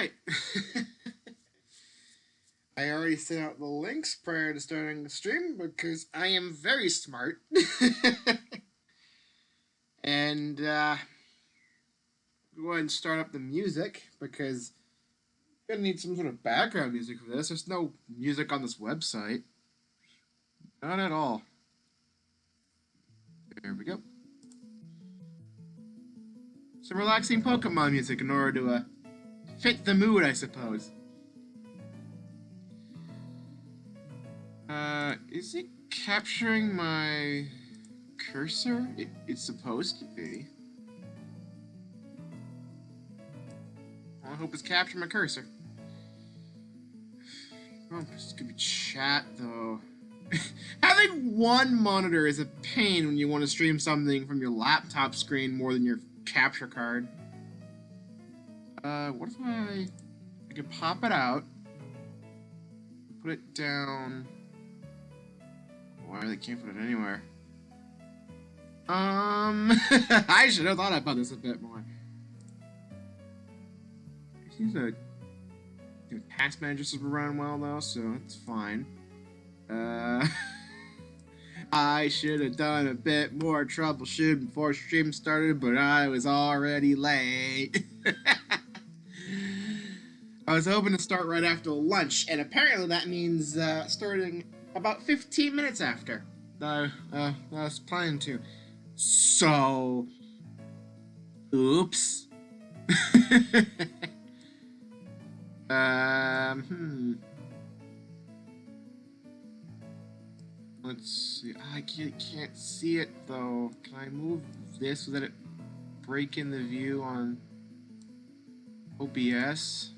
Alright. I already sent out the links prior to starting the stream because I am very smart. And go ahead and start up the music because you're gonna need some sort of background music for this. There's no music on this website. Not at all. There we go. Some relaxing Pokemon music in order to fit the mood, I suppose. Is it capturing my cursor? It's supposed to be. Well, I hope it's capturing my cursor. Oh, this could be chat, though. Having one monitor is a pain when you want to stream something from your laptop screen more than your capture card. What if I could pop it out, put it down. Why they can't put it anywhere? I should have thought about this a bit more. It seems that task manager system run well though, so it's fine. I should have done a bit more troubleshooting before stream started, but I was already late. I was hoping to start right after lunch, and apparently that means starting about 15 minutes after. I was planning to. So, oops. Let's see. I can't see it though. Can I move this without it breaking the view on OBS?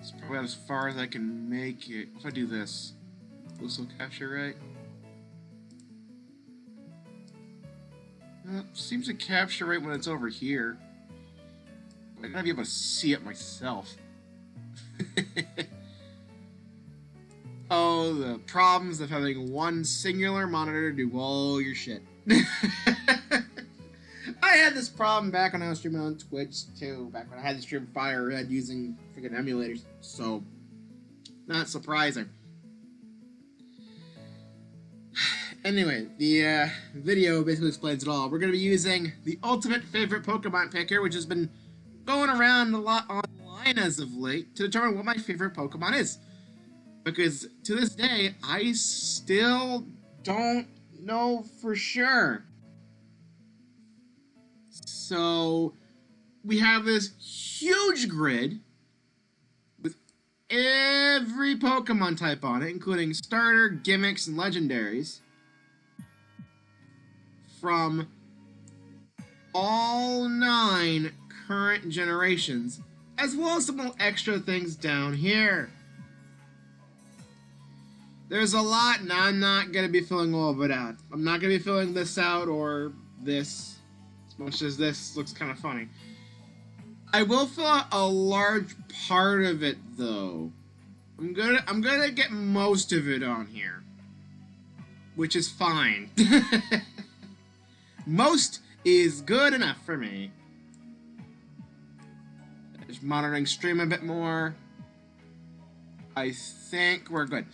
It's probably as far as I can make it. If I do this, will this will capture right? Seems to capture right when it's over here. I gotta be able to see it myself. Oh, the problems of having one singular monitor do all your shit. I had this problem back when I was streaming on Twitch, too. Back when I had to stream Fire Red using freaking emulators. So, not surprising. Anyway, the video basically explains it all. We're going to be using the ultimate favorite Pokemon picker, which has been going around a lot online as of late, to determine what my favorite Pokemon is. Because to this day, I still don't know for sure. So, we have this huge grid with every Pokemon type on it, including starter, gimmicks, and legendaries, from all 9 current generations, as well as some little extra things down here. There's a lot, and I'm not going to be filling all of it out. I'm not going to be filling this out or this, as much as this looks kind of funny. I will fill out a large part of it, though. I'm gonna get most of it on here, which is fine. Most is good enough for me. Just monitoring stream a bit more. I think we're good.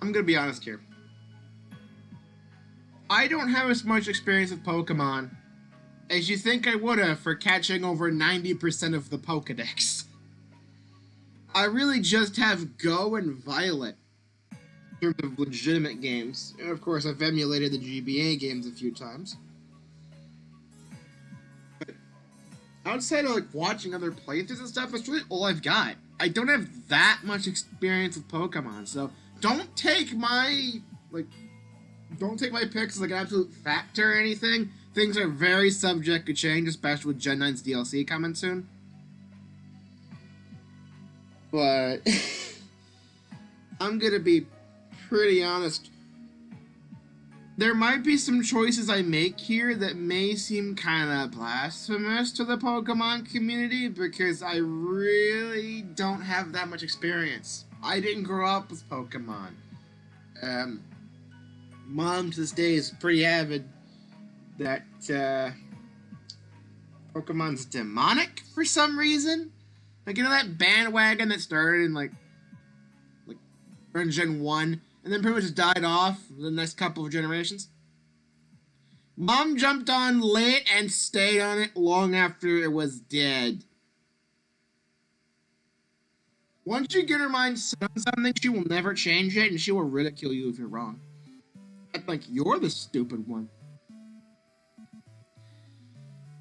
I'm gonna be honest here. I don't have as much experience with Pokemon as you think I would have for catching over 90% of the Pokedex. I really just have Go and Violet in terms of legitimate games. And of course, I've emulated the GBA games a few times. But outside of like watching other playthroughs and stuff, that's really all I've got. I don't have that much experience with Pokemon, so don't take my picks as like an absolute factor or anything. Things are very subject to change, especially with Gen 9's DLC coming soon. But I'm gonna be pretty honest. There might be some choices I make here that may seem kind of blasphemous to the Pokemon community because I really don't have that much experience. I didn't grow up with Pokemon. Mom to this day is pretty avid that Pokemon's demonic for some reason. Like, you know that bandwagon that started in like Gen 1 and then pretty much just died off the next couple of generations? Mom jumped on late and stayed on it long after it was dead. Once you get her mind set on something, she will never change it and she will ridicule you if you're wrong. Act like you're the stupid one.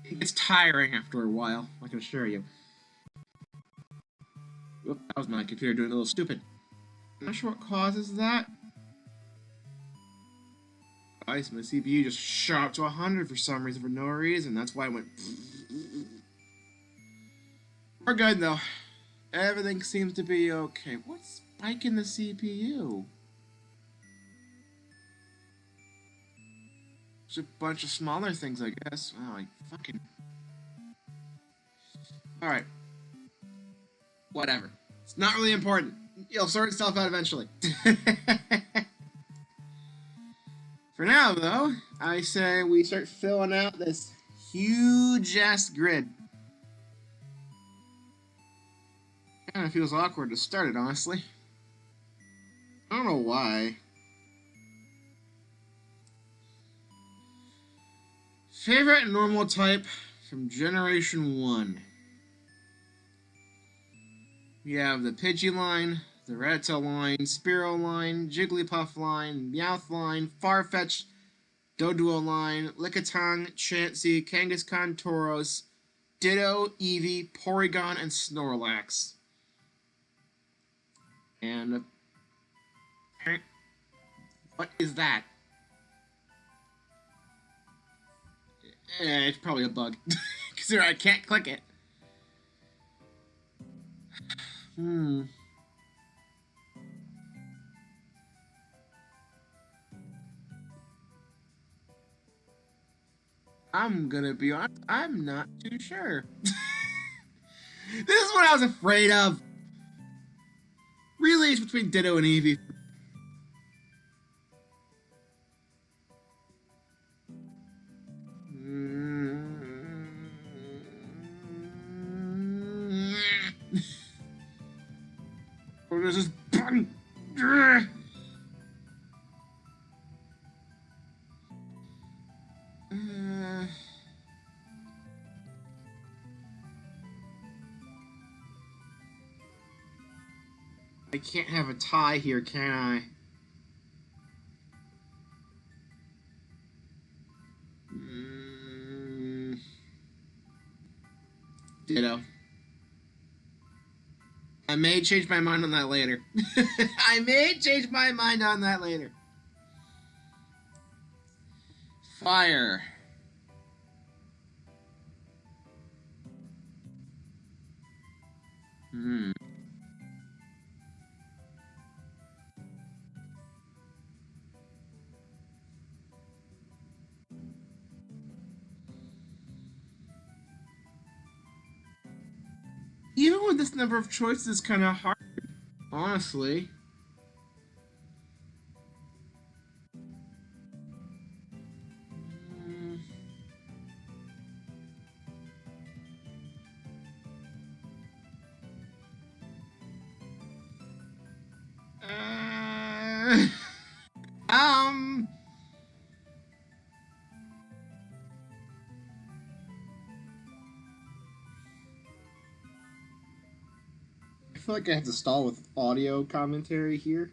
It gets tiring after a while, I can assure you. Oop, that was my computer doing a little stupid. I'm not sure what causes that. Guys, my CPU just shot up to 100 for some reason, for no reason. That's why it went... We're good, though. Everything seems to be okay. What's spiking the CPU? It's a bunch of smaller things, I guess. Wow, I fucking... Alright. Whatever. It's not really important. It'll sort itself out eventually. For now, though, I say we start filling out this huge-ass grid. Kinda feels awkward to start it, honestly. I don't know why. Favorite normal type from Generation 1. We have the Pidgey line, the Rattata line, Spearow line, Jigglypuff line, Meowth line, Farfetch'd, Doduo line, Lickitung, Chansey, Kangaskhan, Tauros, Ditto, Eevee, Porygon, and Snorlax. And... what is that? It's probably a bug. Because I can't click it. I'm gonna be honest, I'm not too sure. This is what I was afraid of. Really, it's between Ditto and Eevee. This is I can't have a tie here, can I? Ditto. I may change my mind on that later. I may change my mind on that later. Fire. Even with this number of choices, it's kind of hard, honestly. I feel like I have to stall with audio commentary here.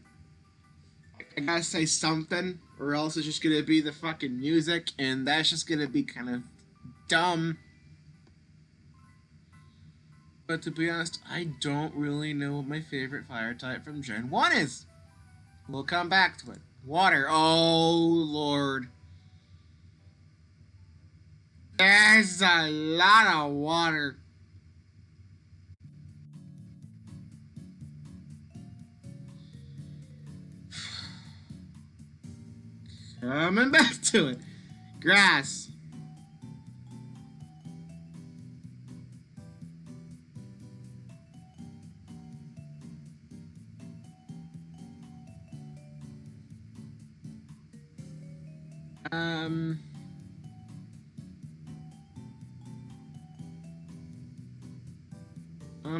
I gotta say something, or else it's just gonna be the fucking music, and that's just gonna be kind of dumb. But to be honest, I don't really know what my favorite fire type from Gen 1 is. We'll come back to it. Water. Oh, Lord. There's a lot of water. Coming back to it. Grass.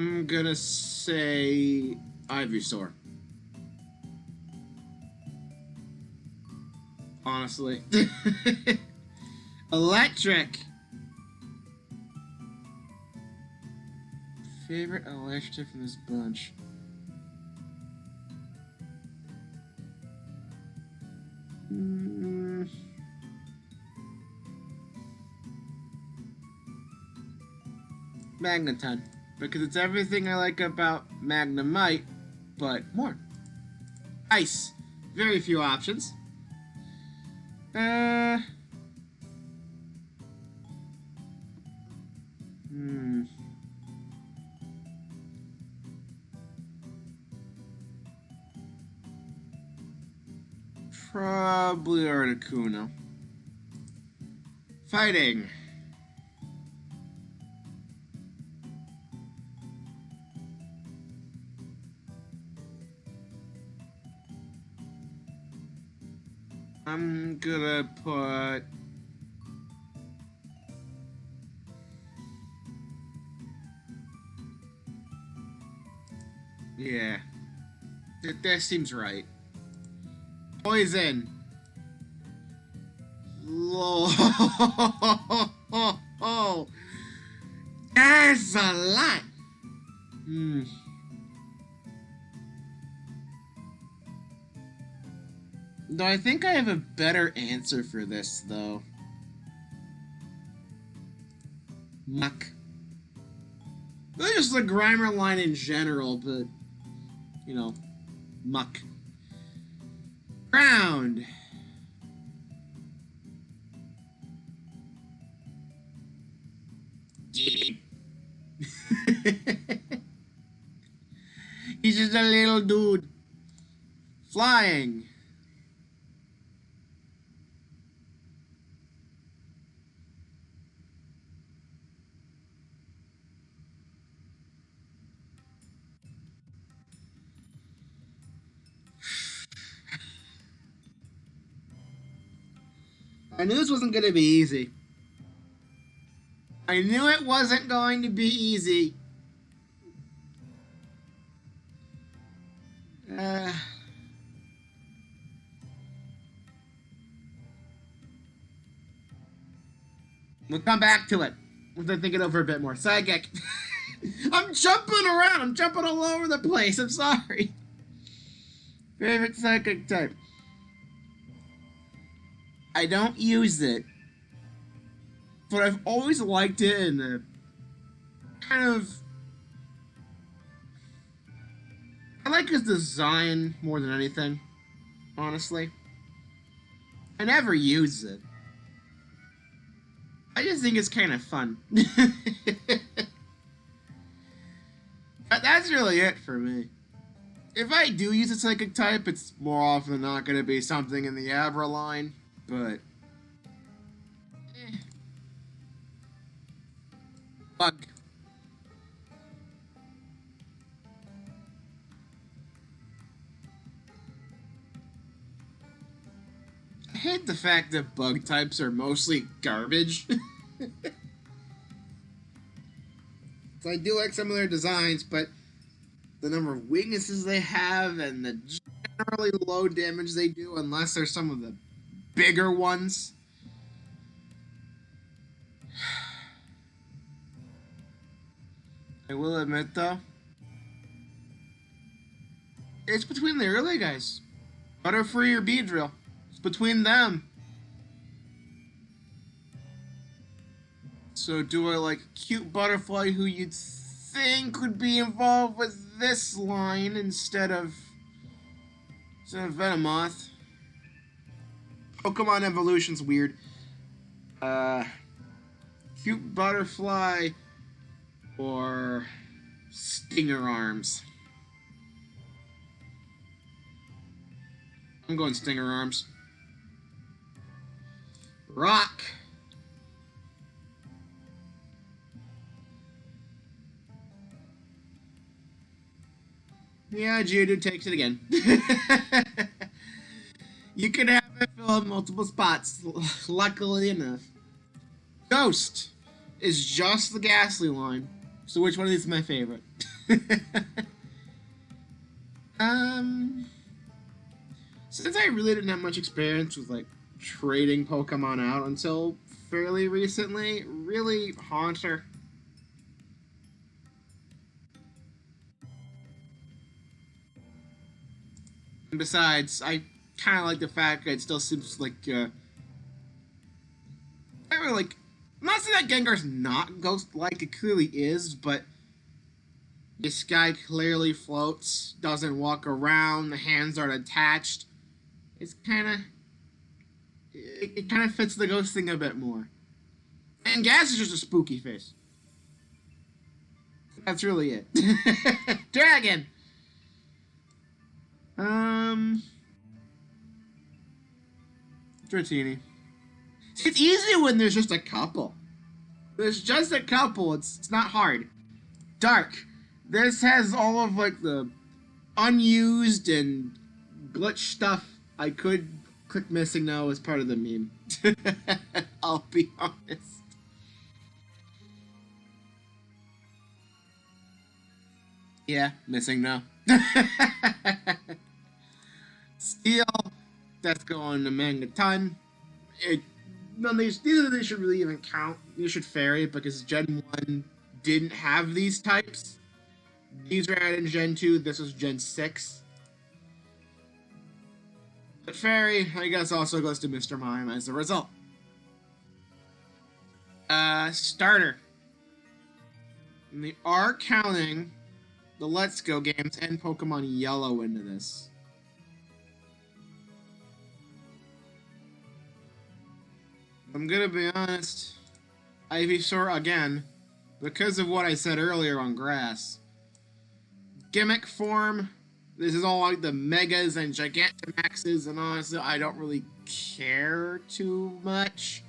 I'm gonna say Ivysaur. Honestly. Electric. Favorite electric from this bunch. Magneton, because it's everything I like about Magnemite, but more. Ice. Very few options. Probably Articuno. Fighting. I'm gonna put... Yeah. That seems right. Poison. Oh, that's a lot. No, I think I have a better answer for this, though. Muck. Really just the Grimer line in general, but, you know, Muck. Ground. He's just a little dude. Flying. I knew this wasn't going to be easy. I knew it wasn't going to be easy. We'll come back to it. Once I think it over a bit more. Psychic. I'm jumping around. I'm jumping all over the place. I'm sorry. Favorite psychic type. I don't use it, but I've always liked it in a kind of... I like his design more than anything, honestly. I never use it. I just think it's kind of fun. That's really it for me. If I do use a psychic type, it's more often than not going to be something in the Abra line. But Bug. I hate the fact that bug types are mostly garbage. So I do like some of their designs, but the number of weaknesses they have and the generally low damage they do, unless they're some of the bigger ones. I will admit, though, it's between the early guys. Butterfree or Beedrill. It's between them. So do I like a cute butterfly who you'd think would be involved with this line instead of Venomoth? Pokemon evolution's weird. Cute butterfly or Stinger Arms. I'm going Stinger Arms. Rock. Yeah, Geodude takes it again. You can have it fill in multiple spots, luckily enough. Ghost is just the Ghastly line. So which one of these is my favorite? Since I really didn't have much experience with like trading Pokemon out until fairly recently, really Haunter. And besides, I kind of like the fact that it still seems like I really like. I'm not saying that Gengar's not ghost-like, it clearly is, but this guy clearly floats, doesn't walk around, the hands aren't attached. It's kind of... It kind of fits the ghost thing a bit more. And Gas is just a spooky face. That's really it. Dragon! Dratini. It's easy when there's just a couple. There's just a couple. It's not hard. Dark. This has all of like the unused and glitch stuff. I could click missing now as part of the meme. I'll be honest. Yeah, missing now. Steel. That's going to Mangaton. None of these should really even count. These should vary because Gen 1 didn't have these types. These were added in Gen 2, this was Gen 6. But Fairy, I guess, also goes to Mr. Mime as a result. Starter. And they are counting the Let's Go games and Pokemon Yellow into this. I'm gonna be honest, Ivysaur again, because of what I said earlier on Grass. Gimmick form, this is all like the Megas and Gigantamaxes, and honestly, I don't really care too much.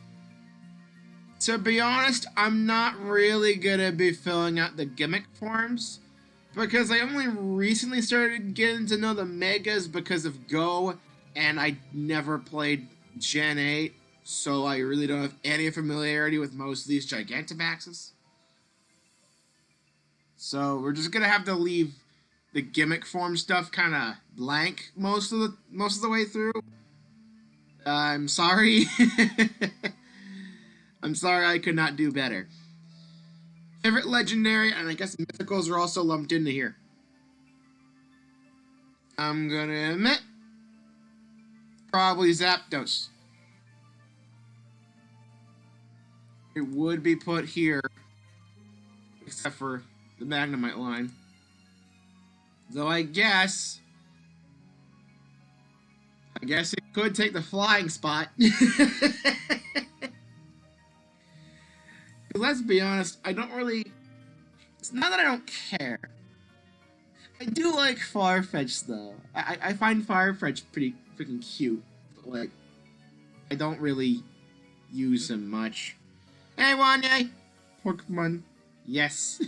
To be honest, I'm not really gonna be filling out the gimmick forms, because I only recently started getting to know the Megas because of Go, and I never played Gen 8. So I really don't have any familiarity with most of these Gigantamaxes. So we're just gonna have to leave the gimmick form stuff kind of blank most of the way through. I'm sorry. I'm sorry I could not do better. Favorite legendary, and I guess mythicals are also lumped into here. I'm gonna admit, probably Zapdos. It would be put here, except for the Magnemite line. Though I guess it could take the flying spot. Let's be honest, I don't really... It's not that I don't care. I do like Farfetch, though. I find Farfetch pretty freaking cute. But, like, I don't really use him much. Hey, Wanye! Pokemon. Yes.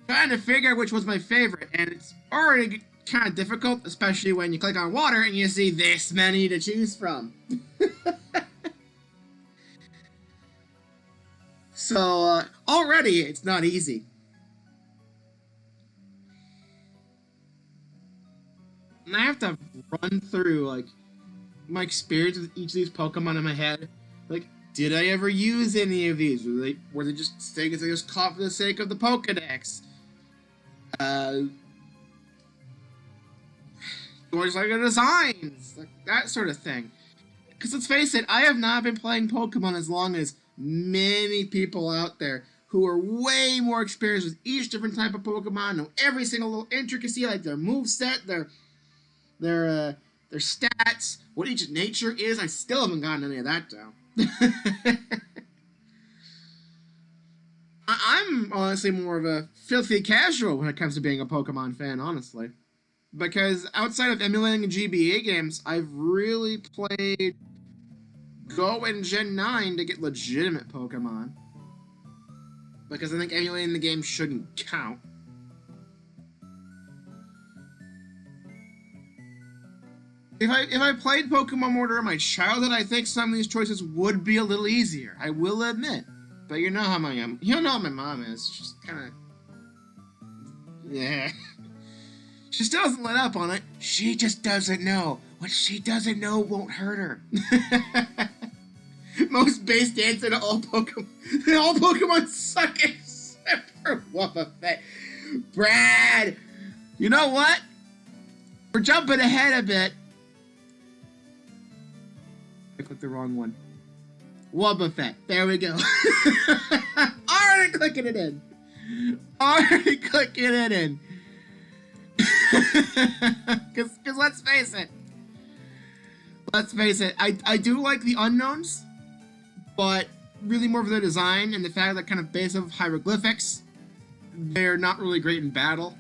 Trying to figure out which was my favorite, and it's already kind of difficult, especially when you click on water and you see this many to choose from. So, already it's not easy. And I have to run through, like, my experience with each of these Pokemon in my head. Like, did I ever use any of these? Were they just things I just caught for the sake of the Pokedex? Or just like the designs, like that sort of thing. Because let's face it, I have not been playing Pokemon as long as many people out there who are way more experienced with each different type of Pokemon, know every single little intricacy, like their moveset, their stats, what each nature is. I still haven't gotten any of that down. I'm honestly more of a filthy casual when it comes to being a Pokemon fan, honestly. Because outside of emulating GBA games, I've really played Go and Gen 9 to get legitimate Pokemon. Because I think emulating the game shouldn't count. If I played Pokemon more during my childhood, I think some of these choices would be a little easier. I will admit. But you know how I am. You know how my mom is. She's kind of Yeah. She still hasn't let up on it. She just doesn't know. What she doesn't know won't hurt her. Most base dance in all Pokemon. All Pokemon suck except for Wobbuffet. Brad! You know what? We're jumping ahead a bit. I clicked the wrong one. Wobbuffet. There we go. Already clicking it in. Already clicking it in. Because let's face it. Let's face it. I do like the unknowns, but really more for the design and the fact that kind of based off hieroglyphics, they're not really great in battle.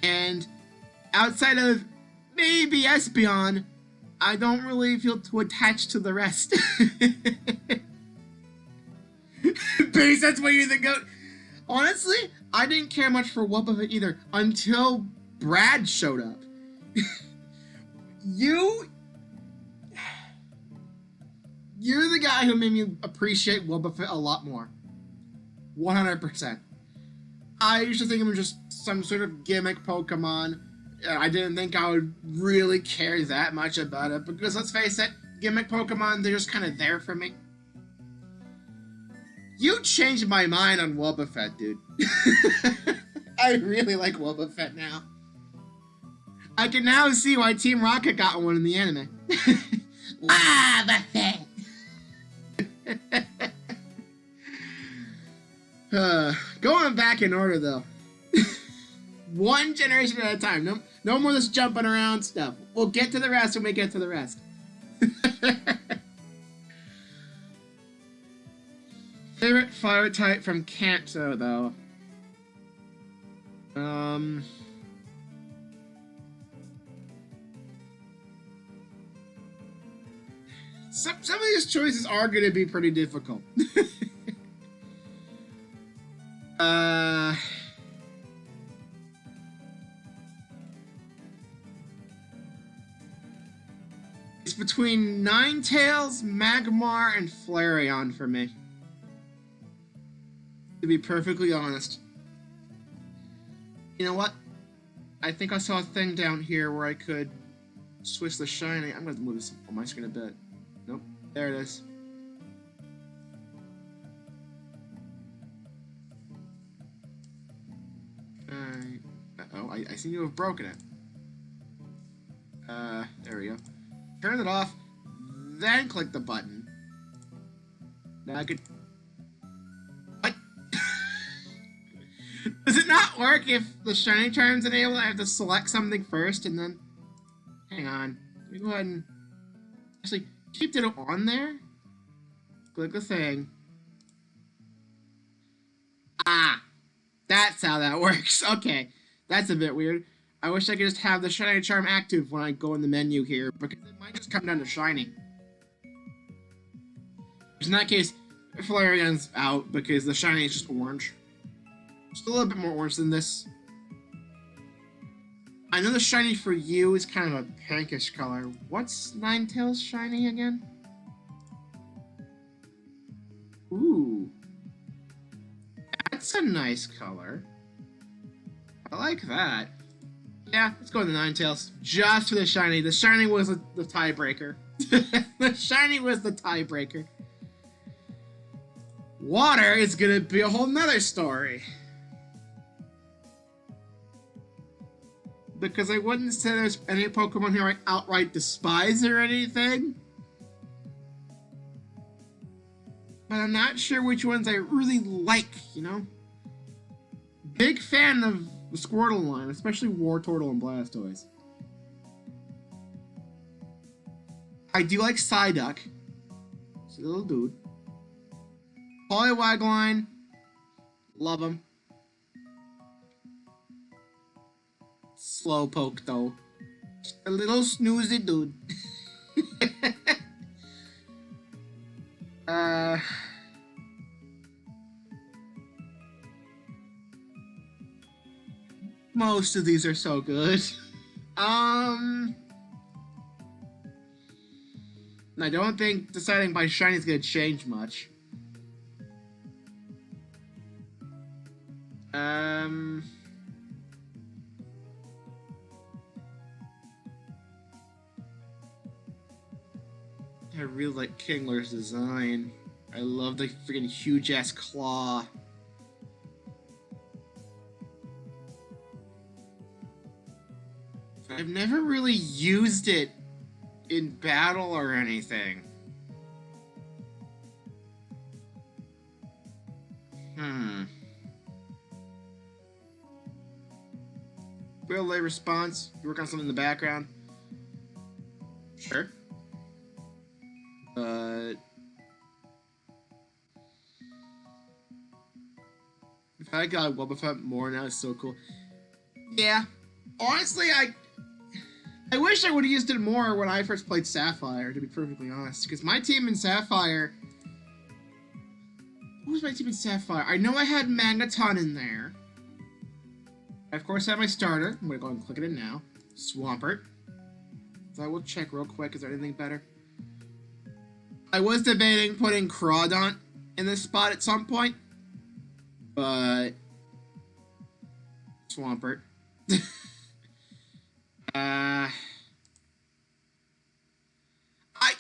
And outside of maybe Espeon, I don't really feel too attached to the rest. Base, that's why you're the GOAT. Honestly, I didn't care much for Wobbuffet either until Brad showed up. You're the guy who made me appreciate Wobbuffet a lot more. 100%. I used to think it was just some sort of gimmick Pokemon. I didn't think I would really care that much about it, because let's face it, gimmick Pokemon, they're just kind of there for me. You changed my mind on Wobbuffet, dude. I really like Wobbuffet now. I can now see why Team Rocket got one in the anime. Wobbuffet! Going back in order, though. One generation at a time. No more of this jumping around stuff. We'll get to the rest when we get to the rest. Favorite fire type from Kanto, though. Some of these choices are going to be pretty difficult. It's between Ninetales, Magmar, and Flareon for me. To be perfectly honest. You know what? I think I saw a thing down here where I could switch the shiny. I'm going to move this on my screen a bit. Nope. There it is. Uh-oh. I seem to have broken it. There we go. Turn it off, then click the button. Now I could... What? Does it not work if the shiny charm's enabled? I have to select something first and then... Hang on. Let me go ahead and... Actually, keep it on there. Click the thing. Ah! That's how that works. Okay. That's a bit weird. I wish I could just have the shiny charm active when I go in the menu here, because it might just come down to shiny. In that case, Flareon's out because the shiny is just orange. Just a little bit more orange than this. I know the shiny for you is kind of a pinkish color. What's Ninetales shiny again? Ooh. That's a nice color. I like that. Yeah, let's go with the Ninetales. Just for the shiny. The shiny was the tiebreaker. The shiny was the tiebreaker. Water is gonna be a whole nother story. Because I wouldn't say there's any Pokemon here I outright despise or anything. But I'm not sure which ones I really like, you know? Big fan of the Squirtle line, especially Wartortle and Blastoise. I do like Psyduck. He's a little dude. Poliwag line. Love him. Slowpoke, though. Just a little snoozy dude. Most of these are so good. I don't think deciding by shiny is gonna change much. I really like Kingler's design. I love the freaking huge ass claw. I've never really used it in battle or anything. Real late response. You work on something in the background. Sure. If I got Wobba Fett more now, it's so cool. Yeah. Honestly, I wish I would have used it more when I first played Sapphire, to be perfectly honest. Because my team in Sapphire... What was my team in Sapphire? I know I had Magaton in there. I, of course, have my starter. I'm going to go and click it in now. Swampert. So I will check real quick. Is there anything better? I was debating putting Crawdont in this spot at some point. But... Swampert.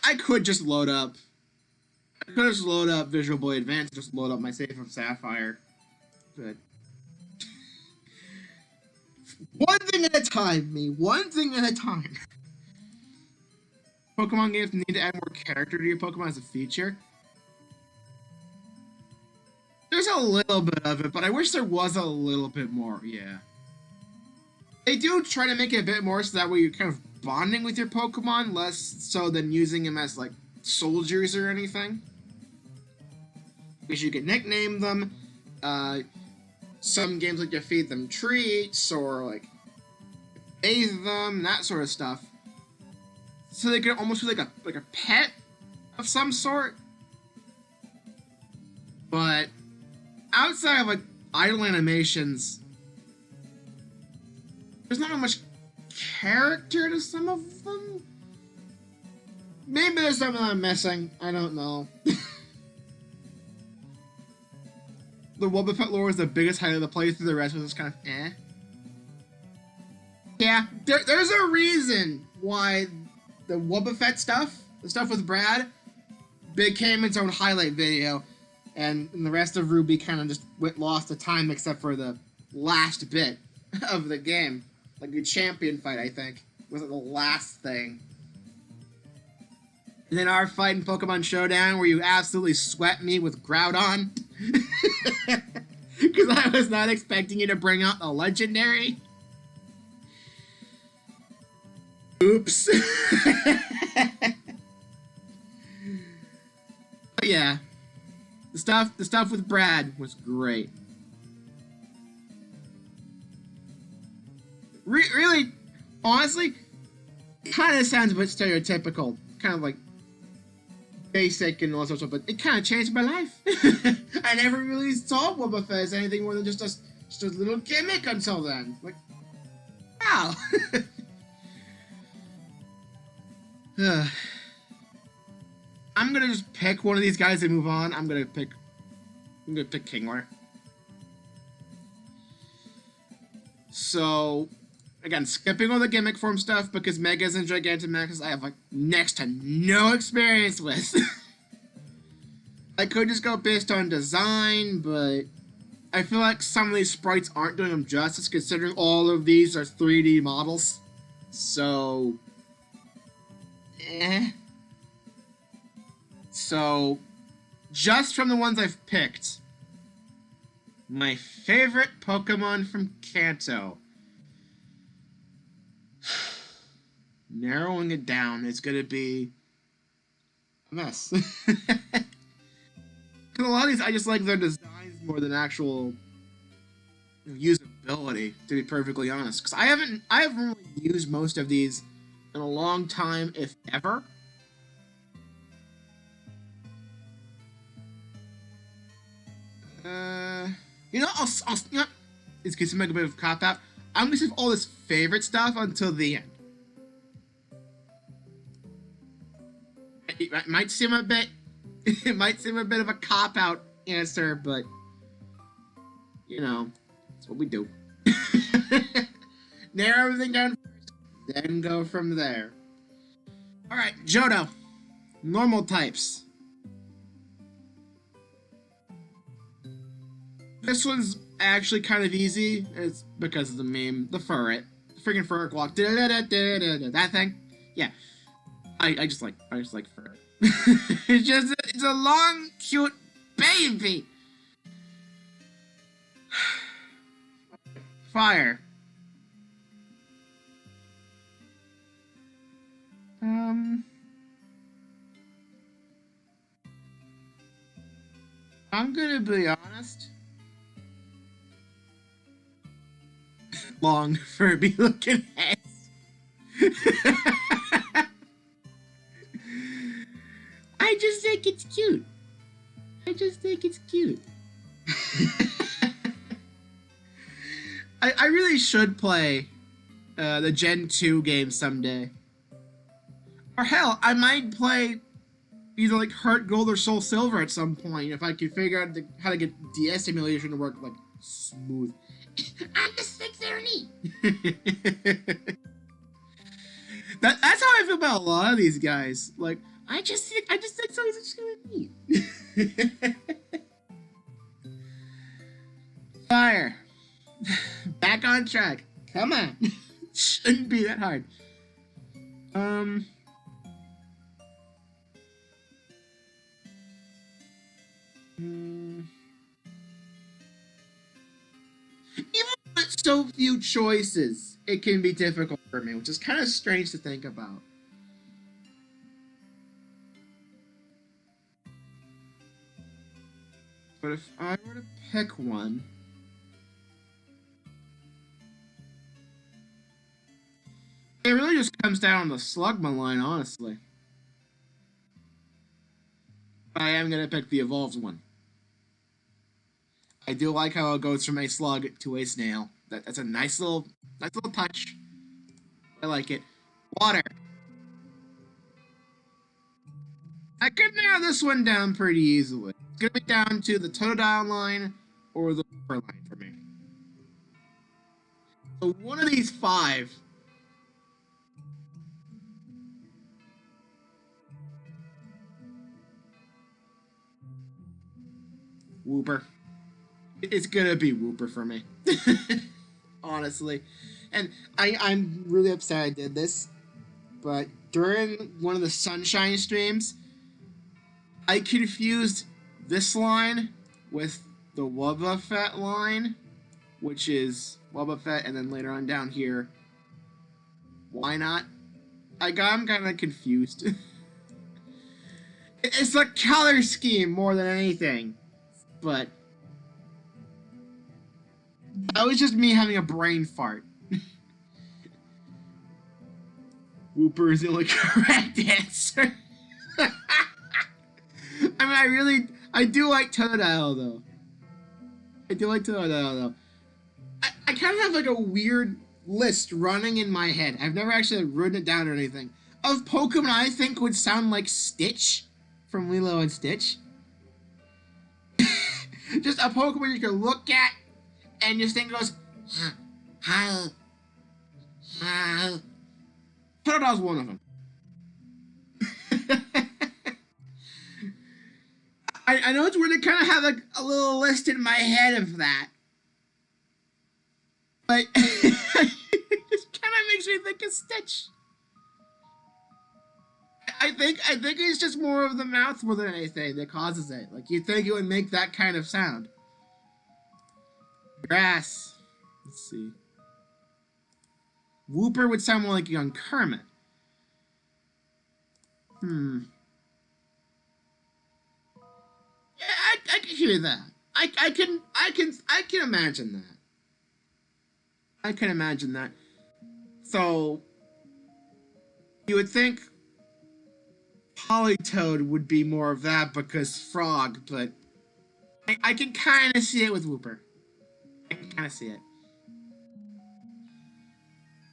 I could just load up. I could just load up Visual Boy Advance, just load up my save from Sapphire. But one thing at a time, me. One thing at a time. Pokemon games need to add more character to your Pokemon as a feature. There's a little bit of it, but I wish there was a little bit more, yeah. They do try to make it a bit more so that way you're kind of bonding with your Pokemon, less so than using them as, like, soldiers or anything. Because you can nickname them, some games like you feed them treats, or, like, bathe them, that sort of stuff. So they can almost be like a pet of some sort. But outside of, like, idle animations, there's not much character to some of them. Maybe there's something I'm missing. I don't know. The Wobbuffet lore is the biggest highlight of the playthrough. The rest was just kind of eh. Yeah, there's a reason why the Wobbuffet stuff, the stuff with Brad, became its own highlight video, and the rest of Ruby kind of just went lost to time except for the last bit of the game. Like the champion fight, I think, was the last thing. And then our fight in Pokemon Showdown where you absolutely sweat me with Groudon. Because I was not expecting you to bring out the legendary. Oops. But yeah. The stuff with Brad was great. Really, honestly, it kind of sounds a bit stereotypical. Kind of like basic and all that stuff, but it kind of changed my life. I never really saw Wobbuffet as anything more than just a little gimmick until then. Like, wow. I'm gonna just pick one of these guys and move on. I'm gonna pick Kingler. So, again, skipping all the gimmick form stuff because Megas and Gigantamaxes I have like next to no experience with. I could just go based on design, but I feel like some of these sprites aren't doing them justice considering all of these are 3D models. So, So, just from the ones I've picked, my favorite Pokemon from Kanto. Narrowing it down is gonna be a mess. Because a lot of these, I just like their designs more than actual usability, to be perfectly honest. Because I haven't really used most of these in a long time, if ever. You know, I'll you know, it's gonna make a bit of a cop out. I'm gonna save all this favorite stuff until the end. It might seem a bit, it might seem a bit of a cop out answer, but you know, That's what we do. Narrow everything down first, then go from there. Alright, Johto. Normal types. This one's actually kind of easy. It's because of the meme. The Furret. The freaking Furret walk. That thing. Yeah. I just like Furret. It's a long, cute baby. Fire. I'm gonna be honest. Long Furby looking ass. I just think it's cute. I really should play the Gen 2 game someday. Or hell, I might play either like Heart Gold or Soul Silver at some point if I can figure out how to get DS emulation to work like smooth. I'm just 630. That's how I feel about a lot of these guys. Like I just think somebody's just gonna neat. Fire. Back on track. Come on. Shouldn't be that hard. Even with so few choices, it can be difficult for me, which is kind of strange to think about. But if I were to pick one, it really just comes down to the Slugma line, honestly. But I am going to pick the evolved one. I do like how it goes from a slug to a snail. That's a nice little touch. I like it. Water. I could narrow this one down pretty easily. It's gonna be down to the Totodile line or the Wooper line for me. So one of these five. Wooper. It's gonna be Wooper for me. Honestly. And I'm really upset I did this. But during one of the Sunshine streams, I confused this line with the Wobbuffet line, which is Wobbuffet, and then later on down here, why not? I got him kind of confused. It's the color scheme more than anything, but that was just me having a brain fart. Wooper is the only correct answer. I mean, I do like Totodile, though. I kind of have, like, a weird list running in my head. I've never actually written it down or anything. Of Pokemon I think would sound like Stitch from Lilo and Stitch. Just a Pokemon you can look at and just think it goes, hi. Totodile's one of them. I know it's weird to kind of have like a little list in my head of that, but it just kind of makes me think of Stitch. I think it's just more of the mouth more than anything that causes it. Like you'd think it would make that kind of sound. Grass. Let's see. Wooper would sound more like a young Kermit. Yeah, I can hear that. I can imagine that. I can imagine that. So you would think Politoed would be more of that because frog, but I can kind of see it with Wooper. I can kind of see it.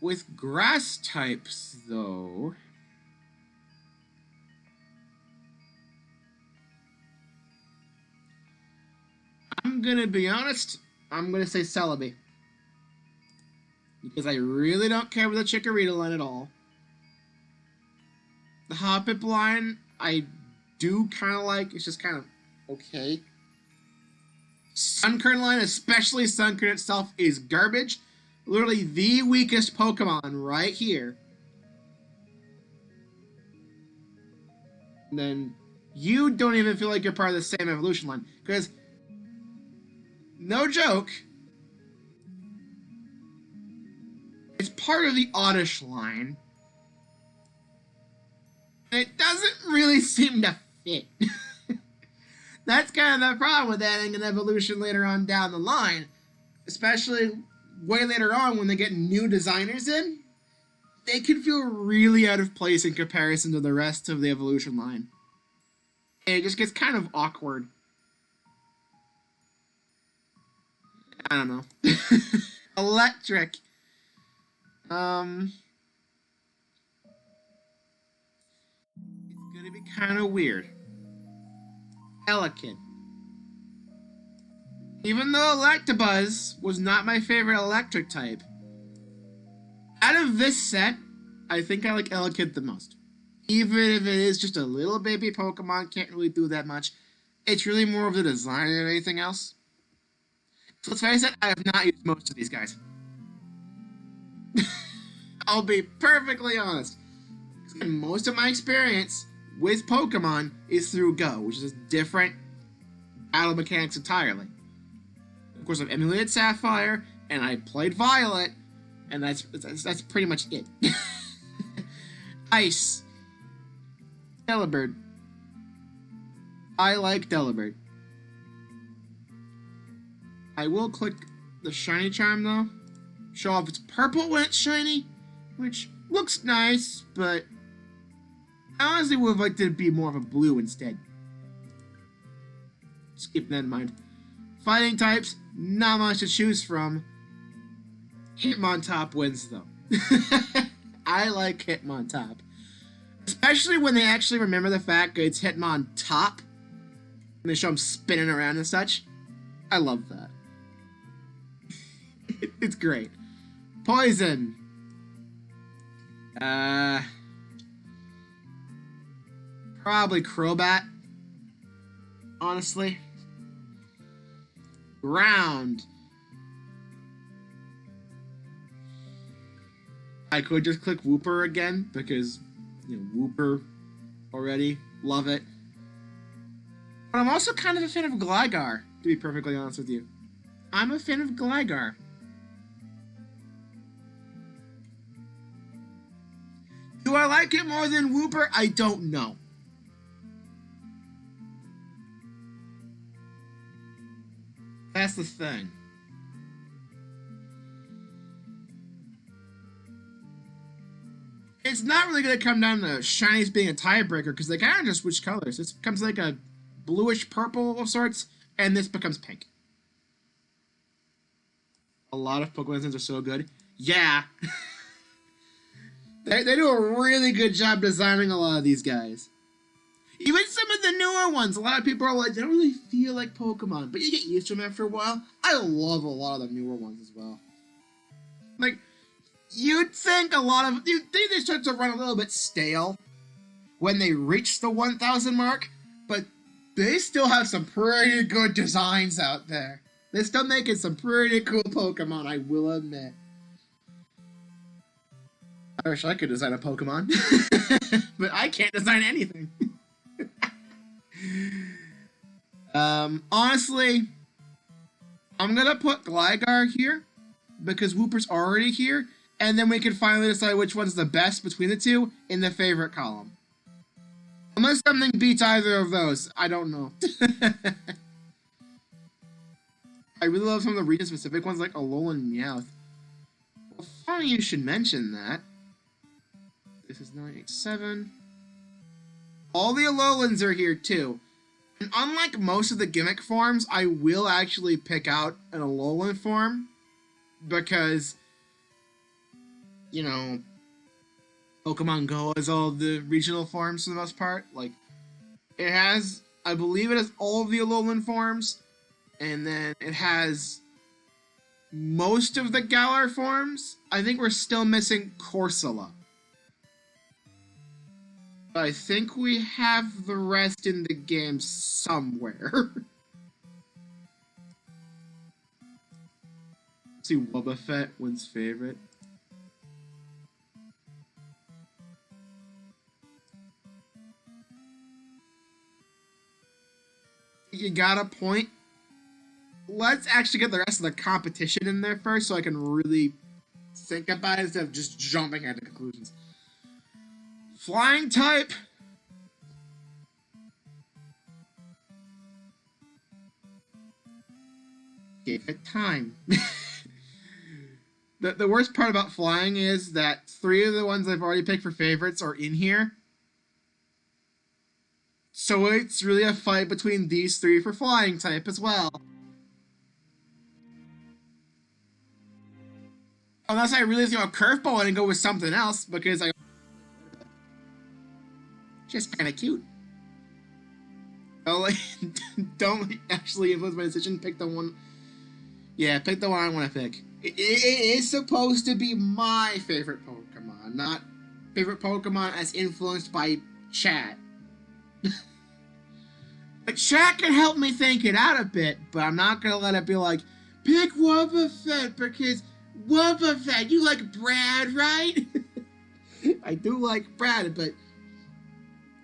With grass types, though, I'm gonna be honest. I'm gonna say Celebi. because I really don't care for the Chikorita line at all. The Hoppip line, I do kind of like. It's just kind of okay. Sunkern line, especially Sunkern itself, is garbage. Literally the weakest Pokemon right here. And then you don't even feel like you're part of the same evolution line. Because, no joke, it's part of the Oddish line. And it doesn't really seem to fit. That's kind of the problem with adding an evolution later on down the line. Especially way later on when they get new designers in. They can feel really out of place in comparison to the rest of the evolution line. And it just gets kind of awkward. I don't know. Electric. It's gonna be kind of weird. Elekid. Even though Electabuzz was not my favorite electric type, out of this set, I think I like Elekid the most. Even if it is just a little baby Pokemon, can't really do that much. It's really more of the design than anything else. So let's face it, I have not used most of these guys. I'll be perfectly honest. Most of my experience with Pokemon is through Go, which is different battle mechanics entirely. Of course, I've emulated Sapphire, and I played Violet, and that's pretty much it. Ice. Delibird. I like Delibird. I will click the shiny charm, though. Show off it's purple when it's shiny, which looks nice, but I honestly would have liked it to be more of a blue instead. Just keep that in mind. Fighting types, not much to choose from. Hitmontop wins, though. I like Hitmontop. Especially when they actually remember the fact that it's Hitmontop. And they show him spinning around and such. I love that. It's great. Poison. Probably Crobat. Honestly. Ground. I could just click Wooper again because, you know, Wooper already. Love it. But I'm also kind of a fan of Gligar, to be perfectly honest with you. I'm a fan of Gligar. Do I like it more than Wooper? I don't know. That's the thing. It's not really going to come down to shinies being a tiebreaker because they kind of just switch colors. This becomes like a bluish purple of sorts, and this becomes pink. A lot of Pokemon designs are so good. Yeah. They do a really good job designing a lot of these guys. Even some of the newer ones, a lot of people are like, they don't really feel like Pokemon, but you get used to them after a while. I love a lot of the newer ones as well. Like, you'd think they start to run a little bit stale when they reach the 1,000 mark, but they still have some pretty good designs out there. They're still making some pretty cool Pokemon, I will admit. I wish I could design a Pokemon, but I can't design anything. Honestly, I'm gonna put Gligar here because Wooper's already here, and then we can finally decide which one's the best between the two in the favorite column. Unless something beats either of those, I don't know. I really love some of the region-specific ones like Alolan and Meowth. Well, funny you should mention that. This is 987. All the Alolans are here too. And unlike most of the gimmick forms, I will actually pick out an Alolan form because, you know, Pokemon Go has all the regional forms for the most part. Like, it has, I believe it has all of the Alolan forms, and then it has most of the Galar forms. I think we're still missing Corsola. But I think we have the rest in the game somewhere. Let's see, Wobba Fett wins favorite. You got a point. Let's actually get the rest of the competition in there first so I can really think about it instead of just jumping at the conclusions. Flying type. Give it time. The worst part about flying is that 3 of the ones I've already picked for favorites are in here. So it's really a fight between these 3 for flying type as well. Unless I really throw a curveball and go with something else, because I... Just kind of cute. Don't actually influence my decision. Pick the one... Yeah, pick the one I want to pick. It is supposed to be my favorite Pokemon, not favorite Pokemon as influenced by chat. But chat can help me think it out a bit, but I'm not going to let it be like, pick Wobba Fett because Wobba Fett, you like Brad, right? I do like Brad, but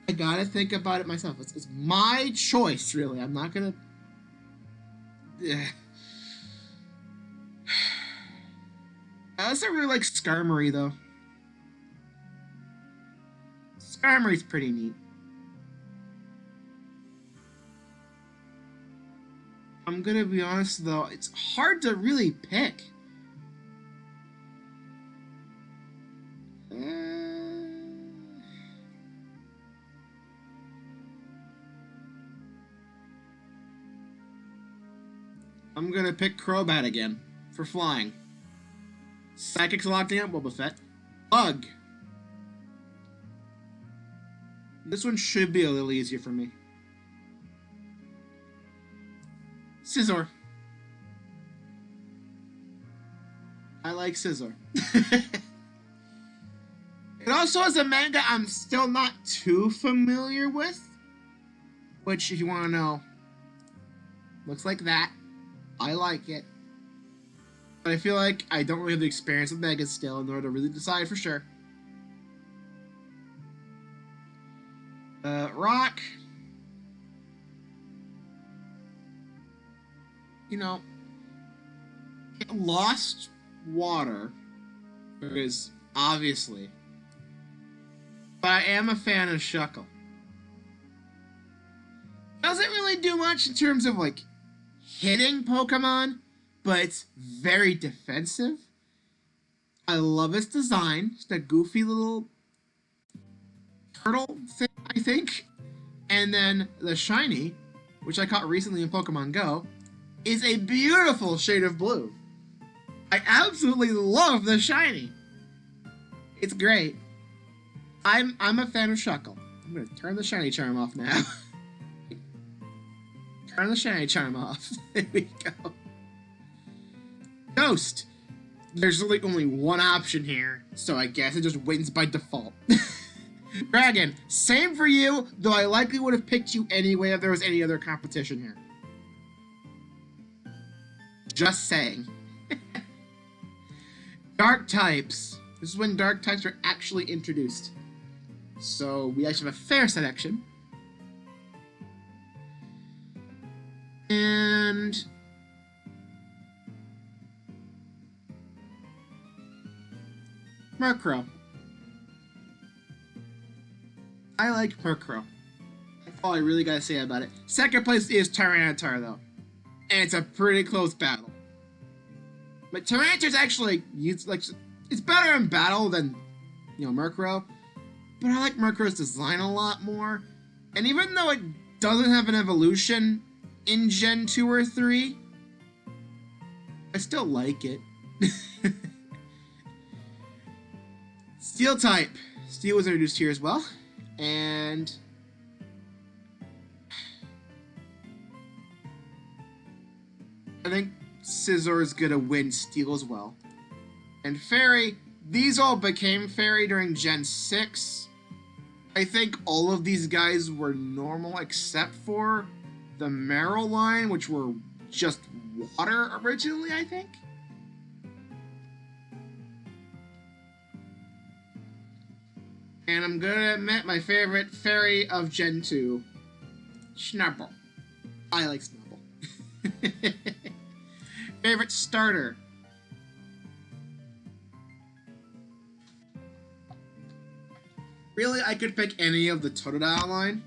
I gotta think about it myself. It's my choice, really. I'm not gonna... I also really like Skarmory, though. Skarmory's pretty neat. I'm gonna be honest, though, it's hard to really pick. I'm gonna pick Crobat again for flying. Psychic's locked in, Boba Fett. Bug. This one should be a little easier for me. Scizor. I like Scizor. It also has a manga I'm still not too familiar with. Which, if you want to know, looks like that. I like it. But I feel like I don't really have the experience with Mega still in order to really decide for sure. Rock. You know, it lost water, because obviously. But I am a fan of Shuckle. Doesn't really do much in terms of, like, hitting Pokemon, but it's very defensive. I love its design. Just a goofy little turtle thing, I think. And then the shiny, which I caught recently in Pokemon Go, is a beautiful shade of blue. I absolutely love the shiny. It's great. I'm a fan of Shuckle. I'm gonna turn the shiny charm off now. Turn the shiny charm off. There we go. Ghost. There's really only one option here, so I guess it just wins by default. Dragon. Same for you, though I likely would have picked you anyway if there was any other competition here. Just saying. Dark types. This is when dark types are actually introduced. So we actually have a fair selection. And Murkrow. I like Murkrow. That's all I really gotta say about it. Second place is Tyranitar, though. And it's a pretty close battle. But Tyranitar's actually, it's better in battle than, Murkrow. But I like Murkrow's design a lot more. And even though it doesn't have an evolution in Gen 2 or 3, I still like it. Steel type. Steel was introduced here as well. And I think Scissor's gonna win Steel as well. And Fairy, these all became Fairy during Gen 6. I think all of these guys were normal except for the Meryl line, which were just water originally, I think. And I'm gonna admit my favorite Fairy of Gen 2, Schnabel. I like Schnabel. Favorite starter. Really, I could pick any of the Totodile line.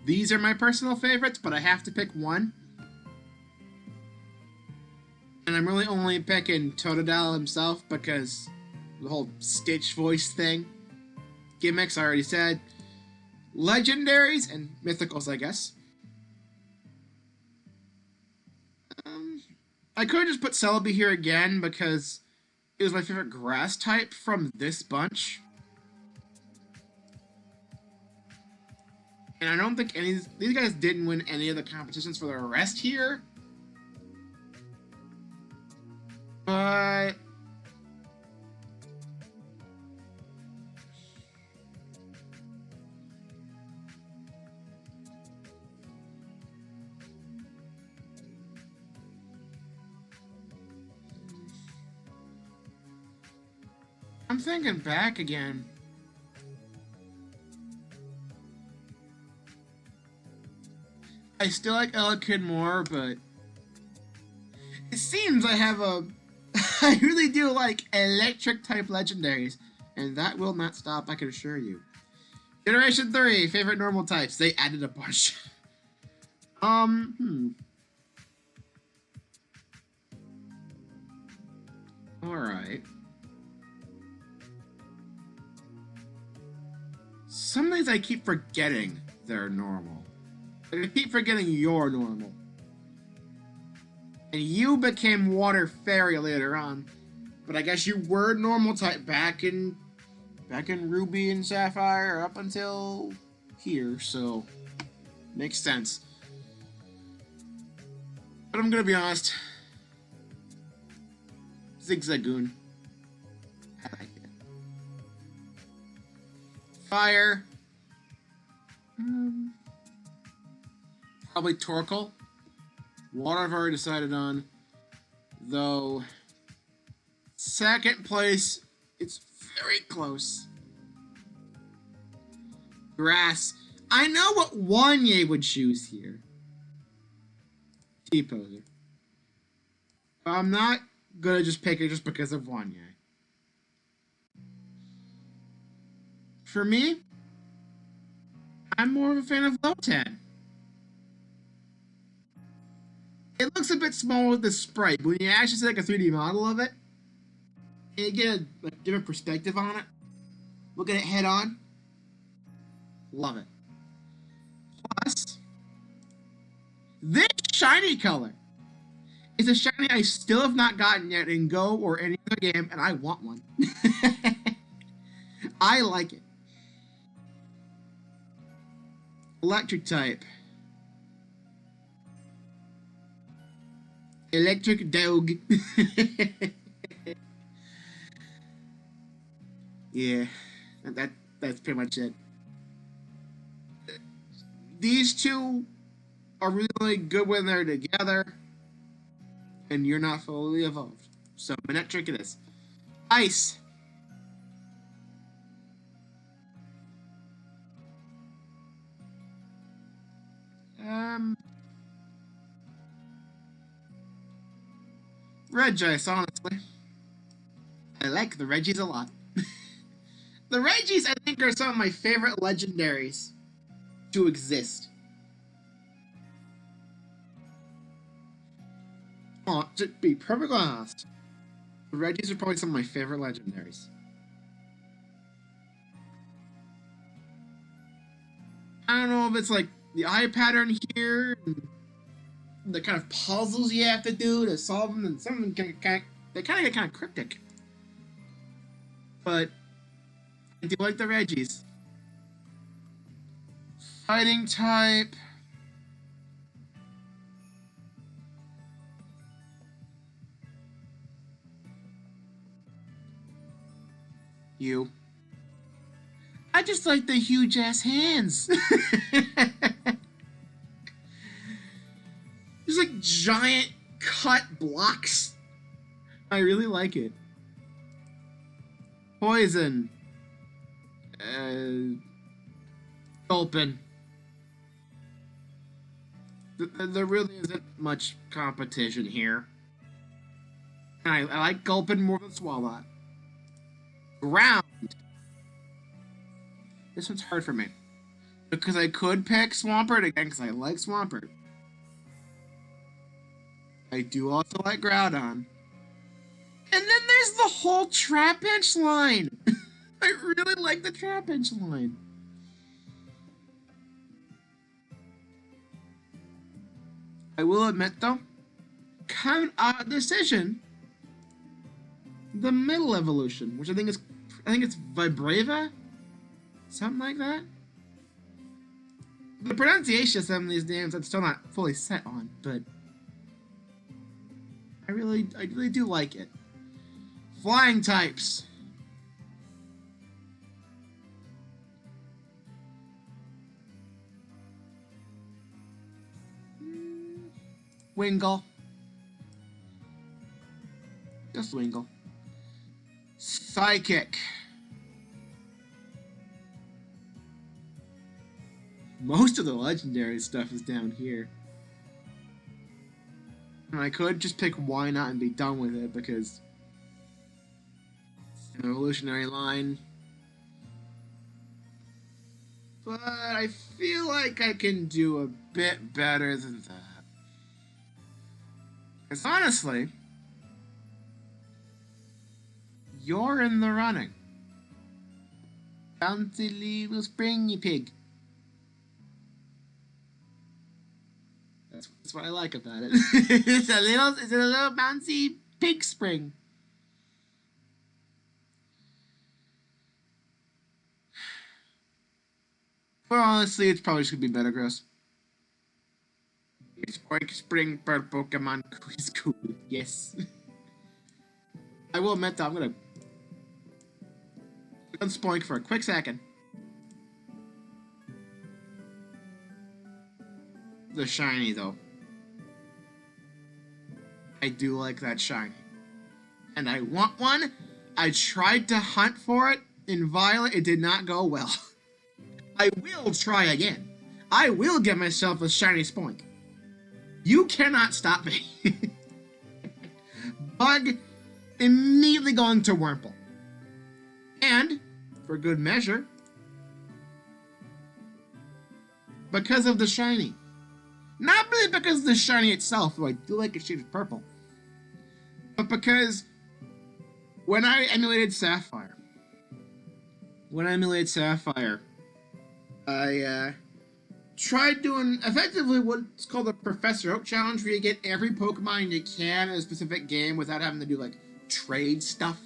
These are my personal favorites, but I have to pick one. And I'm really only picking Totodile himself because the whole Stitch voice thing. Gimmicks, I already said. Legendaries and mythicals, I guess. I could have just put Celebi here again because it was my favorite grass type from this bunch. And I don't think these guys didn't win any of the competitions for the rest here. But I'm thinking back again. I still like Elekid more, but it seems I have a... I really do like electric type legendaries, and that will not stop, I can assure you. Generation 3, favorite normal types. They added a bunch. Alright. Some things I keep forgetting they're normal. I keep forgetting you're normal. And you became Water Fairy later on. But I guess you were normal type back in Ruby and Sapphire up until here, so makes sense. But I'm gonna be honest. Zigzagoon. I like it. Fire. Probably Torkoal. Water I've already decided on. Though, second place, it's very close. Grass. I know what Wanye would choose here. T-Poser. But I'm not gonna just pick it just because of Wanye. For me, I'm more of a fan of Lotad. It looks a bit small with the sprite, but when you actually see like a 3D model of it, and you get a different perspective on it, look at it head on, love it. Plus, this shiny color is a shiny I still have not gotten yet in Go or any other game, and I want one. I like it. Electric type. Electric dog. Yeah, that's pretty much it. These two are really good when they're together, and you're not fully evolved. So, Manectric it is. Ice. Regice, honestly. I like the Reggies a lot. The Reggies, I think, are some of my favorite legendaries to exist. Oh, to be perfectly honest, the Reggies are probably some of my favorite legendaries. I don't know if it's like the eye pattern here, and the kind of puzzles you have to do to solve them, and some of them get kind of cryptic. But I do like the Reggies. Fighting type. You. I just like the huge ass hands. There's like giant cut blocks. I really like it. Poison. Gulpin. There really isn't much competition here. I like Gulpin more than Swalot. Ground. This one's hard for me. Because I could pick Swampert again, because I like Swampert. I do also like Groudon. And then there's the whole Trapinch line. I really like the Trapinch line. I will admit, though, kind of odd decision. The middle evolution, which I think it's Vibrava? Something like that? The pronunciation of some of these names I'm still not fully set on, but I really do like it. Flying types. Wingull. Just Wingull. Psychic. Most of the legendary stuff is down here. And I could just pick why not and be done with it because it's an evolutionary line. But I feel like I can do a bit better than that. Because honestly, you're in the running. Bouncy little springy pig. That's what I like about it. it's a little bouncy pig spring. Well, honestly, it's probably just gonna be Metagross. Spoink Spring per Pokemon Quiz Cool. Yes. I will admit that I'm gonna click on Spoink for a quick second. The shiny though. I do like that shiny. And I want one. I tried to hunt for it in Violet. It did not go well. I will try again. I will get myself a shiny Spoink. You cannot stop me. Bug immediately going to Wurmple. And, for good measure, because of the shiny. Not really because of the shiny itself, though I do like a shade of purple. But because when I emulated Sapphire, I tried doing effectively what's called a Professor Oak challenge, where you get every Pokemon you can in a specific game without having to do like trade stuff.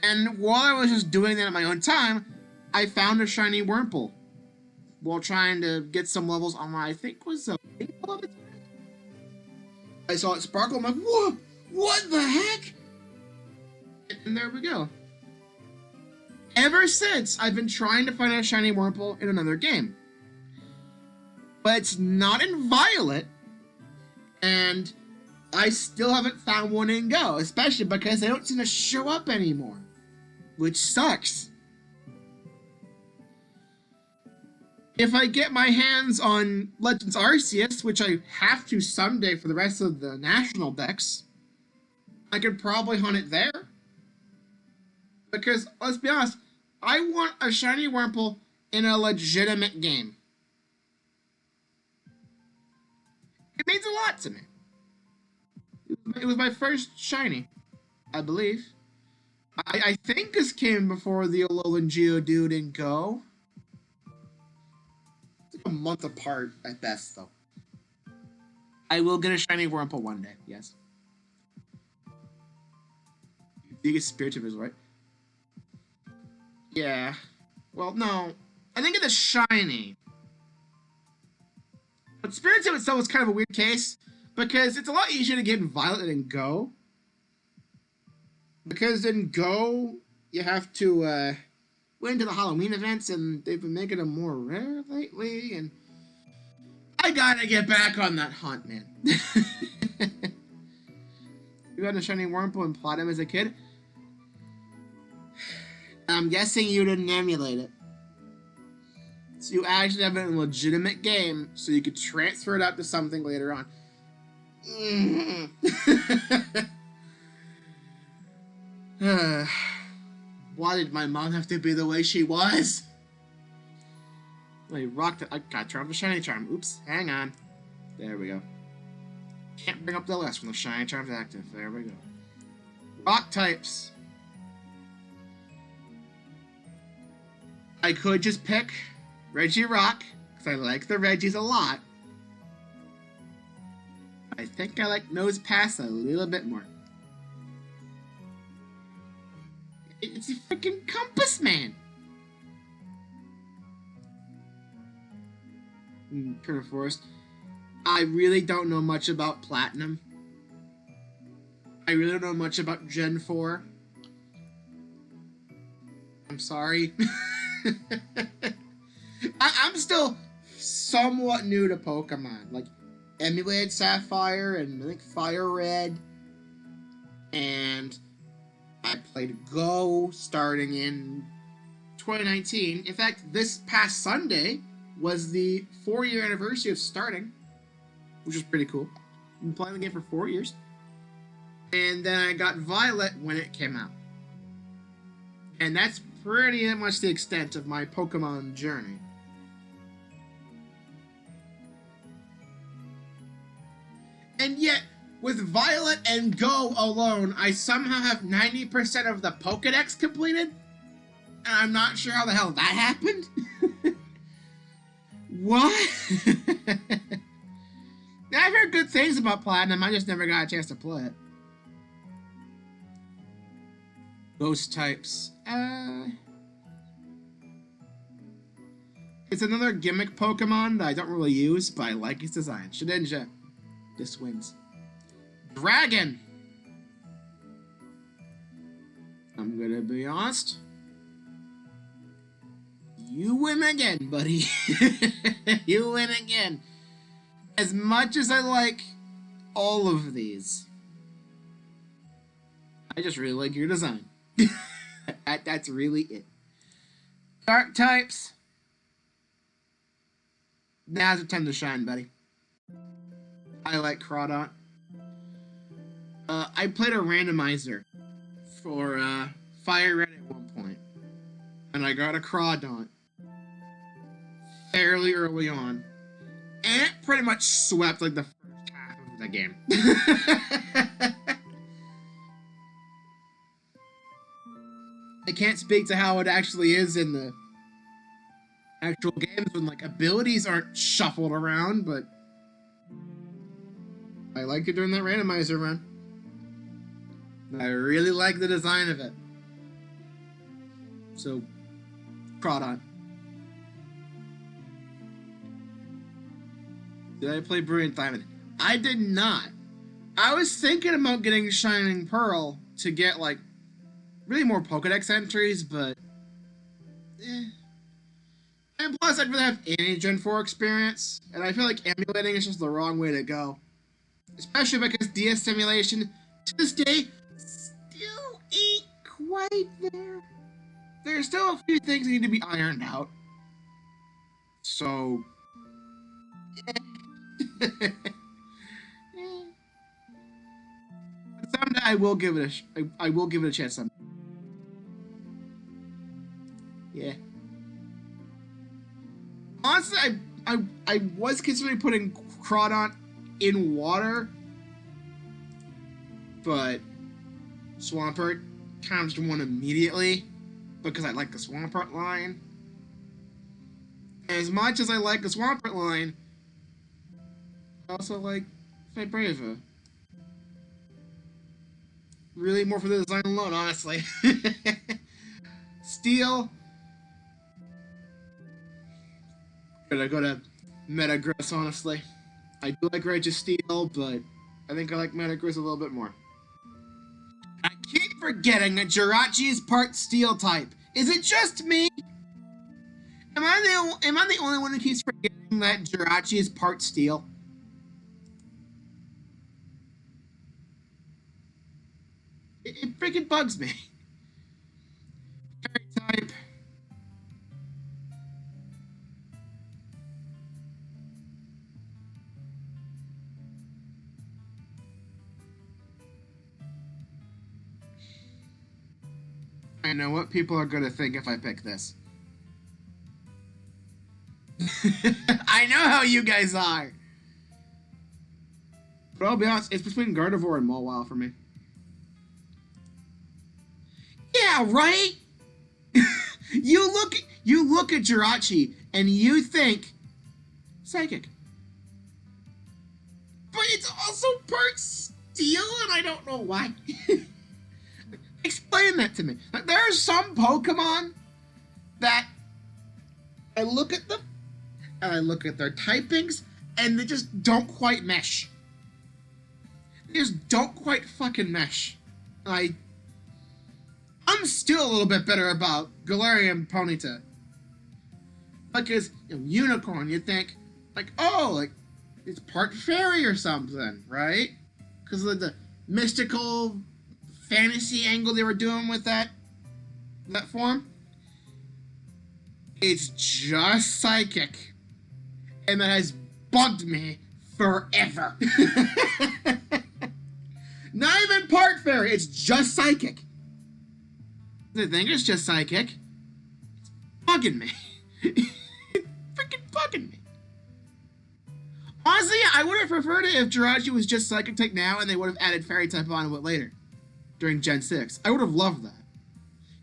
And while I was just doing that at my own time, I found a shiny Wurmple while trying to get some levels on my, I think was a pink level. I saw it sparkle. I'm like, whoa, what the heck? And there we go. Ever since, I've been trying to find a shiny Wurmple in another game. But it's not in Violet, and I still haven't found one in Go, especially because they don't seem to show up anymore, which sucks. If I get my hands on Legends Arceus, which I have to someday for the rest of the national decks, I could probably hunt it there. Because, let's be honest, I want a shiny Wurmple in a legitimate game. It means a lot to me. It was my first shiny, I believe. I think this came before the Alolan Geodude and Go. It's like a month apart at best, though. I will get a shiny Wurmple one day, yes. Biggest Spiritomb is right. Yeah. Well, no. I think it's a shiny. But Spiritomb itself is kind of a weird case, because it's a lot easier to get in Violet than in Go. Because in Go, you have to went to the Halloween events, and they've been making them more rare lately, and I gotta get back on that hunt, man. You had a shiny Wurmple and Platinum as a kid? I'm guessing you didn't emulate it. So you actually have a legitimate game, so you could transfer it up to something later on. Why did my mom have to be the way she was? Wait, rocked it. I got turned off the shiny charm. Oops, hang on. There we go. Can't bring up the list when the shiny charm's active. There we go. Rock types. I could just pick Regirock, because I like the Reggies a lot. I think I like Nosepass a little bit more. It's a freaking Compass Man! Permafrost. I really don't know much about Platinum. I really don't know much about Gen 4. I'm sorry. I'm still somewhat new to Pokemon. Like, emulated Sapphire and I think Fire Red. And I played Go starting in 2019. In fact, this past Sunday was the 4-year anniversary of starting, which is pretty cool. I've been playing the game for 4 years. And then I got Violet when it came out. And that's pretty much the extent of my Pokemon journey. And yet, with Violet and Go alone, I somehow have 90% of the Pokedex completed? And I'm not sure how the hell that happened. What? I've heard good things about Platinum, I just never got a chance to play it. Ghost types. It's another gimmick Pokemon that I don't really use, but I like its design. Shedinja. This wins. Dragon! I'm gonna be honest. You win again, buddy. You win again. As much as I like all of these, I just really like your design. That's really it. Dark types. Now's the time to shine, buddy. I like Crawdaunt. I played a randomizer for Fire Red at one point, and I got a Crawdaunt fairly early on, and it pretty much swept like the first half of the game. I can't speak to how it actually is in the actual games when like abilities aren't shuffled around, but I liked it during that randomizer run. I really like the design of it. So, Crawdaunt. Did I play Brilliant Diamond? I did not. I was thinking about getting Shining Pearl to get, like, really more Pokedex entries, but... And plus, I'd rather have any Gen 4 experience, and I feel like emulating is just the wrong way to go. Especially because DS simulation, to this day, still ain't quite there. There's still a few things that need to be ironed out. So... Someday I will give it I will give it a chance someday. Yeah. Honestly, I was considering putting Crawdaunt in water, but Swampert kind of just won immediately because I like the Swampert line. And as much as I like the Swampert line, I also like Vibrava. Really more for the design alone, honestly. Steel. Gonna go to Metagross, honestly. I do like Registeel, but I think I like Metagross a little bit more. I keep forgetting that Jirachi is part steel type? Is it just me? Am I the only one who keeps forgetting that Jirachi is part steel? It freaking bugs me. Fairy type. I know what people are gonna think if I pick this. I know how you guys are. But I'll be honest, it's between Gardevoir and Mawile for me. Yeah, right? you look at Jirachi and you think psychic. But it's also part steel and I don't know why. Explain that to me. Like, there are some Pokemon that I look at them and I look at their typings and they just don't quite mesh. They just don't quite fucking mesh. I'm still a little bit better about Galarian Ponyta. Because, Unicorn, you think, like, oh, like, it's part fairy or something, right? Because of the mystical fantasy angle they were doing with that form. It's just psychic. And that has bugged me forever. Not even part fairy, it's just psychic. I think it's just psychic. It's bugging me. Freaking bugging me. Honestly, I would have preferred it if Jirachi was just psychic type now and they would have added fairy type onto it later. During Gen 6. I would have loved that.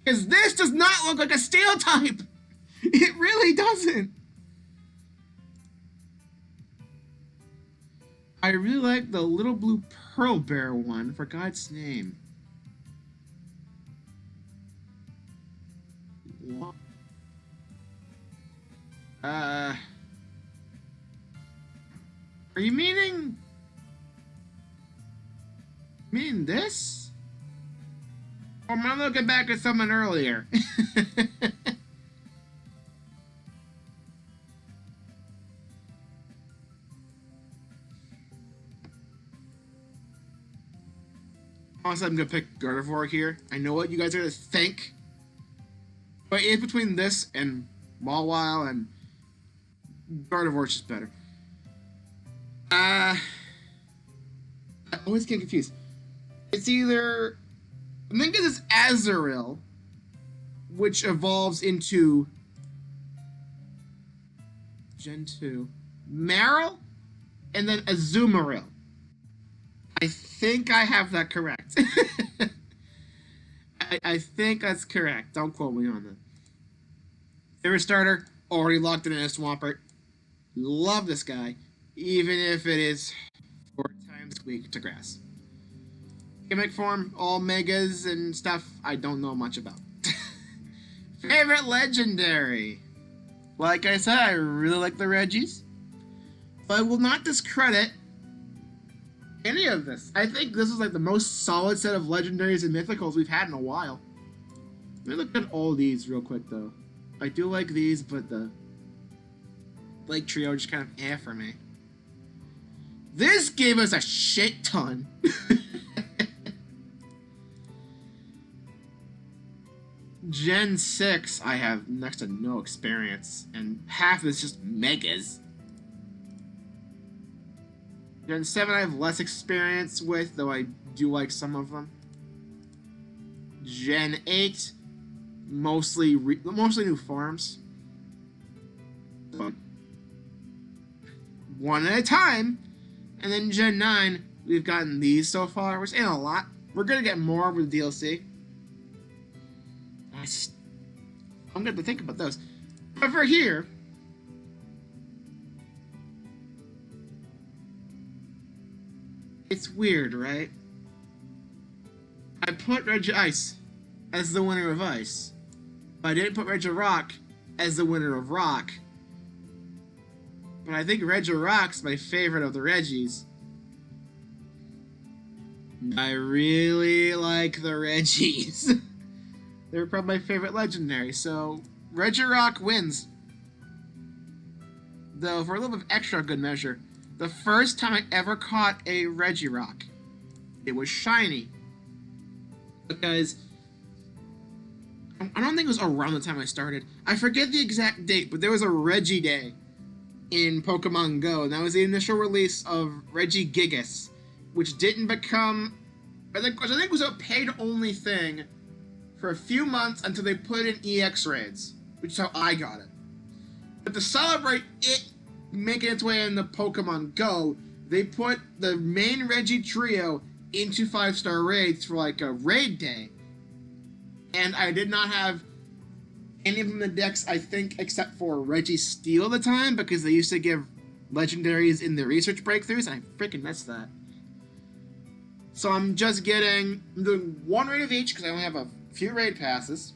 Because this does not look like a steel type! It really doesn't! I really like the little blue pearl bear one, for God's name. What? Are you meaning this? Or am I looking back at something earlier? Also, I'm gonna pick Gardevoir here. I know what you guys are gonna think, but it's between this and Mawile, and Gardevoir's just better. I always get confused. It's either, I think it's Azurill, which evolves into Gen 2, Marill, and then Azumarill. I think I have that correct. I think that's correct. Don't quote me on that. Favorite starter, already locked in a Swampert. Love this guy, even if it is 4 times weak to grass. Gimmick form, all megas and stuff, I don't know much about. Favorite legendary. Like I said, I really like the Reggies. But I will not discredit any of this. I think this is like the most solid set of legendaries and mythicals we've had in a while. Let me look at all these real quick though. I do like these, but the Lake Trio just kind of for me. This gave us a shit ton. Gen 6, I have next to no experience, and half is just megas. Gen 7 I have less experience with, though I do like some of them. Gen 8, mostly new forms. But one at a time. And then Gen 9, we've gotten these so far, which ain't a lot. We're gonna get more with DLC. I'm gonna think about those. But for here, it's weird, right? I put Regice as the winner of Ice, but I didn't put Regirock as the winner of Rock. But I think Regirock's my favorite of the Reggies. I really like the Reggies. They're probably my favorite legendary, so Regirock wins. Though, for a little bit of extra good measure, the first time I ever caught a Regirock, it was shiny. Because I don't think it was around the time I started. I forget the exact date, but there was a Reggie Day in Pokemon Go, and that was the initial release of Regigigas, which didn't become, I think it was a paid-only thing for a few months until they put in EX raids, which is how I got it. But to celebrate it making its way into Pokemon Go, they put the main Reggie trio into 5-star raids for like a raid day. And I did not have any of them in the decks, I think, except for Reggie Steel at the time, because they used to give legendaries in the research breakthroughs, and I freaking missed that. So I'm doing one raid of each, because I only have a few raid passes.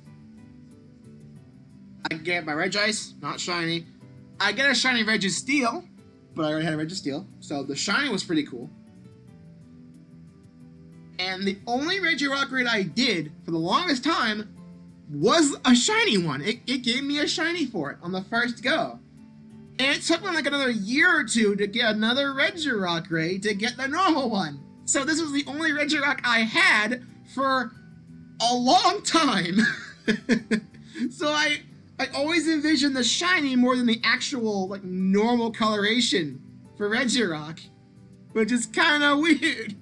I get my Regice, not shiny. I get a shiny Reggie Steel, but I already had a Reggie Steel, so the shiny was pretty cool. And the only Regirock raid I did for the longest time was a shiny one. It gave me a shiny for it on the first go. And it took me like another year or two to get another Regirock raid to get the normal one. So this was the only Regirock I had for a long time. So I always envisioned the shiny more than the actual like normal coloration for Regirock, which is kind of weird.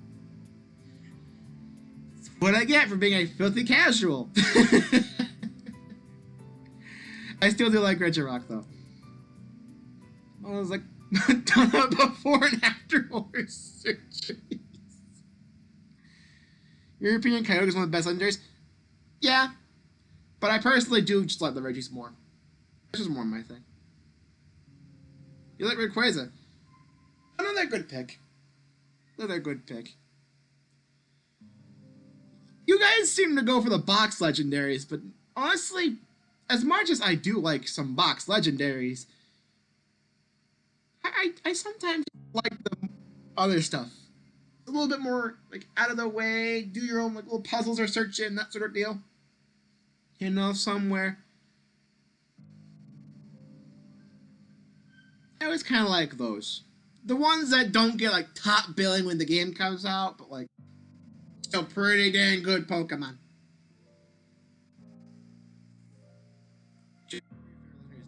It's what I get for being a filthy casual. I still do like Regirock though. I was like done a before and after research. European Kyogre is one of the best legendaries. Yeah, but I personally do just like the Reggies more. This is more my thing. You like Rayquaza? Another good pick. Another good pick. You guys seem to go for the box legendaries, but honestly, as much as I do like some box legendaries, I sometimes like the other stuff. A little bit more like out of the way, do your own like little puzzles or search in, that sort of deal. You know, somewhere. I always kind of like those. The ones that don't get like top billing when the game comes out, but like still pretty dang good Pokemon.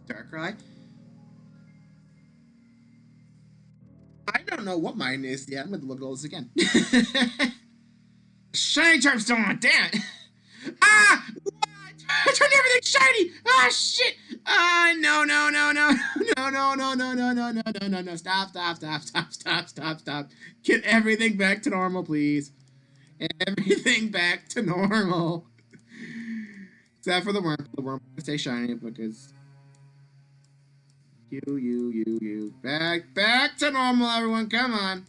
Darkrai. I don't know what mine is yet. I'm going to look at those again. Shiny Charm still on, damn it. Ah! What? I turned everything shiny! Ah, shit! No. Stop. Get everything back to normal, please. Everything back to normal. Except for the worm. The worm will stay shiny because... You. Back to normal, everyone. Come on.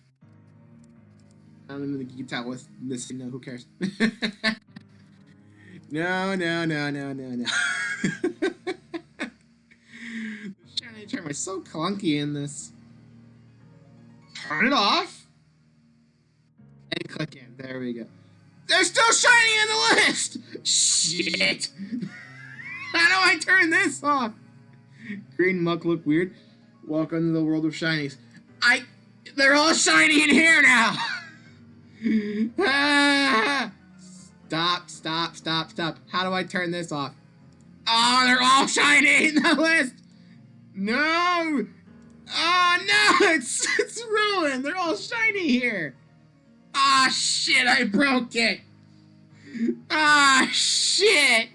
I'm in the veggietales missing. No, who cares? No. The shiny charm is so clunky in this. Turn it off. And click in. There we go. They're still shiny in the list! Shit! How do I turn this off? Green muck look weird. Welcome to the world of shinies. They're all shiny in here now! Ah! Stop. How do I turn this off? Oh, they're all shiny in the list! No! Oh, no! It's ruined! They're all shiny here! Ah, shit, I broke it! Ah, shit!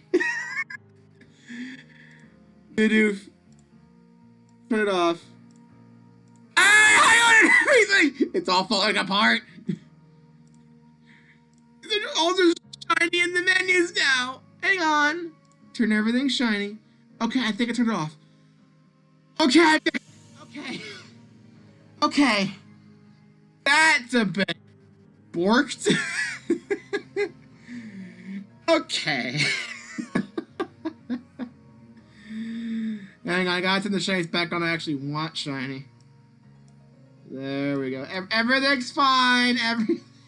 Bidoof. Turn it off. Ah, I ordered everything! It's all falling apart! They're all just shiny in the menus now! Hang on. Turn everything shiny. Okay, I think I turned it off. Okay. That's a bit borked. Okay. Hang on, I gotta turn the shinies back on. I actually want shiny. There we go. Everything's fine.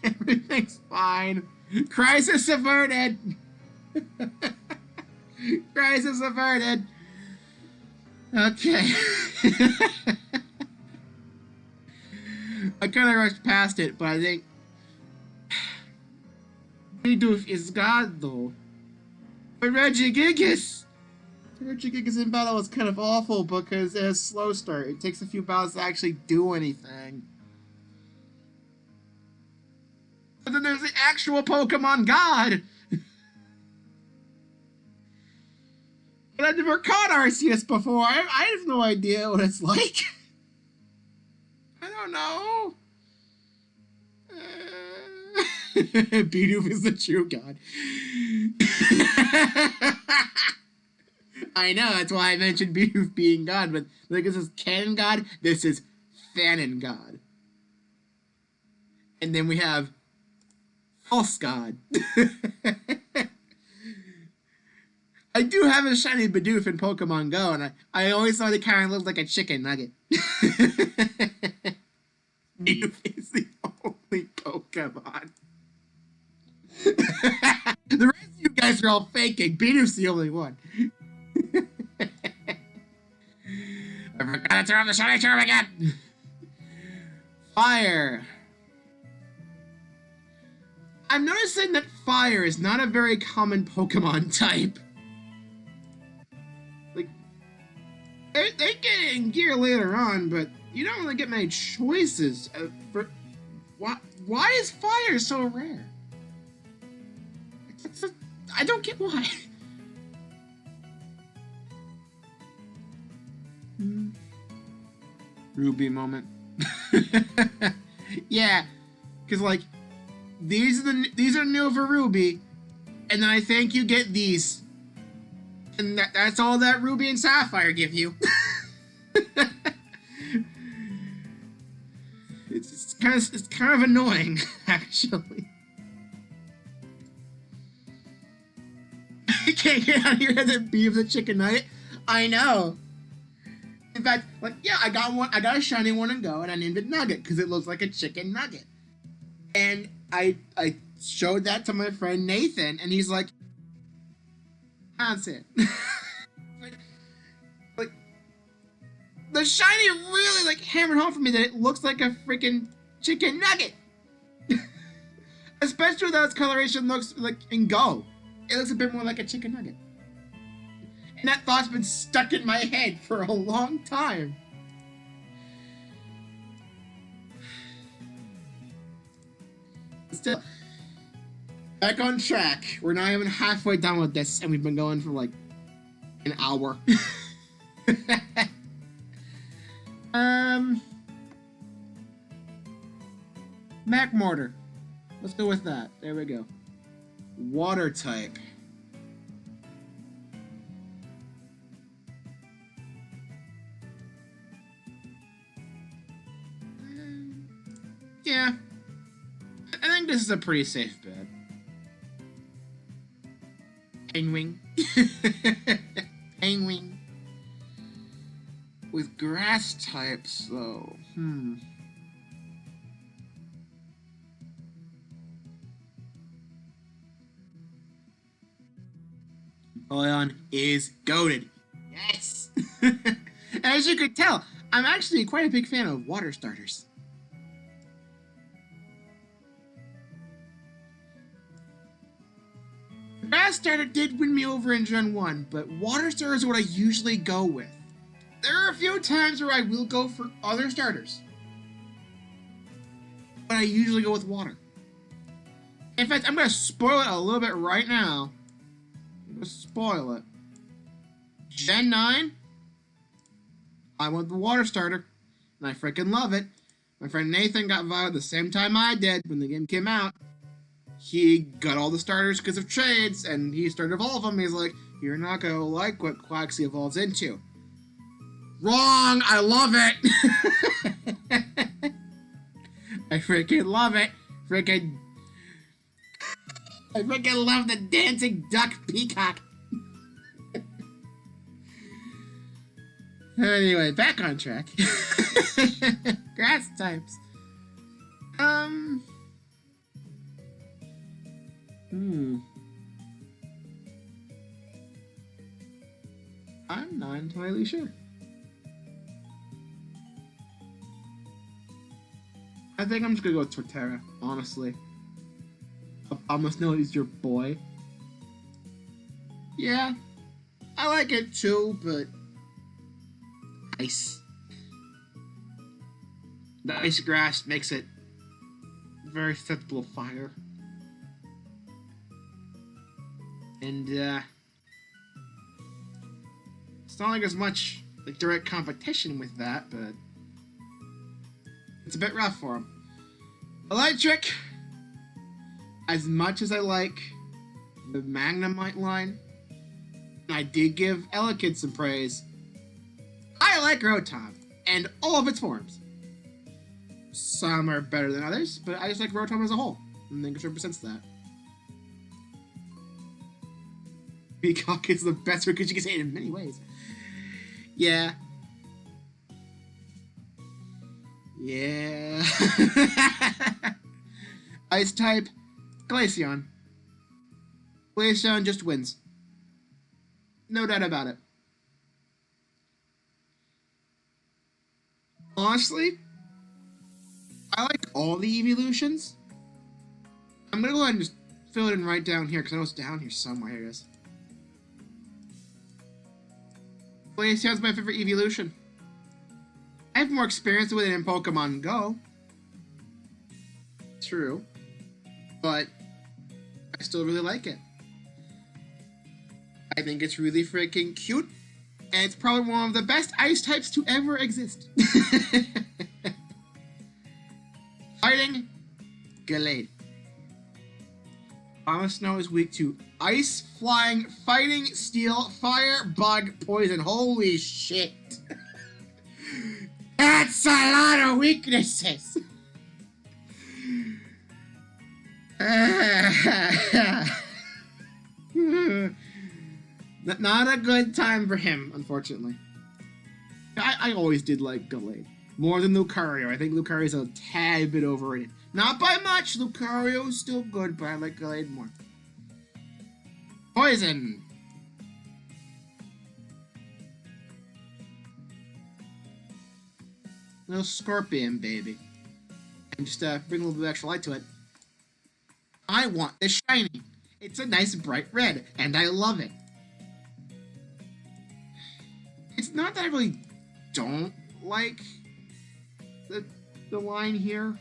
Everything's fine. Crisis averted. Crisis averted. Okay. I kind of rushed past it, but I think Bidoof is God though. But Regigigas in battle is kind of awful because it has slow start. It takes a few battles to actually do anything. But then there's the actual Pokemon God. But I've never caught Arceus before. I have no idea what it's like. I don't know. Bidoof is the true God. I know, that's why I mentioned Bidoof being God, but like this is canon God, this is fanon God. And then we have false God. I do have a shiny Bidoof in Pokemon Go, and I always thought it kind of looked like a chicken nugget. Bidoof is the only Pokemon. The rest of you guys are all faking. Bidoof's the only one. I forgot to turn on the shiny charm again. Fire. I'm noticing that fire is not a very common Pokemon type. Like, they get it in gear later on, but you don't really get many choices. Why is fire so rare? I don't get why. Ruby moment. Yeah, because like these are new for Ruby, and then I think you get these, and that's all that Ruby and Sapphire give you. it's kind of annoying, actually. You can't get out of your head that Bidoof the chicken nugget. I know. In fact, like, yeah, I got a shiny one and go, and I named it Nugget because it looks like a chicken nugget. And I showed that to my friend Nathan, and he's like, that's it. like, the shiny really like hammered home for me that it looks like a freaking chicken nugget. Especially with how its coloration looks like in Go. It looks a bit more like a chicken nugget. And that thought's been stuck in my head for a long time. Still, back on track. We're not even halfway done with this, and we've been going for like an hour. Magmortar. Let's go with that. There we go. Water type. Yeah. I think this is a pretty safe bet. Penguin. Penguin. With grass types, though. Leon is goated. Yes! As you could tell, I'm actually quite a big fan of water starters. Grass starter did win me over in Gen 1, but water starter is what I usually go with. There are a few times where I will go for other starters, but I usually go with water. In fact, I'm going to spoil it a little bit right now. I'm going to spoil it. Gen 9, I went the water starter, and I freaking love it. My friend Nathan got Violet the same time I did when the game came out. He got all the starters because of trades, and he started to evolve them. He's like, you're not going to like what Quaxly evolves into. Wrong! I love it! I freaking love it. I freaking love the dancing duck peacock. Anyway, back on track. Grass types. Hmm. I'm not entirely sure. I think I'm just gonna go with Torterra, honestly. I almost know he's your boy. Yeah, I like it too, but ice. The ice grass makes it very susceptible to fire. And it's not like there's much like direct competition with that, but it's a bit rough for him. Electric, as much as I like the Magnemite line, and I did give Elekid some praise, I like Rotom and all of its forms. Some are better than others, but I just like Rotom as a whole, and I think it represents that. Peacock is the best because you can say it in many ways. Yeah. Yeah. Ice type, Glaceon. Glaceon just wins. No doubt about it. Honestly, I like all the evolutions. I'm gonna go ahead and just fill it in right down here because I know it's down here somewhere. Here it is. Glaceon's my favorite evolution. I have more experience with it in Pokemon Go. True. But I still really like it. I think it's really freaking cute. And it's probably one of the best ice types to ever exist. Fighting, Gallade. Snow is weak to ice, flying, fighting, steel, fire, bug, poison. Holy shit. That's a lot of weaknesses. Not a good time for him, unfortunately. I always did like Gallade. More than Lucario. I think Lucario's a tad bit overrated. Not by much. Lucario's still good, but I like Gallade more. Poison. Little scorpion, baby. And just bring a little bit of extra light to it. I want this shiny. It's a nice bright red, and I love it. It's not that I really don't like the line here.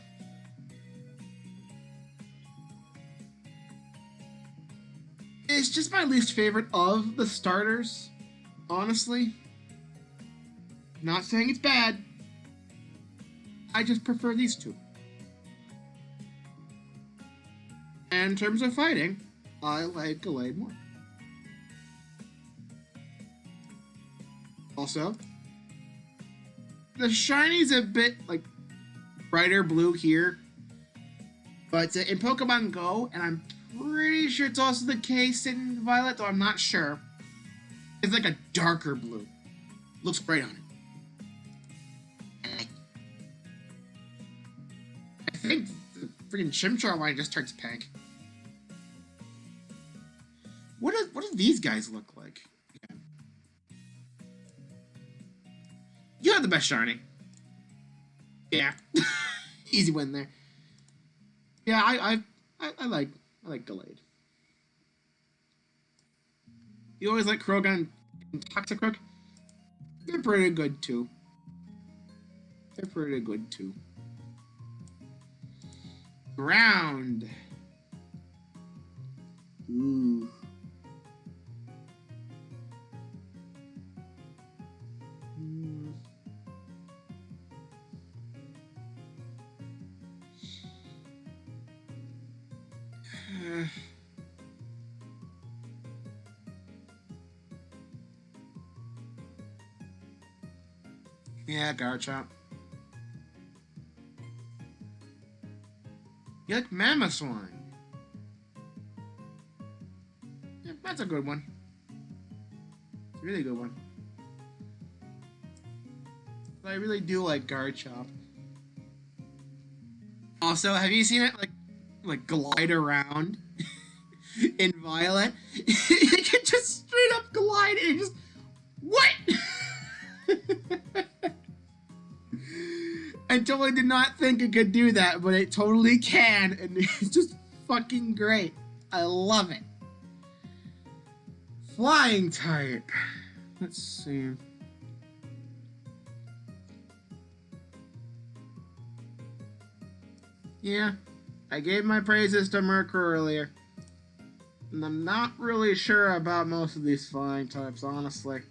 It's just my least favorite of the starters, honestly. Not saying it's bad. I just prefer these two. And in terms of fighting, I like Gallade more. Also, the shiny's a bit, like, brighter blue here. But in Pokemon Go, and I'm pretty sure it's also the case in Violet, though I'm not sure, it's like a darker blue. Looks great on it. I think the freaking Chimchar line just turns pink. What do these guys look like? You have the best shiny. Yeah. Easy win there. Yeah, I like Gallade. You always like Krogan and Toxicroak? They're pretty good too. They're pretty good too. Ground. Ooh. Yeah, Garchomp. You like Mamoswine? Yeah, that's a good one. It's a really good one. But I really do like Garchomp. Also, have you seen it like glide around? in Violet, it can just straight up glide and just what? I totally did not think it could do that, but it totally can, and it's just fucking great. I love it. Flying type. Let's see. Yeah, I gave my praises to Merkur earlier. And I'm not really sure about most of these flying types, honestly.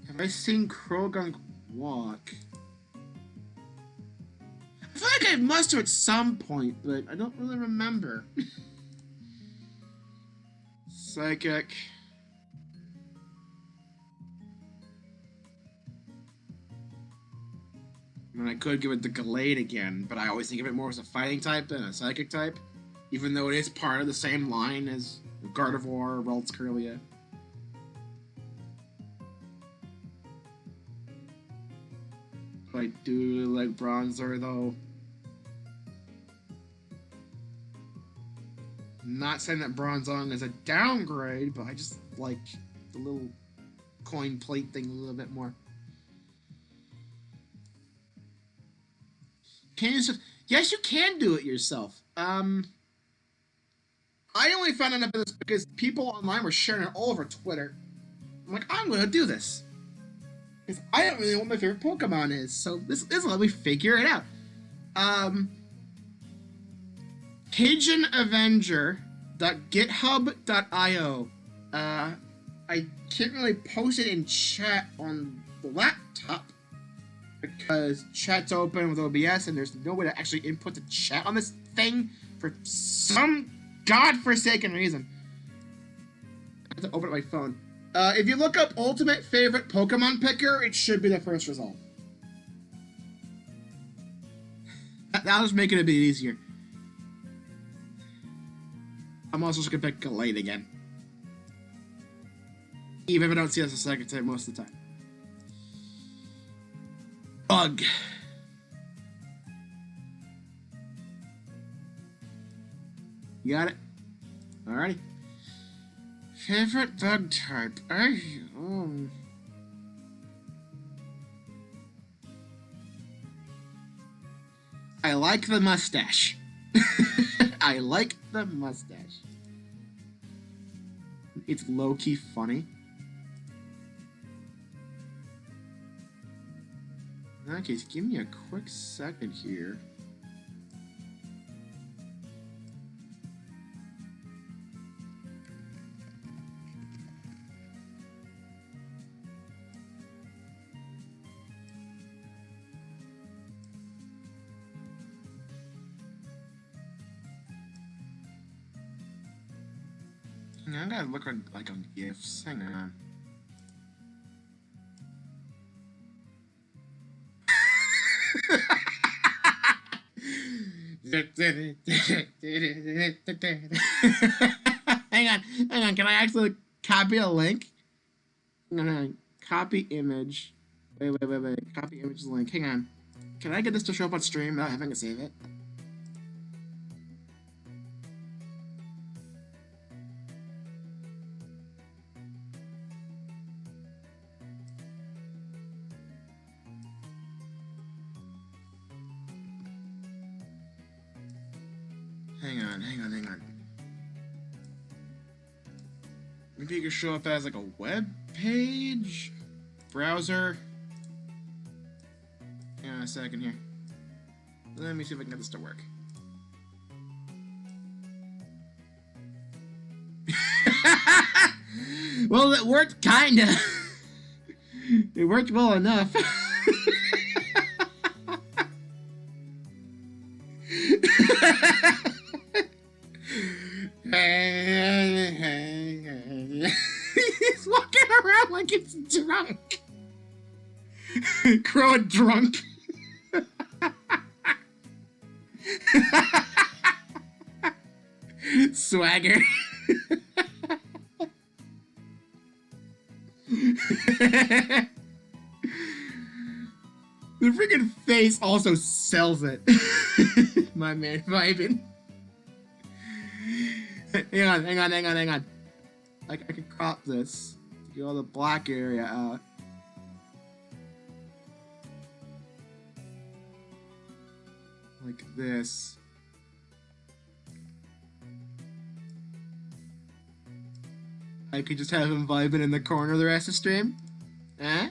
Have I seen Krogunk walk? I feel like I must have at some point, but I don't really remember. Psychic. I mean, I could give it the Gallade again, but I always think of it more as a fighting type than a psychic type, even though it is part of the same line as Gardevoir or Raltscurlia. I do like Bronzor, though. I'm not saying that Bronzong is a downgrade, but I just like the little coin plate thing a little bit more. Can you just... Yes, you can do it yourself. I only found out about this because people online were sharing it all over Twitter. I'm like, I'm going to do this. Because I don't really know what my favorite Pokemon is, so this let me figure it out. CajunAvenger.github.io. I can't really post it in chat on the laptop because chat's open with OBS and there's no way to actually input the chat on this thing for some godforsaken reason. I have to open up my phone. If you look up Ultimate Favorite Pokemon Picker, it should be the first result. That'll just make it a bit easier. I'm also just gonna pick Gallade again. Even if I don't see it as a second type most of the time. Bug. You got it? Alrighty. Favorite bug type? I like the mustache. I like the mustache. It's low-key funny. In that case, give me a quick second here. I gotta look like on GIFs. Hang on. Hang on. Can I actually copy a link? Hang on. Copy image. Wait. Copy image link. Hang on. Can I get this to show up on stream without having to save it? Hang on. Maybe it could show up as like a web page? Browser? Hang on a second here. Let me see if I can get this to work. Well, it worked kinda. It worked well enough. He's walking around like it's drunk. Crow drunk. Swagger. The freaking face also sells it. My man vibing. Hang on. I can crop this to get all the black area out. Like this. I could just have him vibing in the corner the rest of the stream. Eh?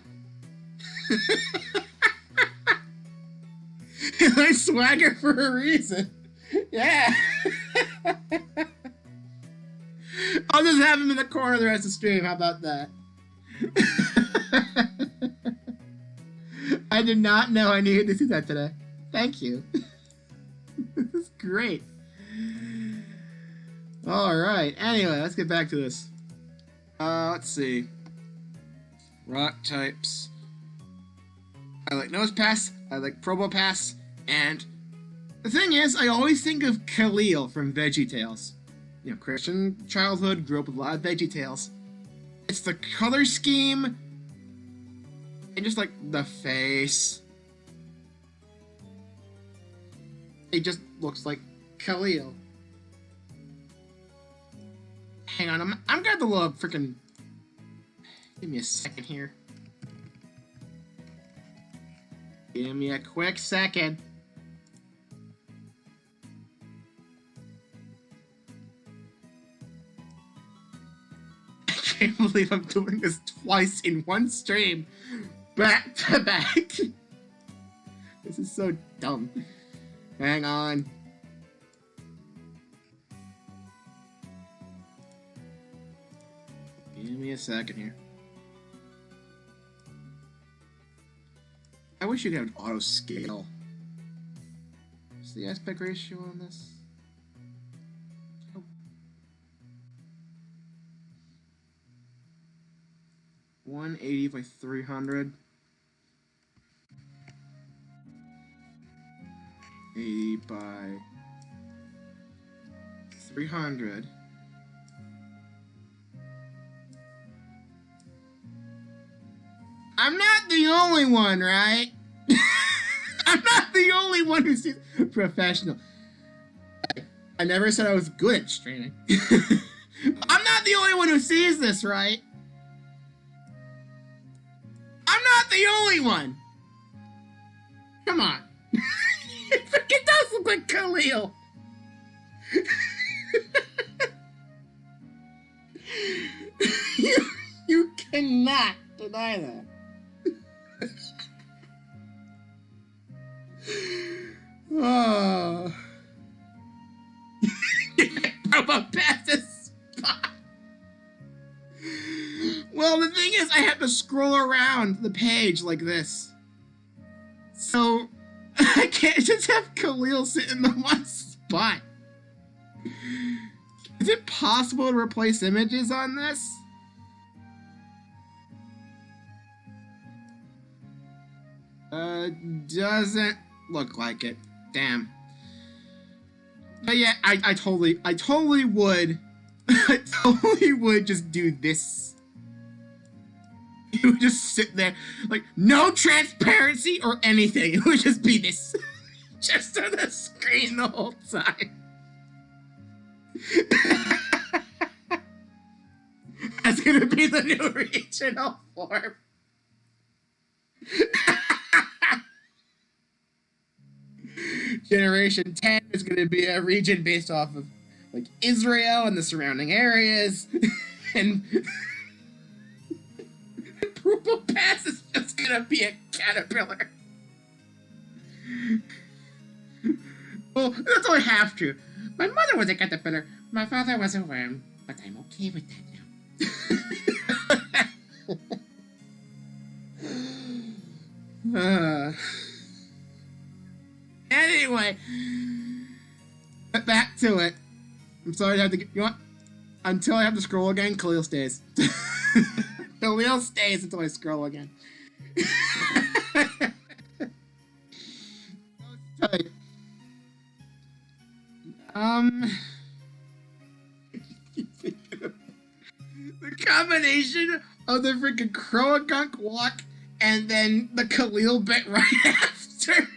I swagger for a reason. Yeah. I'll just have him in the corner the rest of the stream. How about that? I did not know I needed to see that today. Thank you. This is great. Alright, anyway, let's get back to this. Let's see. Rock types. I like nose pass, I like probo pass, and the thing is, I always think of Khalil from veggietales. You know, Christian childhood, grew up with a lot of veggietales. It's the color scheme, and just like the face. It just looks like Khalil. Hang on, I'm gonna have to look freaking. Give me a second here. Give me a quick second. I can't believe I'm doing this twice in one stream. Back to back. This is so dumb. Hang on. Give me a second here. I wish you could have auto scale. What's the aspect ratio on this? Oh. 180 by 300. 80 by 300. I'm not the only one, right? I'm not the only one who sees professional. I never said I was good at streaming. I'm not the only one who sees this, right? I'm not the only one. Come on. It does look like Khalil. You cannot deny that. Oh. Promo passes spot. Well, the thing is, I have to scroll around the page like this. So, I can't just have Khalil sit in the one spot. Is it possible to replace images on this? Doesn't look like it. Damn. But yeah, I totally would. I totally would just do this. It would just sit there, like, no transparency or anything. It would just be this. Just on the screen the whole time. That's gonna be the new regional form. Generation 10 is going to be a region based off of like Israel and the surrounding areas, and Purple Pass is just going to be a caterpillar. Well, that's only half true. My mother was a caterpillar, my father was a worm, but I'm okay with that now. Anyway, back to it. I'm sorry to have to get, you know what? Until I have to scroll again, Khalil stays. Khalil stays until I scroll again. The combination of the freaking Croagunk walk and then the Khalil bit right after.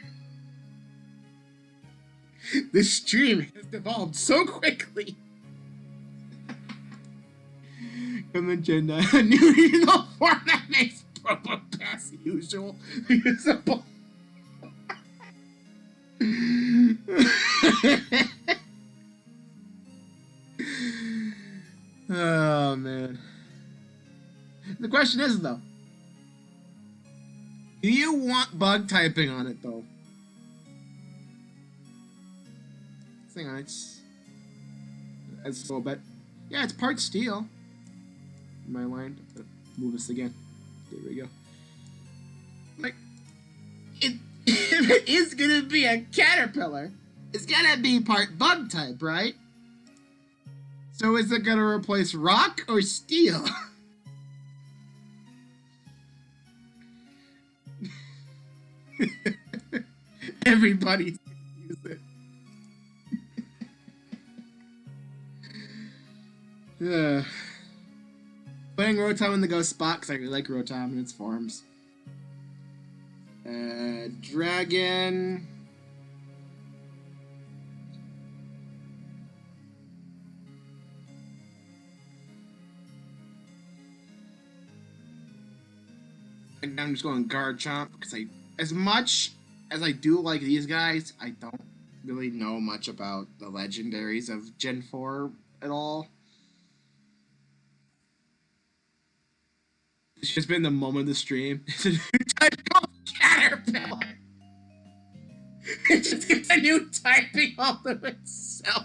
This stream has devolved so quickly. From agenda, a new regional format makes promo pass usual usable. Oh man. The question is though, do you want bug typing on it though? Hang on, it's a little bit. Yeah, it's part steel. My line. Move this again. There we go. Like, if it is gonna be a caterpillar, it's gonna be part bug type, right? So is it gonna replace rock or steel? Everybody's gonna use it. Putting Rotom in the ghost spot because I really like Rotom in its forms. Dragon. I'm just going Garchomp because as much as I do like these guys, I don't really know much about the legendaries of Gen 4 at all. It's just been the moment of the stream. It's a new type called Caterpillar. It just gets a new typing all to itself.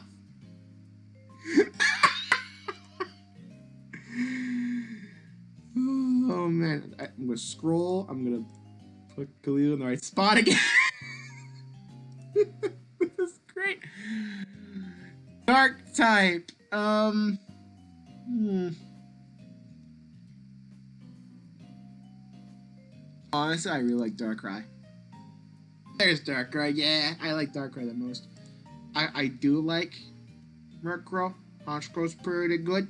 Oh man, I'm gonna scroll. I'm gonna put Khalil in the right spot again. This is great. Dark type. Honestly, I really like Darkrai. There's Darkrai. Yeah, I like Darkrai the most. I do like Murkrow. Honchkrow's pretty good.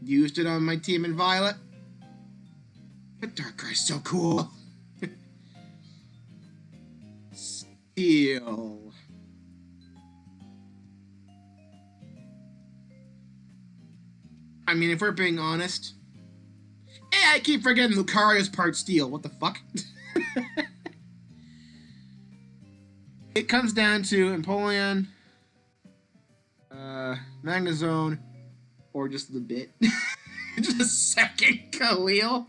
Used it on my team in Violet. But Darkrai's so cool. Steel. I mean, if we're being honest, I keep forgetting Lucario's part steel. What the fuck? It comes down to Empoleon, Magnezone, or just the bit. Just a second Khalil.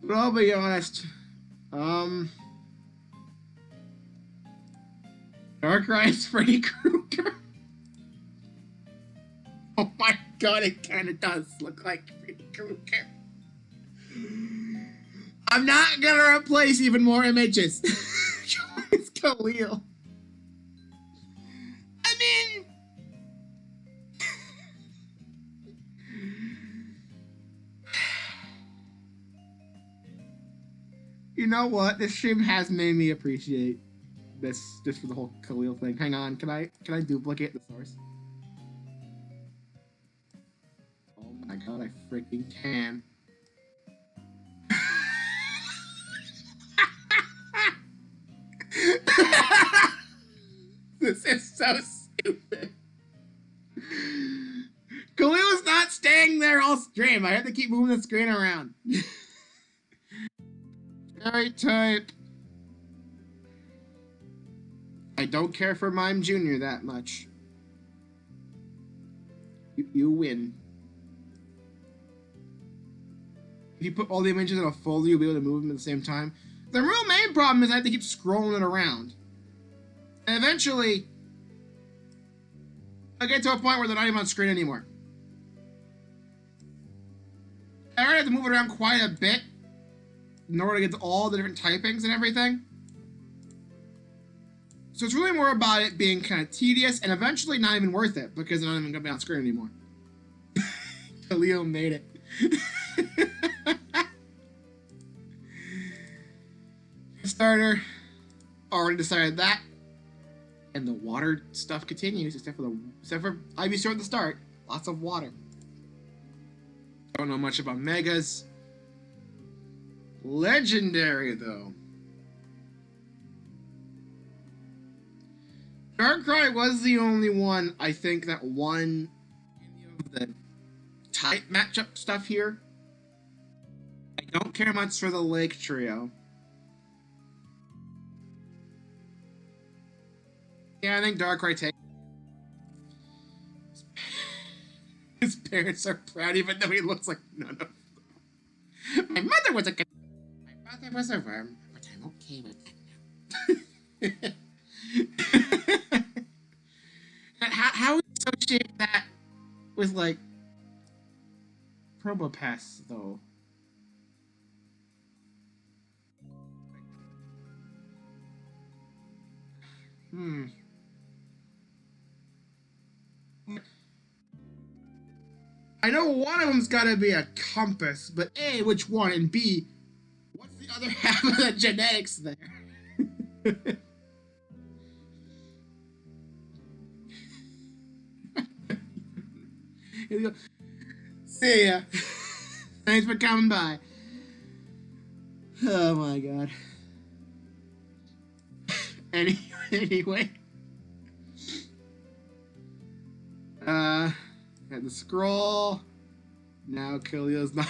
But I'll be honest. Darkrai's Freddy Krueger. Oh my god, it kind of does look like Freddy Krueger. I'm not gonna replace even more images. It's Khalil. I mean, you know what? This stream has made me appreciate this just for the whole Khalil thing. Hang on, can I duplicate the source? Oh my god, I freaking can. This is so stupid. Khalil's not staying there all stream. I have to keep moving the screen around. Fairy type. I don't care for Mime Jr. that much. You win. If you put all the images in a folder, you'll be able to move them at the same time. The real main problem is I have to keep scrolling it around. And eventually, I get to a point where they're not even on screen anymore. I already have to move it around quite a bit in order to get to all the different typings and everything. So it's really more about it being kind of tedious and eventually not even worth it because they're not even going to be on screen anymore. Khalil made it. Starter. Already decided that. And the water stuff continues, except for Ivysaur at the start. Lots of water. Don't know much about Megas. Legendary, though. Darkrai was the only one, I think, that won any of the type matchup stuff here. I don't care much for the Lake Trio. Yeah, I think Darkrai takes. His parents are proud, even though he looks like none of them. My mother was a good. My father was a worm, but I'm okay with that now. How we associate that with like Probopass though? Hmm. I know one of them's got to be a compass, but A, which one, and B, what's the other half of the genetics there? Here you go. See ya. Thanks for coming by. Oh my god. Anyway. Had to scroll. Now Khalil's not.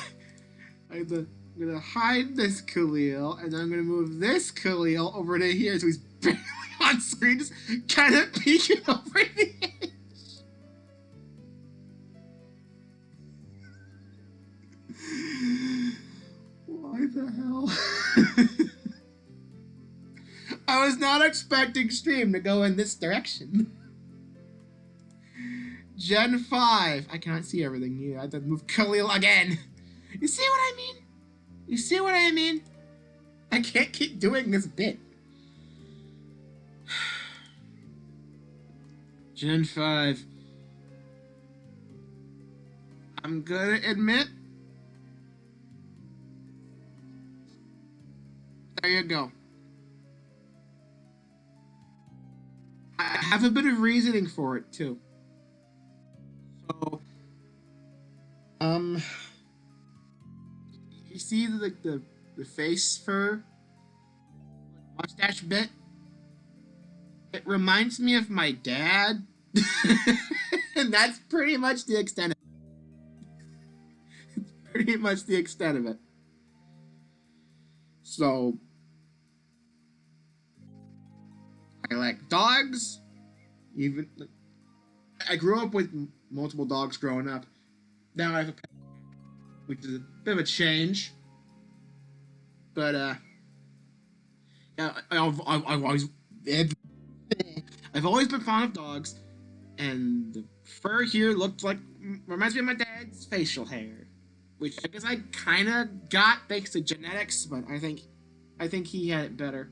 I'm gonna hide this Khalil, and then I'm gonna move this Khalil over to here so he's barely on screen, just kind of peeking over the edge. Why the hell? I was not expecting stream to go in this direction. Gen 5. I cannot see everything here. I have to move Khalil again. You see what I mean? You see what I mean? I can't keep doing this bit. Gen 5. I'm gonna admit. There you go. I have a bit of reasoning for it, too. So, you see the face fur, mustache bit? It reminds me of my dad, and that's pretty much the extent of it. It's pretty much the extent of it. So, I like dogs, even, I grew up with multiple dogs growing up. Now I have a pet, which is a bit of a change. But, yeah, I've always been fond of dogs, and the fur here looked like, reminds me of my dad's facial hair, which I guess I kind of got thanks to genetics, but I think he had it better.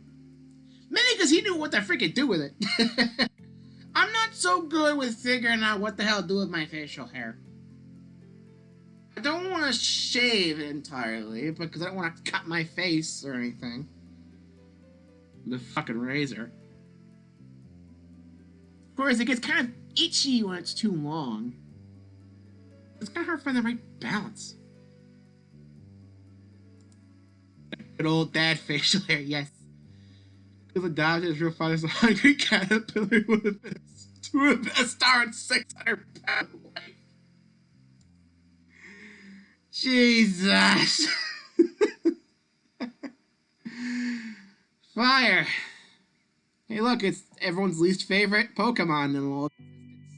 Mainly because he knew what to freaking do with it. I'm not so good with figuring out what the hell to do with my facial hair. I don't want to shave entirely because I don't want to cut my face or anything. The fucking razor. Of course, it gets kind of itchy when it's too long. It's kind of hard to find the right balance. Good old dad facial hair, yes. Because the dad is real fun as a hungry caterpillar with a star and 600-pound weight. Jesus. Fire. Hey, look, it's everyone's least favorite Pokemon in all existence.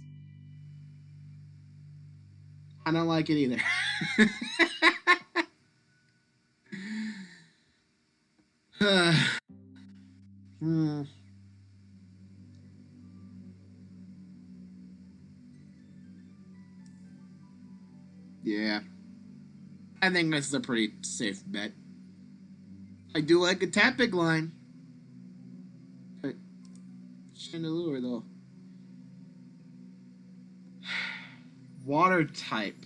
I don't like it either. Hmm. Yeah. I think this is a pretty safe bet. I do like a Tapig line. But Chandelure, though. Water type.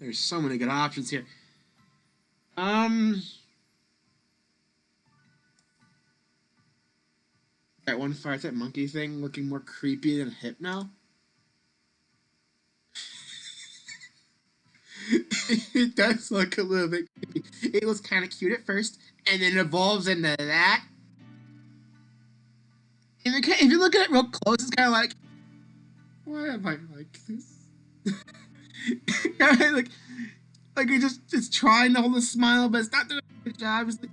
There's so many good options here. That one fire type monkey thing looking more creepy than Hypno. It does look a little bit creepy. It was kind of cute at first, and then evolves into that. And if you look at it real close, it's kind of like, why am I like this? like, it's trying to hold a smile, but it's not doing a good job. It's like,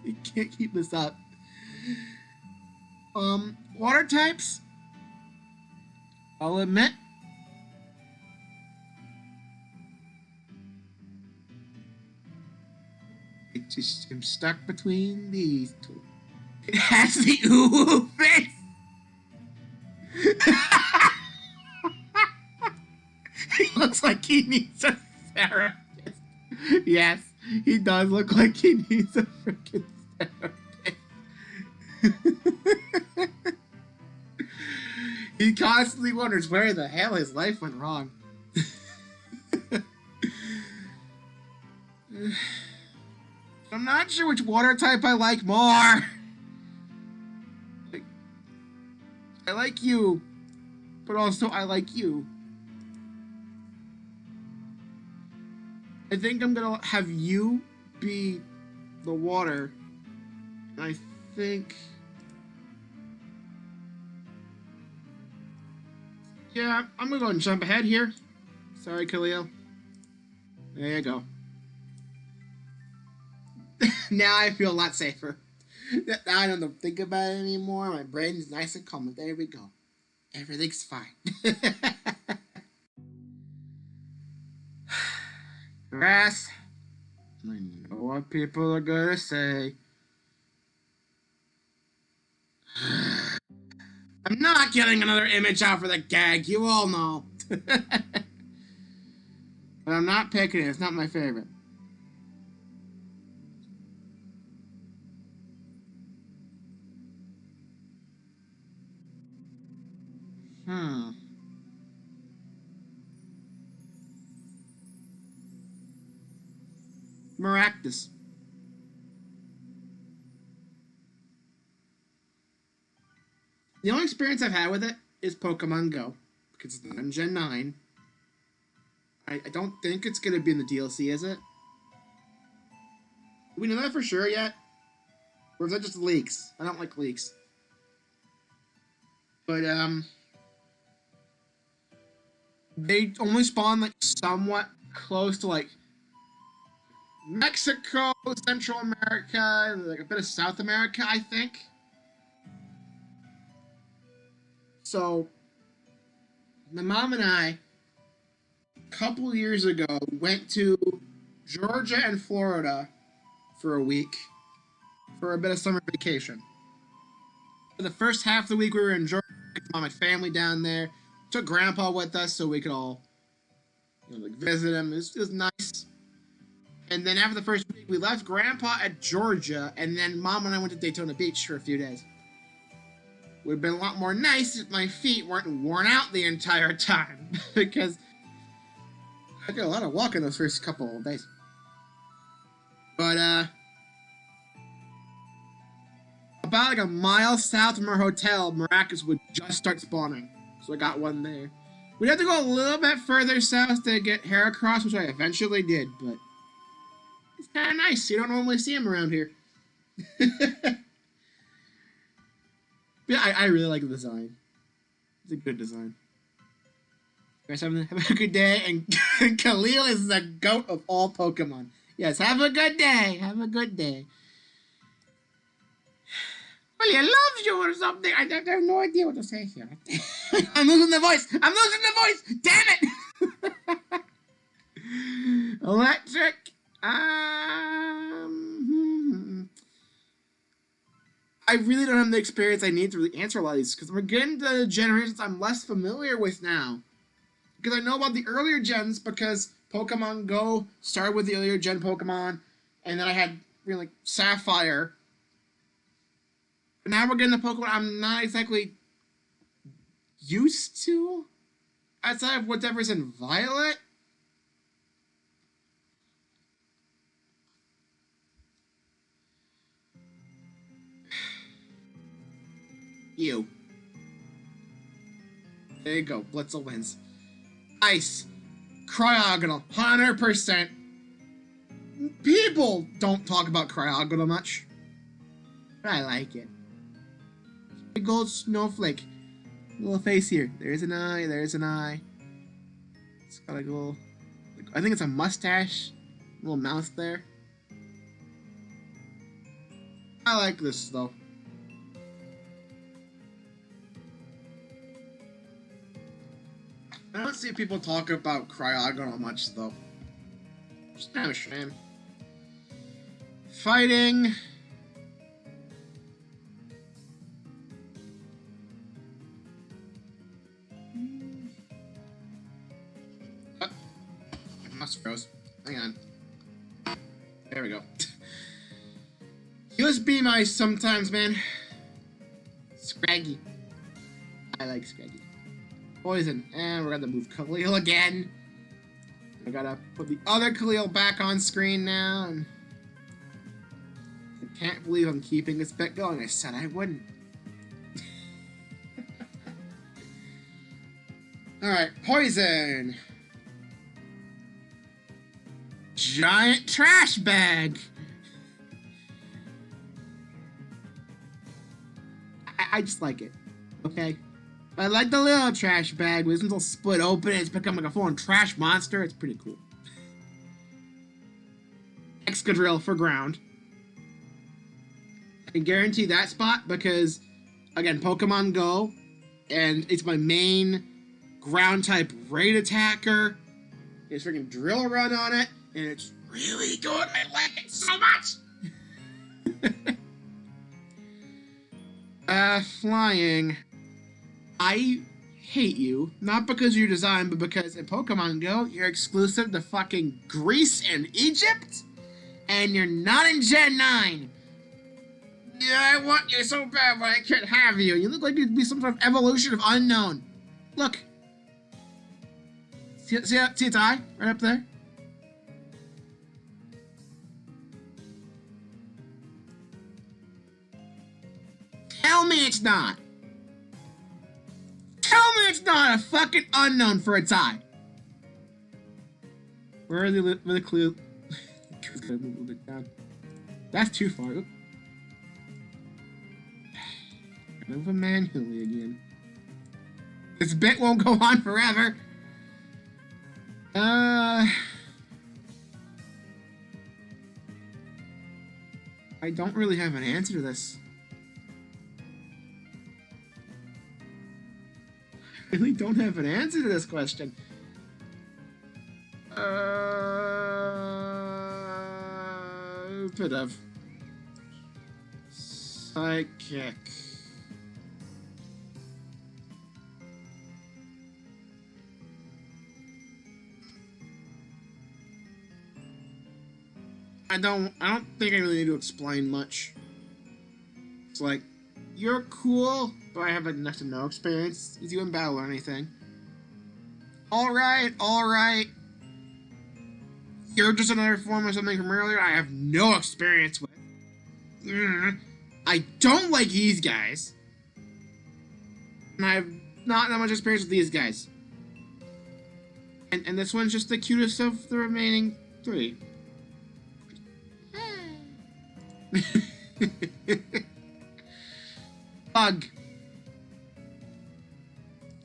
it can't keep this up. Water types. I'll admit, I'm stuck between these two. It has the ooh face. He looks like he needs a therapist. Yes, he does look like he needs a freaking therapist. He constantly wonders where the hell his life went wrong. I'm not sure which water type I like more. I like you, but also I like you. I think I'm gonna have you be the water. And I think... yeah, I'm gonna go and jump ahead here. Sorry, Khalil. There you go. Now I feel a lot safer. Now I don't have to think about it anymore. My brain's nice and calm. There we go. Everything's fine. Grass. I know what people are gonna say. I'm not getting another image out for the gag. You all know. But I'm not picking it. It's not my favorite. Maractus. The only experience I've had with it is Pokemon Go, because it's not in Gen 9. I don't think it's going to be in the DLC, is it? Do we know that for sure yet? Or is that just leaks? I don't like leaks. But, they only spawn, like, somewhat close to, like, Mexico, Central America, like a bit of South America, I think. So, my mom and I, a couple years ago, went to Georgia and Florida for a week for a bit of summer vacation. For the first half of the week, we were in Georgia with my family down there. Took Grandpa with us so we could all, like visit him. It was nice. And then after the first week, we left Grandpa at Georgia, and then Mom and I went to Daytona Beach for a few days. Would have been a lot more nice if my feet weren't worn out the entire time, because I did a lot of walking those first couple of days. But, about like a mile south from our hotel, Maracas would just start spawning. So I got one there. We'd have to go a little bit further south to get Heracross, which I eventually did, but it's kind of nice. You don't normally see them around here. Yeah, I really like the design. It's a good design. You guys have a good day, and Khalil is the goat of all Pokemon. Yes, have a good day. Have a good day. Well, he loves you or something. I have no idea what to say here. I'm losing the voice. I'm losing the voice. Damn it. Electric. I really don't have the experience I need to really answer a lot of these, because we're getting to the generations I'm less familiar with now. Because I know about the earlier gens, because Pokemon Go started with the earlier gen Pokemon, and then I had like Sapphire. But now we're getting the Pokemon I'm not exactly used to, outside of whatever's in Violet. You. There you go. Blitzel wins. Ice. Cryogonal. 100%. People don't talk about Cryogonal much. But I like it. Big gold snowflake. Little face here. There's an eye. There's an eye. It's got like a little... I think it's a mustache. Little mouth there. I like this though. I don't see people talk about Cryogonal much though. It's kind of a shame. Fighting. Must froze. Hang on. There we go. USB mice sometimes, man. Scraggy. I like Scraggy. Poison. And we're gonna move Khalil again. I gotta put the other Khalil back on screen now. And I can't believe I'm keeping this bet going. I said I wouldn't. Alright, poison. Giant trash bag. I just like it. Okay? I like the little trash bag, but it's all split open and it's become like a full-on trash monster. It's pretty cool. Excadrill for ground. I can guarantee that spot because, again, Pokemon Go, and it's my main ground type raid attacker. There's freaking drill run on it, and it's really good. I like it so much. Flying. I hate you, not because you're designed, but because in Pokemon Go, you're exclusive to fucking Greece and Egypt, and you're not in Gen 9. Yeah, I want you so bad, but I can't have you. You look like you'd be some sort of evolution of unknown. Look. See its eye? Right up there? Tell me it's not. Tell me it's not a fucking unknown for its eye. Where are the clue? Gotta move a little bit down. That's too far. Oop. Move it manually again. This bit won't go on forever. I don't really have an answer to this. I really don't have an answer to this question. Bit of psychic. I don't think I really need to explain much. It's like, you're cool, but I have like next to no experience with you in battle or anything. Alright. You're just another form of something from earlier I have no experience with. I don't like these guys. And I have not that much experience with these guys. And this one's just the cutest of the remaining three. Bug.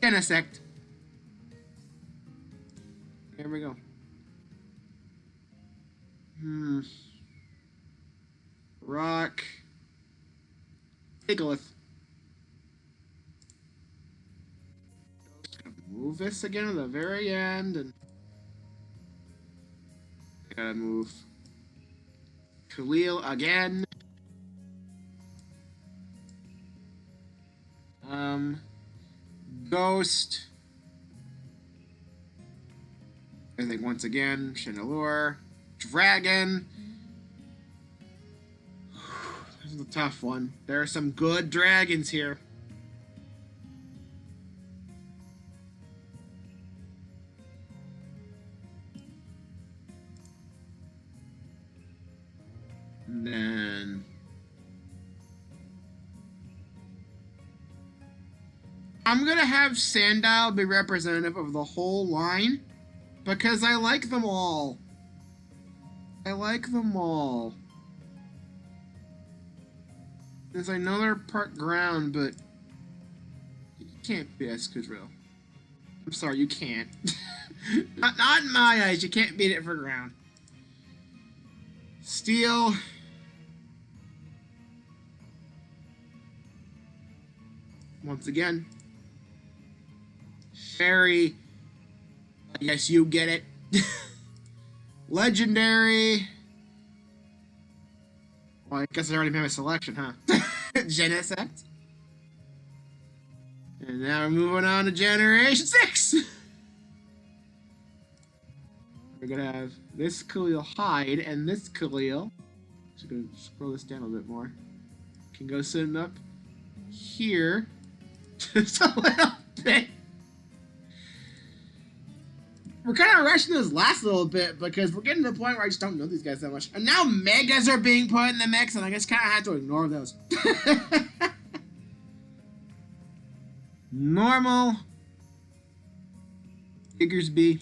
Genesect. Here we go. Rock. Igolith. Just gonna move this again at the very end, and I gotta move Khalil again. Ghost. I think once again, Chandelure. Dragon. This is a tough one. There are some good dragons here. And then I'm gonna have Sandile be representative of the whole line because I like them all. I like them all. Since I know they're part ground, but you can't be Escadrille. I'm sorry, you can't. not in my eyes, you can't beat it for ground. Steel. Once again. Fairy. Yes, you get it. Legendary. Well, I guess I already made my selection, huh? Genesect. And now we're moving on to Generation 6. We're gonna have this Khalil hide and this Khalil. Just gonna scroll this down a bit more. Can go sitting up here. Just a little bit. We're kind of rushing this last little bit because we're getting to the point where I just don't know these guys that much. And now Megas are being put in the mix, and I just kind of have to ignore those. Normal. Diggersby.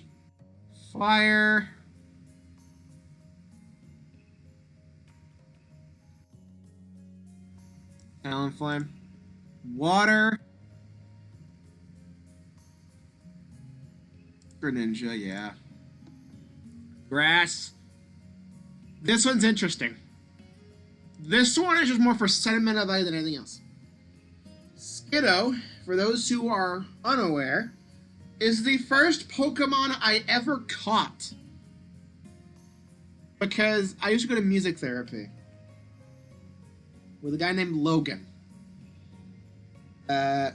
Fire. Talonflame. Water. Ninja, yeah. Grass. This one's interesting. This one is just more for sentimental value than anything else. Skiddo, for those who are unaware, is the first Pokemon I ever caught. Because I used to go to music therapy with a guy named Logan.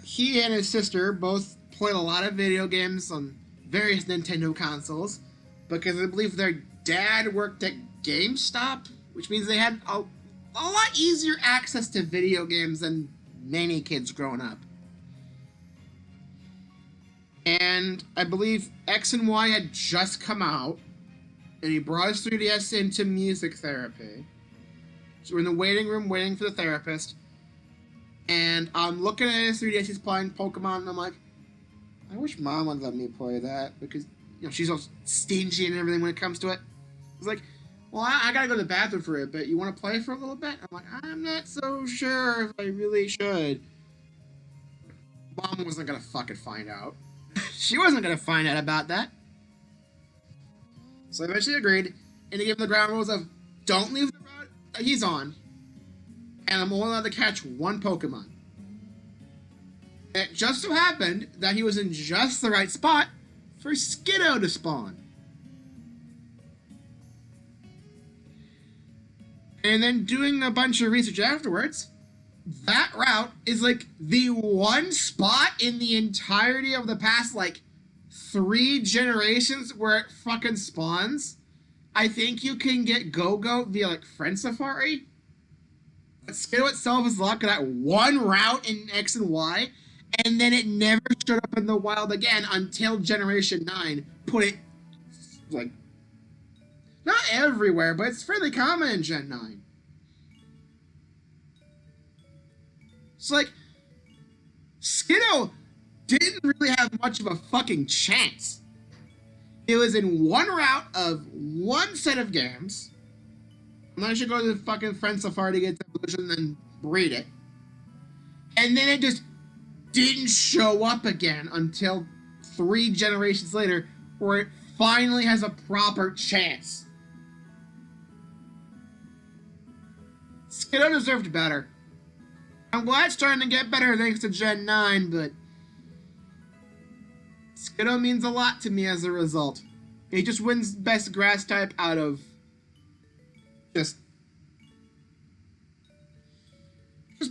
He and his sister both played a lot of video games on various Nintendo consoles because I believe their dad worked at GameStop, which means they had a lot easier access to video games than many kids growing up. And I believe X and Y had just come out, and he brought his 3DS into music therapy. So we're in the waiting room waiting for the therapist, and I'm looking at his 3DS, he's playing Pokemon, and I'm like, I wish Mom would let me play that, because, you know, she's all stingy and everything when it comes to it. I was like, well, I gotta go to the bathroom for a bit. You want to play for a little bit? I'm like, I'm not so sure if I really should. Mom wasn't gonna fucking find out. She wasn't gonna find out about that. So I eventually agreed, and he gave him the ground rules of, don't leave the route that he's on, and I'm only allowed to catch one Pokemon. It just so happened that he was in just the right spot for Skiddo to spawn. And then doing a bunch of research afterwards, that route is like the one spot in the entirety of the past, like, 3 generations where it fucking spawns. I think you can get Go-Go via, like, Friend Safari. But Skiddo itself is locked to that one route in X and Y. And then it never showed up in the wild again until Generation 9 put it, like, not everywhere, but it's fairly common in Gen 9. It's like, Skiddo didn't really have much of a fucking chance. It was in one route of one set of games. Unless you go to the fucking Friend Safari to get the evolution and then breed it. And then it just didn't show up again until 3 generations later, where it finally has a proper chance. Skiddo deserved better. I'm glad it's starting to get better thanks to Gen 9, but Skiddo means a lot to me as a result. He just wins best grass type out of just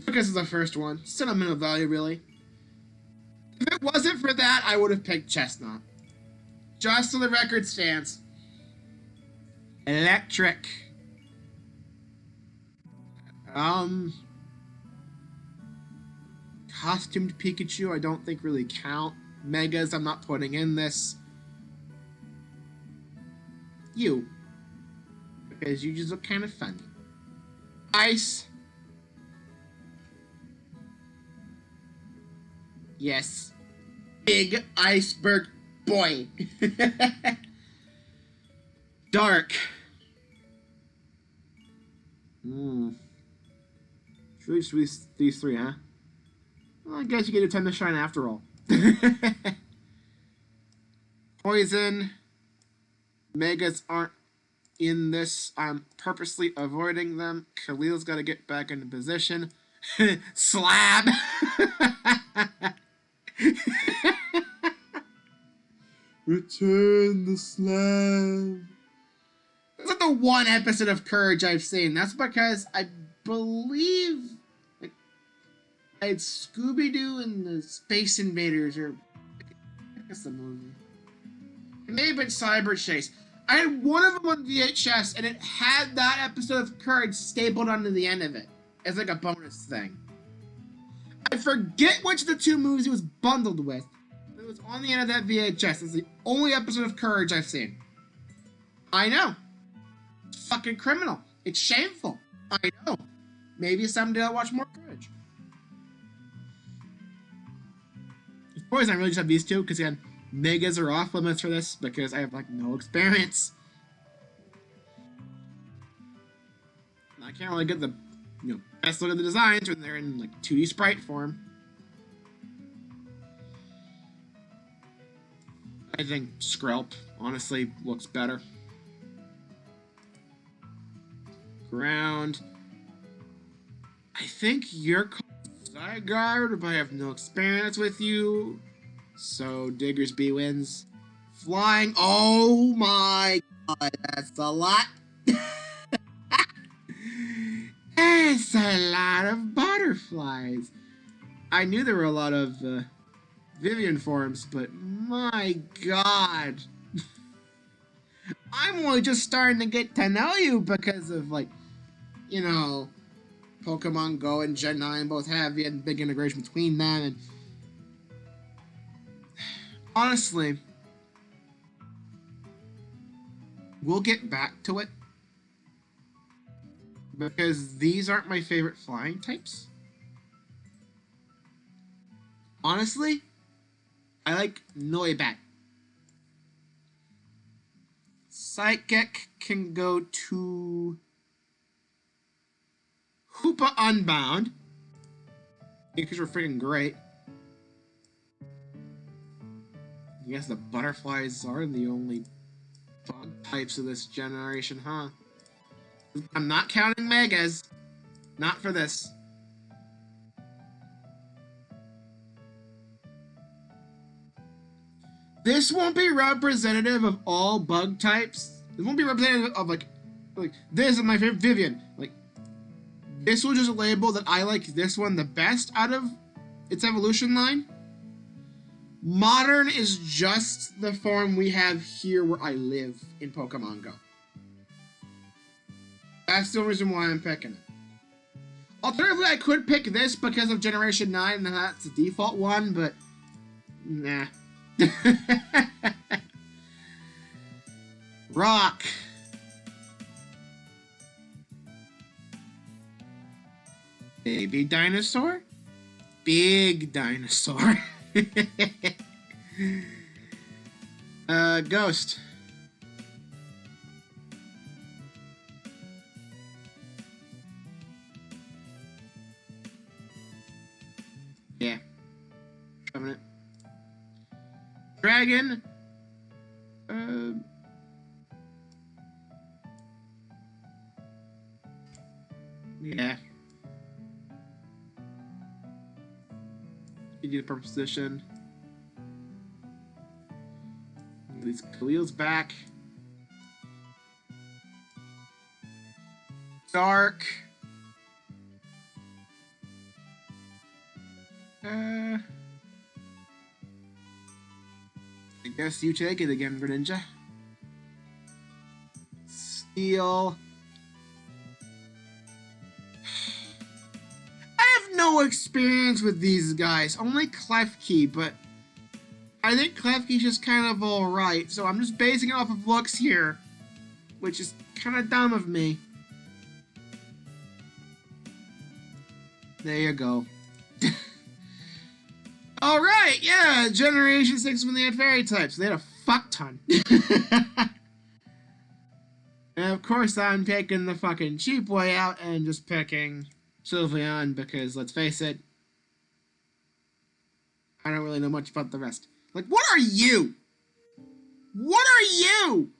because it's the first one. Sentimental value, really. If it wasn't for that, I would have picked Chestnut. Just so the record stands. Electric. Costumed Pikachu, I don't think really count. Megas, I'm not putting in this. You. Because you just look kind of funny. Ice. Yes. Big iceberg boy. Dark. These three, huh? Well, I guess you get a time to shine after all. Poison. Megas aren't in this. I'm purposely avoiding them. Khalil's got to get back into position. Slab. Return the slab. That's like the one episode of Courage I've seen. That's because I believe I had Scooby-Doo and the Space Invaders, or I guess the movie. It may have been Cyber Chase. I had one of them on VHS, and it had that episode of Courage stapled onto the end of it as like a bonus thing. I forget which of the two movies it was bundled with. It was on the end of that VHS. It's the only episode of Courage I've seen. I know. It's fucking criminal. It's shameful. I know. Maybe someday I'll watch more Courage. Of course, I really just have these two, because again, megas are off limits for this, because I have, like, no experience. I can't really get the, best look at the designs when they're in, like, 2D sprite form. I think Skrelp, honestly, looks better. Ground. I think you're called Zygarde, but I have no experience with you. So Diggersby wins. Flying. Oh my god, that's a lot. That's a lot of butterflies. I knew there were a lot of Vivian forms, but my god. I'm only just starting to get to know you because of, like, Pokemon Go and Gen 9 both have a big integration between them, and honestly, we'll get back to it, because these aren't my favorite flying types. Honestly, I like Noibat. Psychic can go to Hoopa Unbound, because we're freaking great. I guess the butterflies are the only bug types of this generation, huh? I'm not counting megas. Not for this. This won't be representative of all bug types. This won't be representative of, like this is my favorite Vivian. Like, this will just label that I like this one the best out of its evolution line. Modern is just the form we have here where I live in Pokemon Go. That's the only reason why I'm picking it. Alternatively, I could pick this because of Generation 9, and that's the default one, but nah. Rock. Baby dinosaur? Big dinosaur. Ghost. Yeah. Covenant. Dragon. Yeah. You need a purple position. At least Khalil's back. Dark. I guess you take it again, Greninja. Steel. I have no experience with these guys. Only Klefki, but I think Klefki's just kind of alright. So I'm just basing it off of looks here, which is kind of dumb of me. There you go. All right, yeah, Generation 6 when they had fairy types. They had a fuck ton. And of course, I'm taking the fucking cheap way out and just picking Sylveon because, let's face it, I don't really know much about the rest. Like, what are you? What are you?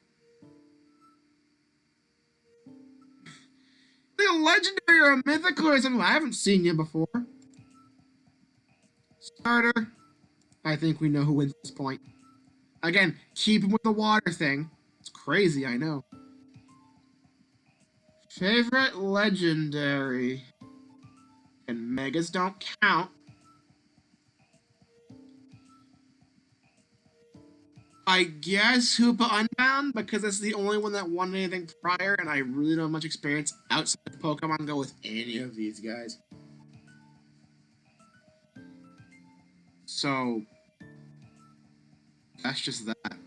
Like a legendary or a mythical or something? I haven't seen you before. Starter. I think we know who wins this point. Again, keep him with the water thing. It's crazy, I know. Favorite legendary. And megas don't count. I guess Hoopa Unbound, because it's the only one that won anything prior, and I really don't have much experience outside of Pokemon Go with any of these guys. So, that's just that.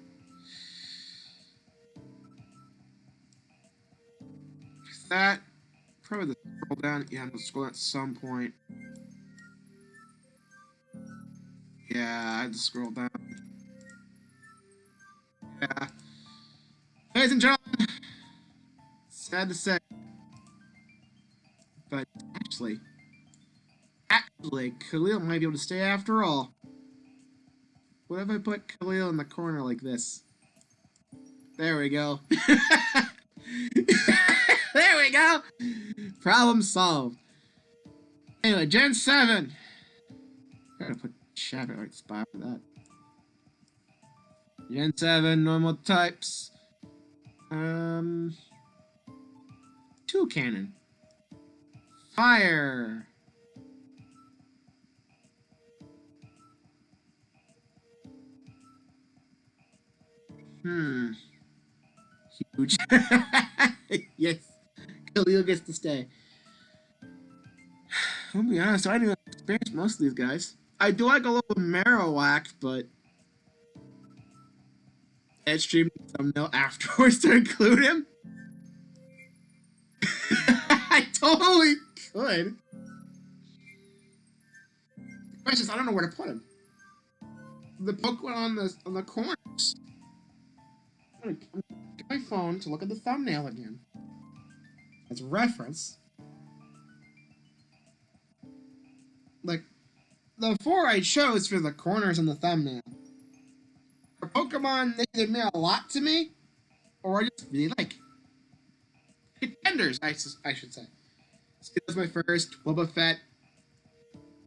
Is that probably the scroll down? Yeah, I'm gonna scroll at some point. Yeah, I had to scroll down. Yeah. Ladies and gentlemen, sad to say, but actually, Khalil might be able to stay after all. What if I put Khalil in the corner like this? There we go. There we go! Problem solved. Anyway, Gen 7. I gotta put Chad at the right spot for that. Gen 7, normal types. Two cannon. Fire. Huge. Yes. Khalil gets to stay. I'll be honest, I didn't experience most of these guys. I do like a little Marowak, but Ed streamed the thumbnail afterwards to include him. I totally could. The question is, I don't know where to put him. The Pokemon on the corners. I'm gonna get my phone to look at the thumbnail again. As a reference. Like, the four I chose for the corners in the thumbnail are Pokemon that either mean a lot to me, or I just really like. Contenders, I should say. It was my first. Wobbuffet.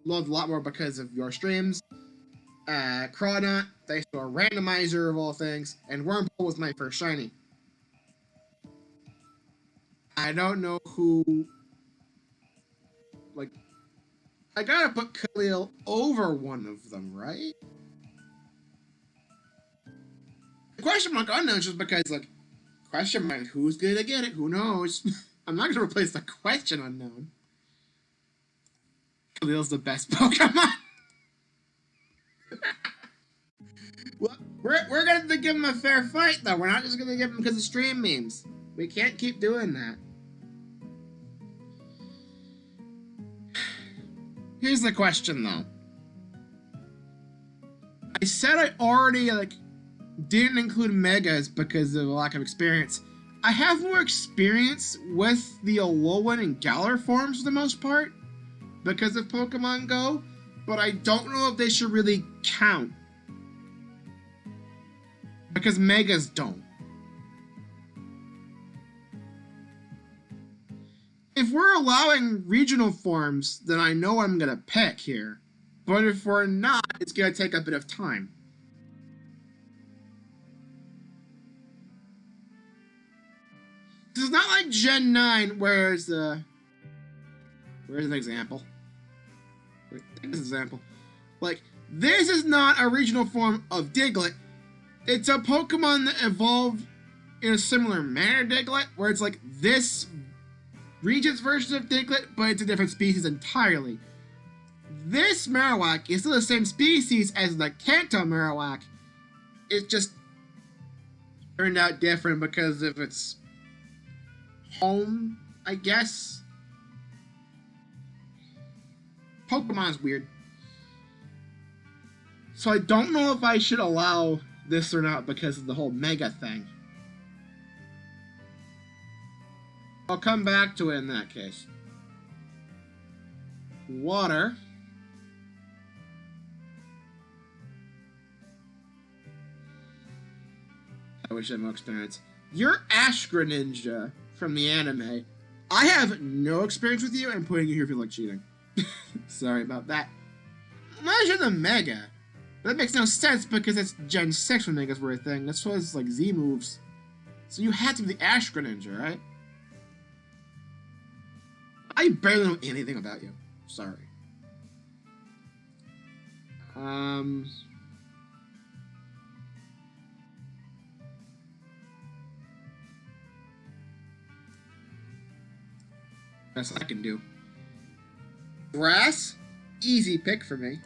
Loved a lot more because of your streams. Crawdaunt, thanks to a randomizer of all things. And Wurmple was my first shiny. I don't know who... Like... I gotta put Khalil over one of them, right? The question mark unknown just because, like... Question mark, who's gonna get it? Who knows? I'm not gonna replace the question unknown. Khalil's the best Pokemon. Well, we're gonna have to give him a fair fight, though. We're not just gonna give him because of stream memes. We can't keep doing that. Here's the question, though. I said I already, didn't include Megas because of a lack of experience. I have more experience with the Alolan and Galar forms for the most part because of Pokemon Go, but I don't know if they should really count. Because Megas don't. If we're allowing regional forms, then I know I'm gonna pick here. But if we're not, it's gonna take a bit of time. This is not like Gen 9, where's an example? Where's an example? Like, this is not a regional form of Diglett. It's a Pokemon that evolved in a similar manner to Diglett, where it's like this region's version of Diglett, but it's a different species entirely. This Marowak is still the same species as the Kanto Marowak. It just turned out different because of its home, I guess. Pokemon's weird. So I don't know if I should allow this or not because of the whole mega thing. I'll come back to it in that case. Water. I wish I had more experience. You're Ash Greninja from the anime. I have no experience with you, and putting you here feels like cheating. Sorry about that. Imagine the Mega. That makes no sense because it's Gen 6 when Megas were a thing. This was like Z moves. So you had to be the Ash Greninja, right? I barely know anything about you. Sorry. Best I can do. Grass, easy pick for me.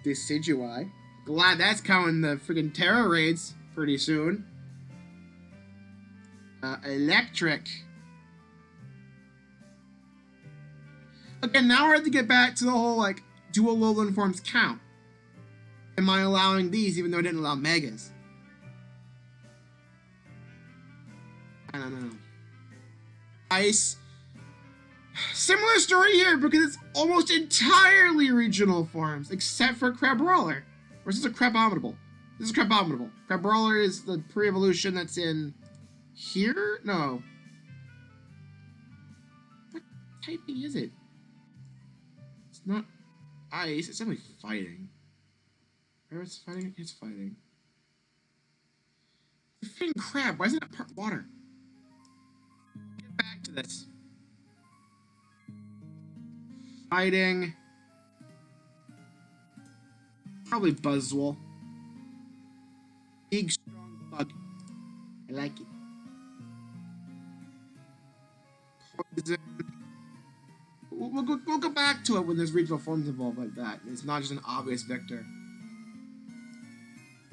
Decidueye. Glad that's coming the friggin' Terra raids pretty soon. Electric. Okay, now we're have to get back to the whole, like, do Alolan forms count? Am I allowing these even though I didn't allow Megas? I don't know. Ice. Similar story here because it's almost entirely regional forms, except for Crabrawler. Or is this a Crabominable? This is Crabominable. Crabrawler is the pre-evolution that's in here? No. What typing is it? It's not ice, it's definitely fighting. Where it's fighting? It's fighting. The freaking crab, why isn't it part water? Get back to this. Fighting. Probably Buzzwole. Big, strong bug. I like it. Poison. We'll go back to it when there's regional forms involved like that. It's not just an obvious vector.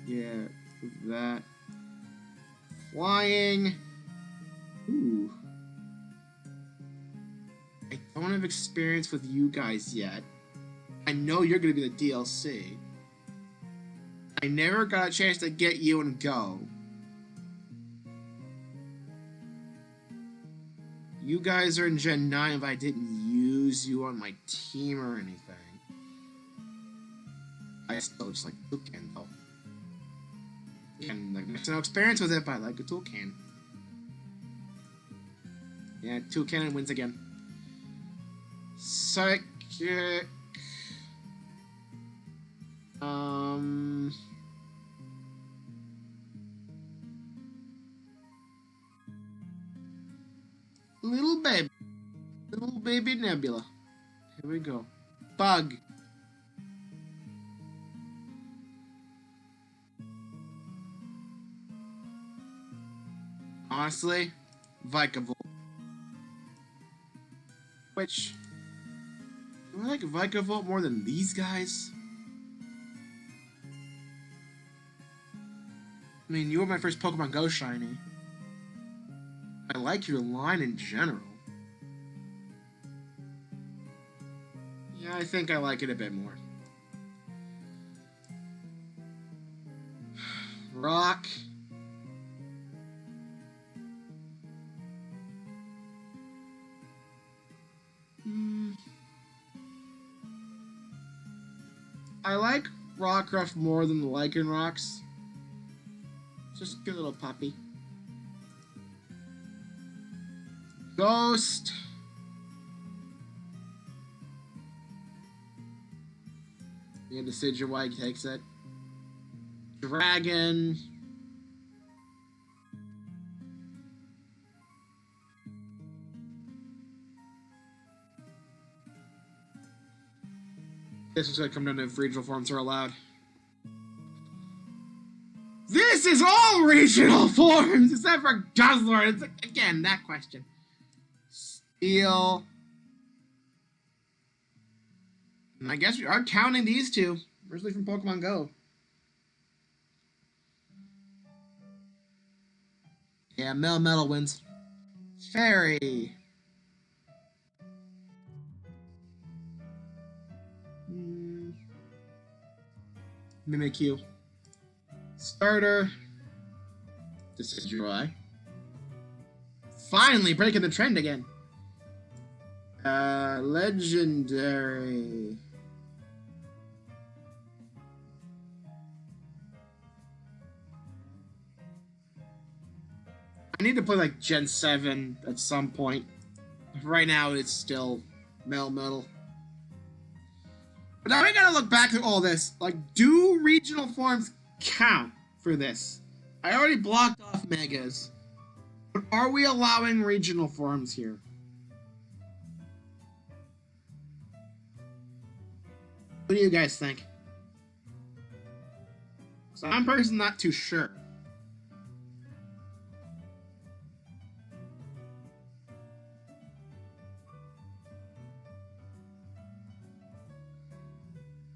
Yeah, that. Flying. Ooh. I don't have experience with you guys yet. I know you're going to be the DLC. I never got a chance to get you and go. You guys are in Gen 9, but I didn't use you on my team or anything. I still just like Toucan though. And like, there's no experience with it, but I like a Toucan. Yeah, Toucan wins again. Psychic. Little baby Nebula. Here we go. Bug. Honestly, Vikavolt. Which, do I like Vikavolt more than these guys? I mean, you were my first Pokemon Go shiny. I like your line in general. Yeah, I think I like it a bit more. Rock. I like Rockruff more than the Lycanrocs. Just a good little puppy. Ghost. Yeah, Decidueye takes it. Dragon. This is gonna come down to if regional forms are allowed. This is all regional forms except for Guzzlord. It's like, again, that question. Steel. I guess we are counting these two. Originally from Pokemon Go. Yeah, Metal wins. Fairy. Mimikyu. Starter. Decidueye. Finally breaking the trend again. Legendary. I need to play like Gen 7 at some point. Right now it's still Metal. But now I gotta look back at all this. Like, do regional forms count for this? I already blocked off Megas. But are we allowing regional forms here? What do you guys think? So I'm personally not too sure.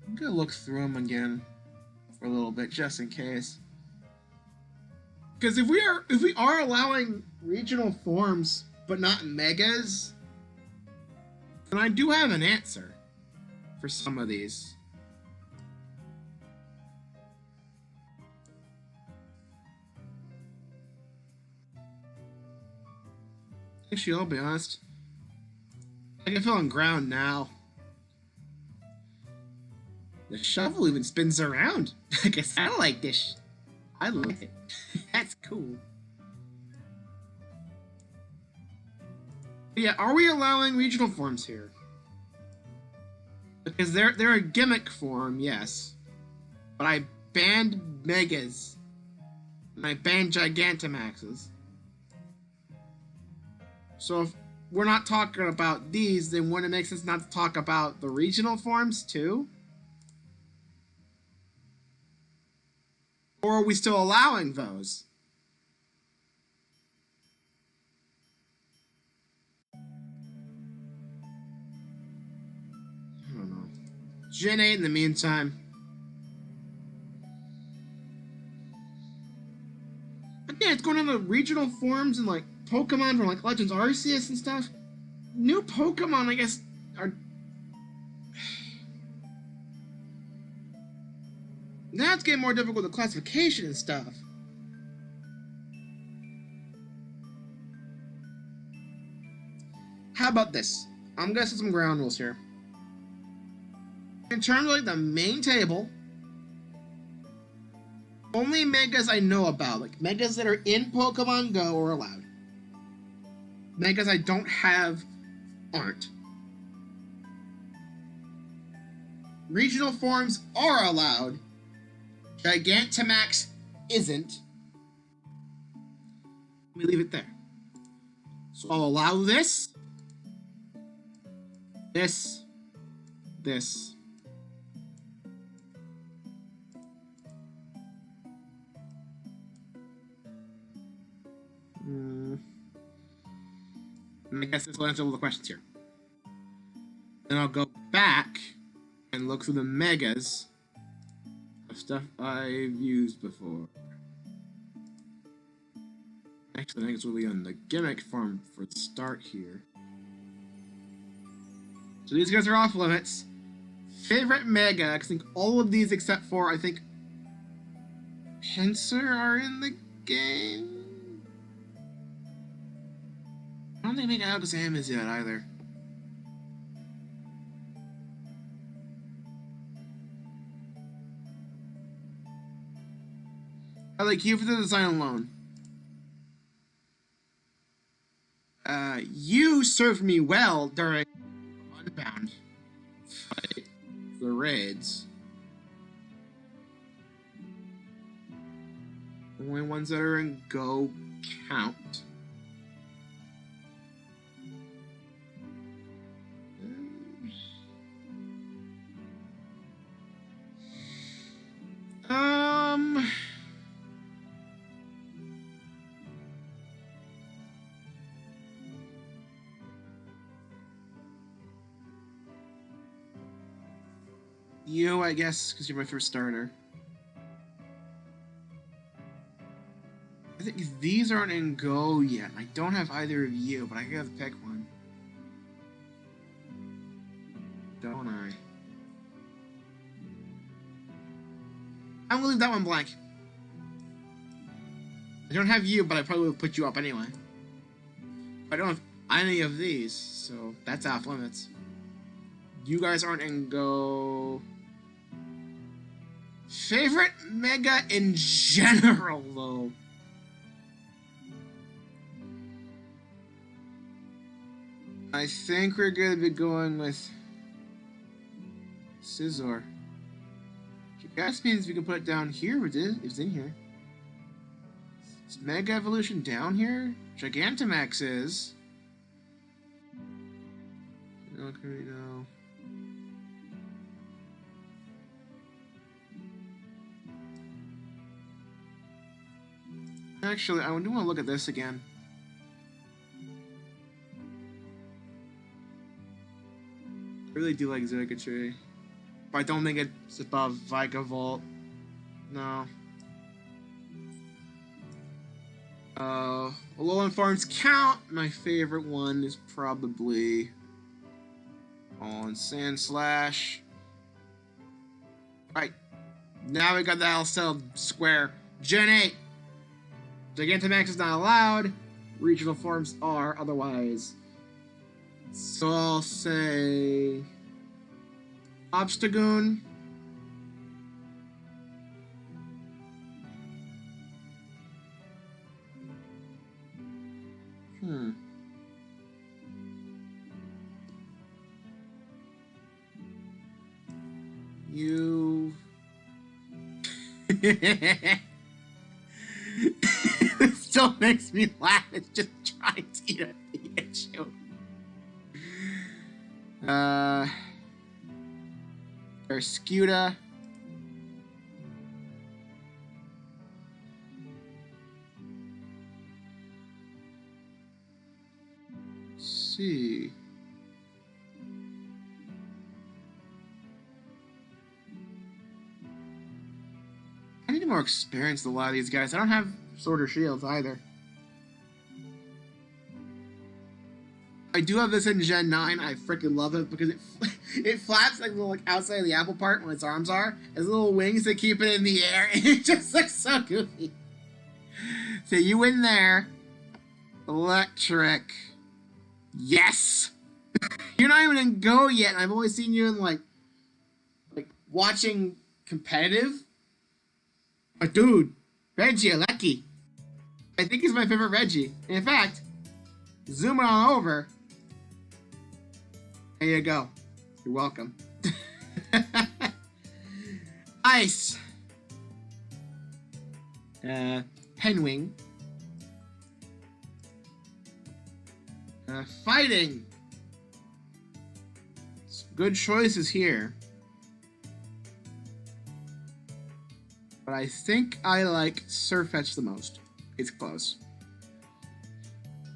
I'm gonna look through them again for a little bit, just in case. Because if we are allowing regional forms but not megas, then I do have an answer for some of these. Actually, I'll be honest. I can feel on ground now. The shovel even spins around. I guess I like this. I like it. That's cool. But yeah, are we allowing regional forms here? Because they're a gimmick form, yes. But I banned Megas. And I banned Gigantamaxes. So if we're not talking about these, then wouldn't it make sense not to talk about the regional forms too? Or are we still allowing those? I don't know. Gen 8 in the meantime. Again, it's going on the regional forms and like Pokemon from like Legends Arceus and stuff. New Pokemon, I guess, are... Now it's getting more difficult with the classification and stuff. How about this? I'm gonna set some ground rules here. In terms of like the main table, only Megas I know about, like Megas that are in Pokemon Go, are allowed. Megas I don't have aren't. Regional forms are allowed. Gigantamax isn't. Let me leave it there. So I'll allow this, this. I guess this will answer all the questions here. Then I'll go back and look through the megas of stuff I've used before. Actually, I think it's really on the gimmick farm for the start here. So these guys are off limits. Favorite mega, I think all of these except for, I think, Pinsir are in the game. I don't think Mega Alakazam is yet either. I like you for the design alone. You served me well during Unbound fight, the raids. The only ones that are in Go count. You, I guess, because you're my first starter. I think these aren't in Go yet. I don't have either of you, but I gotta pick one. Don't I? I'm gonna leave that one blank. I don't have you, but I probably would put you up anyway. I don't have any of these, so that's off limits. You guys aren't in go. Favorite mega in general, though. I think we're gonna be going with Scizor. Gas means we can put it down here. It's in here. Is Mega Evolution down here? Gigantamax is. Okay, no. Actually, I do want to look at this again. I really do like Zergatry. But I don't think it's above Vigavolt. No. Alolan Farms count. My favorite one is probably on Sandslash. Right. Now we got that all settled square. Gen 8. Gigantamax is not allowed. Regional forms are otherwise. So I'll say Obstagoon. You. It still makes me laugh. It's just trying to eat a Pikachu. Scuda. See. I need more experience with a lot of these guys. I don't have Sword or Shields either. I do have this in Gen 9. I freaking love it because it flaps like little outside of the apple part when its arms are. Has little wings that keep it in the air. And it just looks so goofy. So you win there. Electric. Yes! You're not even in Go yet, and I've only seen you in like watching competitive. But dude, Reggie, lucky. I think he's my favorite Reggie. And in fact, zoom it on over. There you go. You're welcome. Ice. Penwing. Fighting. Some good choices here. But I think I like Surfetch the most. It's close.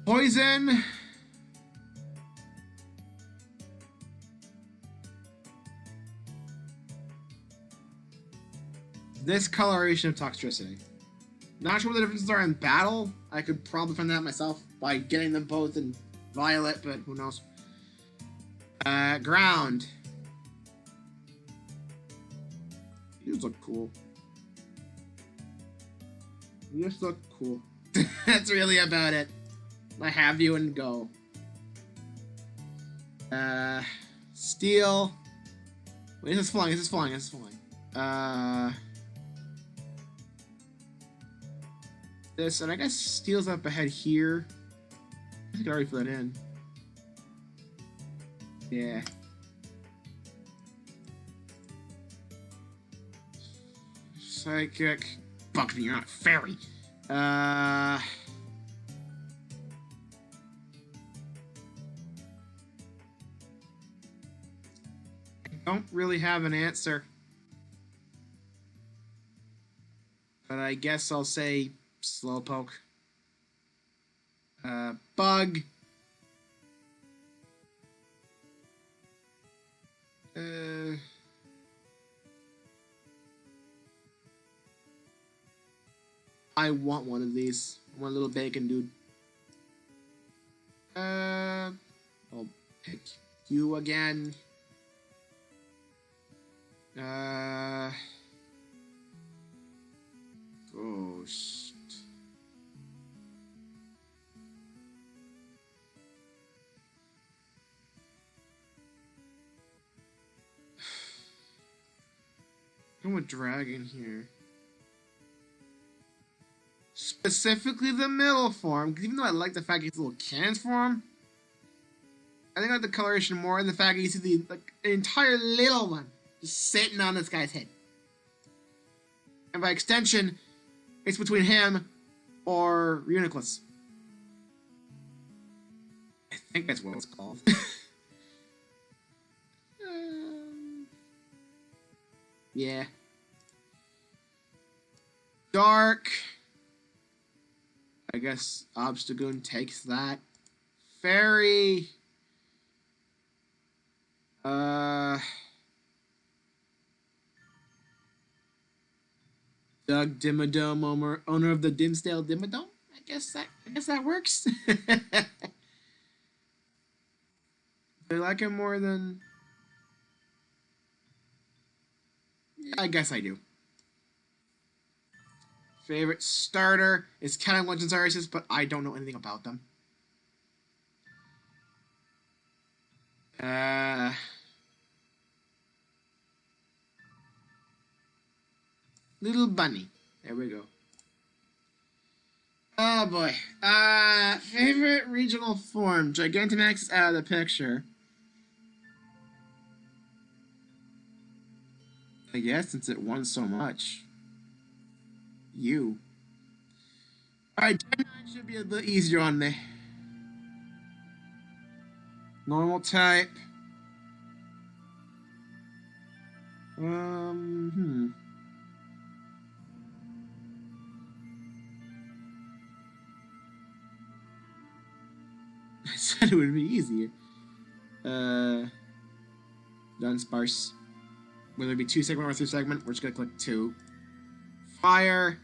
Poison. This coloration of Toxtricity. Not sure what the differences are in battle. I could probably find that out myself by getting them both in Violet, but who knows. Ground. These look cool. You just look cool. That's really about it. I have you and go. Steel. Wait, this is flying, this is flying, this is flying. This, and I guess Steel's up ahead here. I think I already put that in. Yeah. Psychic. Fuck me, you're not fairy. I don't really have an answer. But I guess I'll say Slowpoke. Bug. I want one of these. I want a little bacon dude. I'll pick you again. Go with dragon here. Specifically the middle form, because even though I like the fact it's a little cannons form, I think I like the coloration more in the fact that you see the entire little one just sitting on this guy's head. And by extension, it's between him or Uniclus. I think that's what it's called. Yeah. Dark. I guess Obstagoon takes that. Fairy. Doug Dimmadome, owner of the Dinsdale Dimmadome. I guess that works. Do I like him more than? Yeah, I guess I do. Favorite starter is Counting Legends Arceus, but I don't know anything about them. Little Bunny. There we go. Oh boy. Favorite regional form. Gigantamax is out of the picture. I guess since it won so much. You. Alright, Gen 9 should be a bit easier on me. Normal type. I said it would be easier. Dunsparce. Whether it be 2 segment or 3 segment, we're just gonna click 2. Fire.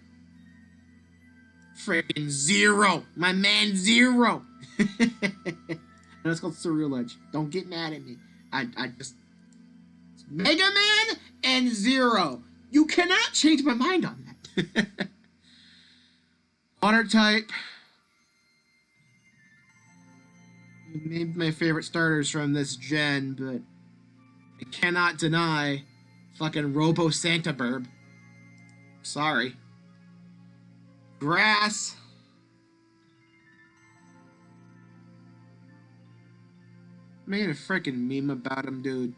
Freaking Zero! My man Zero! And it's called Surreal Edge. Don't get mad at me. I just... Mega Man and Zero. You cannot change my mind on that. Water type. Maybe my favorite starters from this gen, but I cannot deny fucking Robo Santa Burb. Sorry. Grass. Made a freaking meme about him, dude.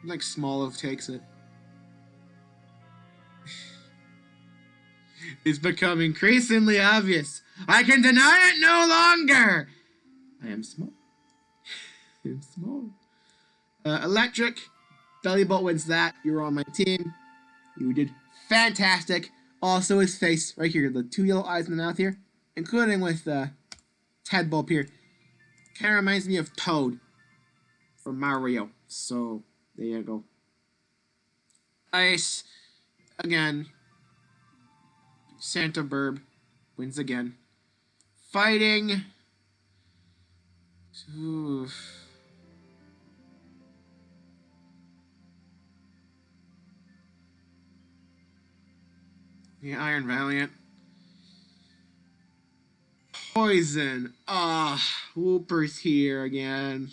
Like Smoliv takes it. It's becoming increasingly obvious. I can deny it no longer. I am small. I am small. Electric. Bellybolt wins that. You were on my team. You did fantastic. Also, his face right here, the 2 yellow eyes in the mouth here, including with Tadbulb here, kind of reminds me of Toad from Mario. So there you go. Ice again. Santa Burb wins again. Fighting. Oof. The Iron Valiant. Poison. Whooper's here again.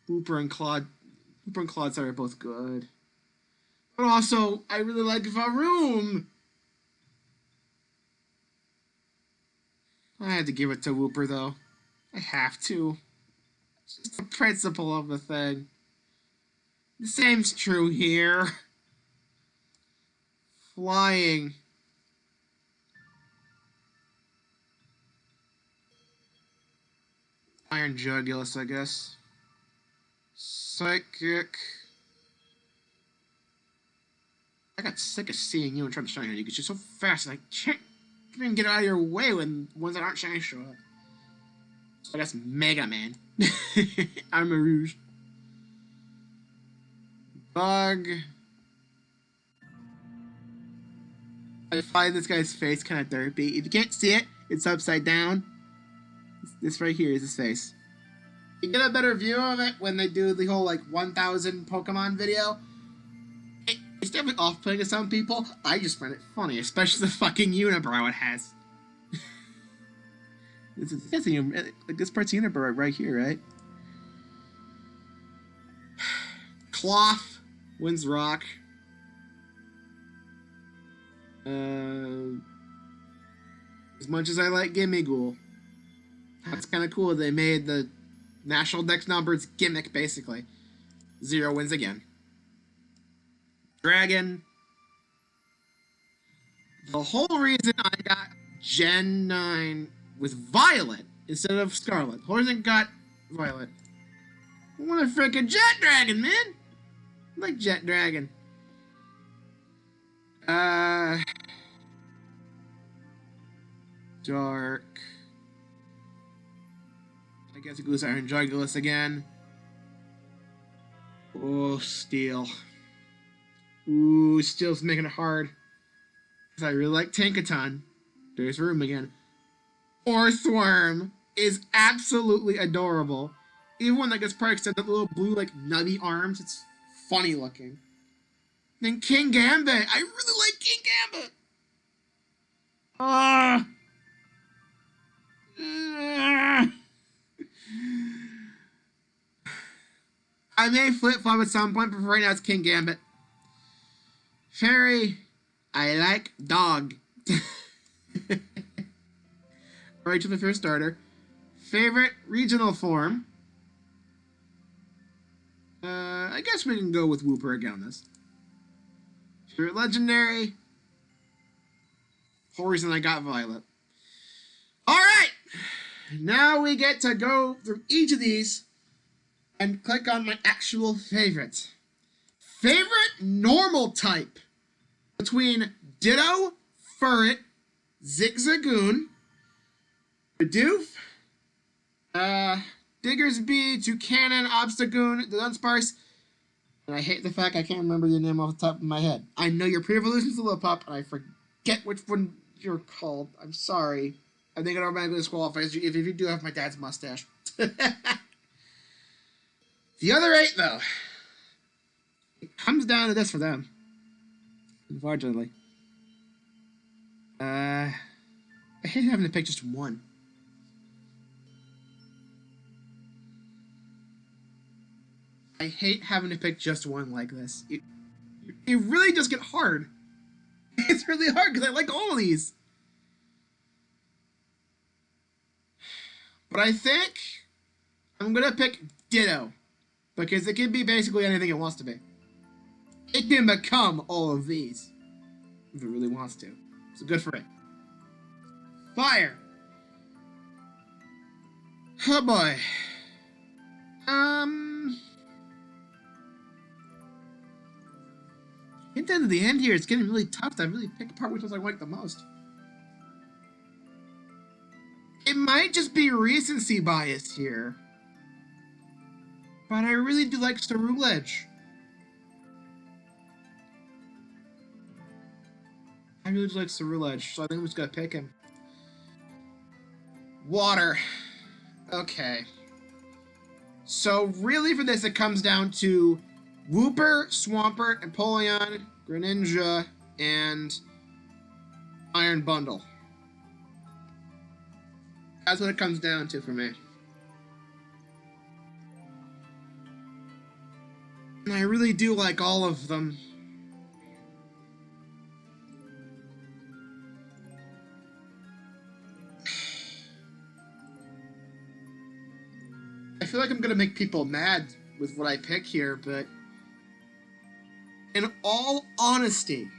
Whooper and Claude are both good. But also, I really like Varoom. I had to give it to Whooper, though. I have to. It's just the principle of the thing. The same's true here. Flying. Iron Jugulus, I guess. Psychic. I got sick of seeing you and trying to shine on you because you're so fast and I can't even get out of your way when ones that aren't shiny show up. So I guess Mega Man. I'm a Rouge. Bug. I find this guy's face kind of derpy. If you can't see it, it's upside down. This right here is his face. You get a better view of it when they do the whole like 1000 Pokemon video. It's definitely off-putting to some people. I just find it funny, especially the fucking unibrow it has. Like this part's unibrow right here, right? Cloth wins rock. As much as I like Gimme Ghoul, that's kind of cool. They made the National Dex Numbers gimmick, basically. 0 wins again. Dragon. The whole reason I got Gen 9 with Violet instead of Scarlet. The whole reason I got Violet. I want a freaking Jet Dragon, man! I like Jet Dragon. Dark. I guess it goes Iron Jugulis again. Oh, Steel. Ooh, Steel's making it hard. Because I really like Tankaton. There's room again. Orthworm is absolutely adorable. Even when that gets perks, that little blue, like, nubby arms, it's funny looking. Then King Gambit. I really like King Gambit. I may flip-flop at some point, but for right now it's King Gambit. Fairy, I like dog. Right to the first starter. Favorite regional form? I guess we can go with Wooper again on this. Favorite legendary? Whole reason I got Violet. Alright! Now we get to go through each of these and click on my actual favorites. Favorite normal type between Ditto, Furret, Zigzagoon, Bidoof, Diggersby, Toucanon, Obstagoon, the Dunsparce, and I hate the fact I can't remember your name off the top of my head. I know your pre-evolution's a Lillipup, and I forget which one you're called. I'm sorry. I think it automatically disqualifies you if you do have my dad's mustache. The other 8, though, it comes down to this for them. Unfortunately. I hate having to pick just one. I hate having to pick just one like this. It really does get hard. It's really hard because I like all of these. But I think I'm going to pick Ditto. Because it can be basically anything it wants to be. It can become all of these. If it really wants to. So good for it. Fire. Oh boy. Getting down to the end here, it's getting really tough to really pick apart which ones I like the most. It might just be recency bias here. But I really do like Cerulege. I really do like Cerulege, so I think I'm just gonna pick him. Water. Okay. So really for this it comes down to Wooper, Swampert, Empoleon, Greninja, and Iron Bundle. That's what it comes down to for me. And I really do like all of them. I feel like I'm gonna make people mad with what I pick here, but in all honesty,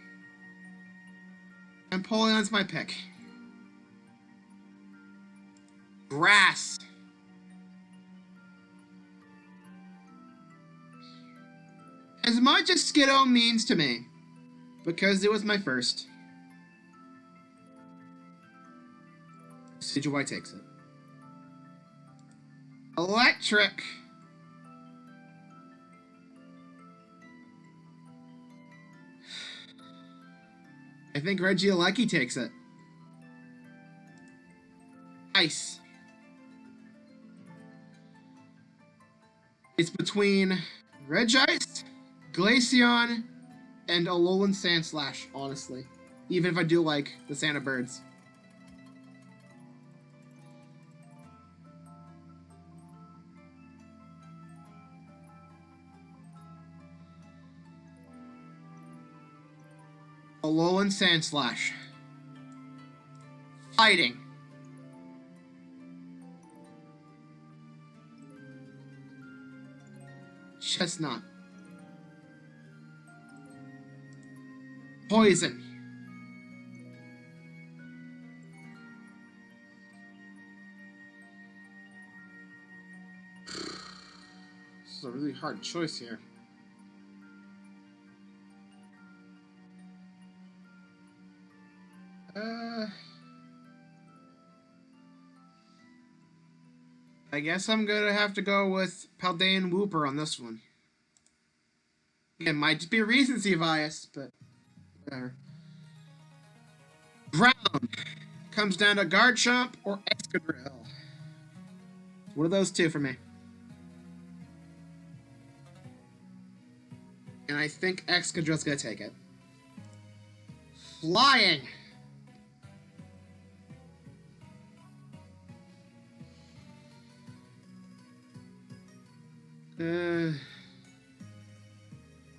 Empoleon's my pick. Grass. As much as Skiddo means to me, because it was my first, Decidueye takes it. Electric. I think Regieleki takes it. Ice. It's between Regice, Glaceon, and Alolan Sandslash, honestly. Even if I do like the Santa Birds. Alolan Sandslash. Fighting. Chestnut. Poison. This is a really hard choice here. I guess I'm gonna have to go with Paldean Wooper on this one. It might just be a recency bias, but whatever. Ground comes down to Garchomp or Excadrill. What are those two for me? And I think Excadrill's gonna take it. Flying!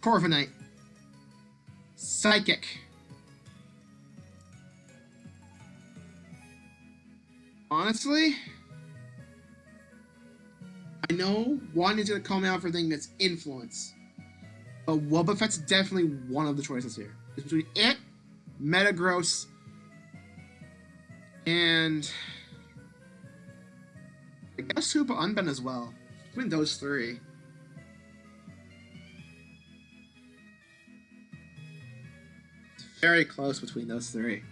Corviknight. Psychic. Honestly, I know one is going to call me out for thinking it's influence, but Wobbuffet's definitely one of the choices here. It's between it, Metagross, and I guess Super Unbend as well. Between those three. It's very close between those three.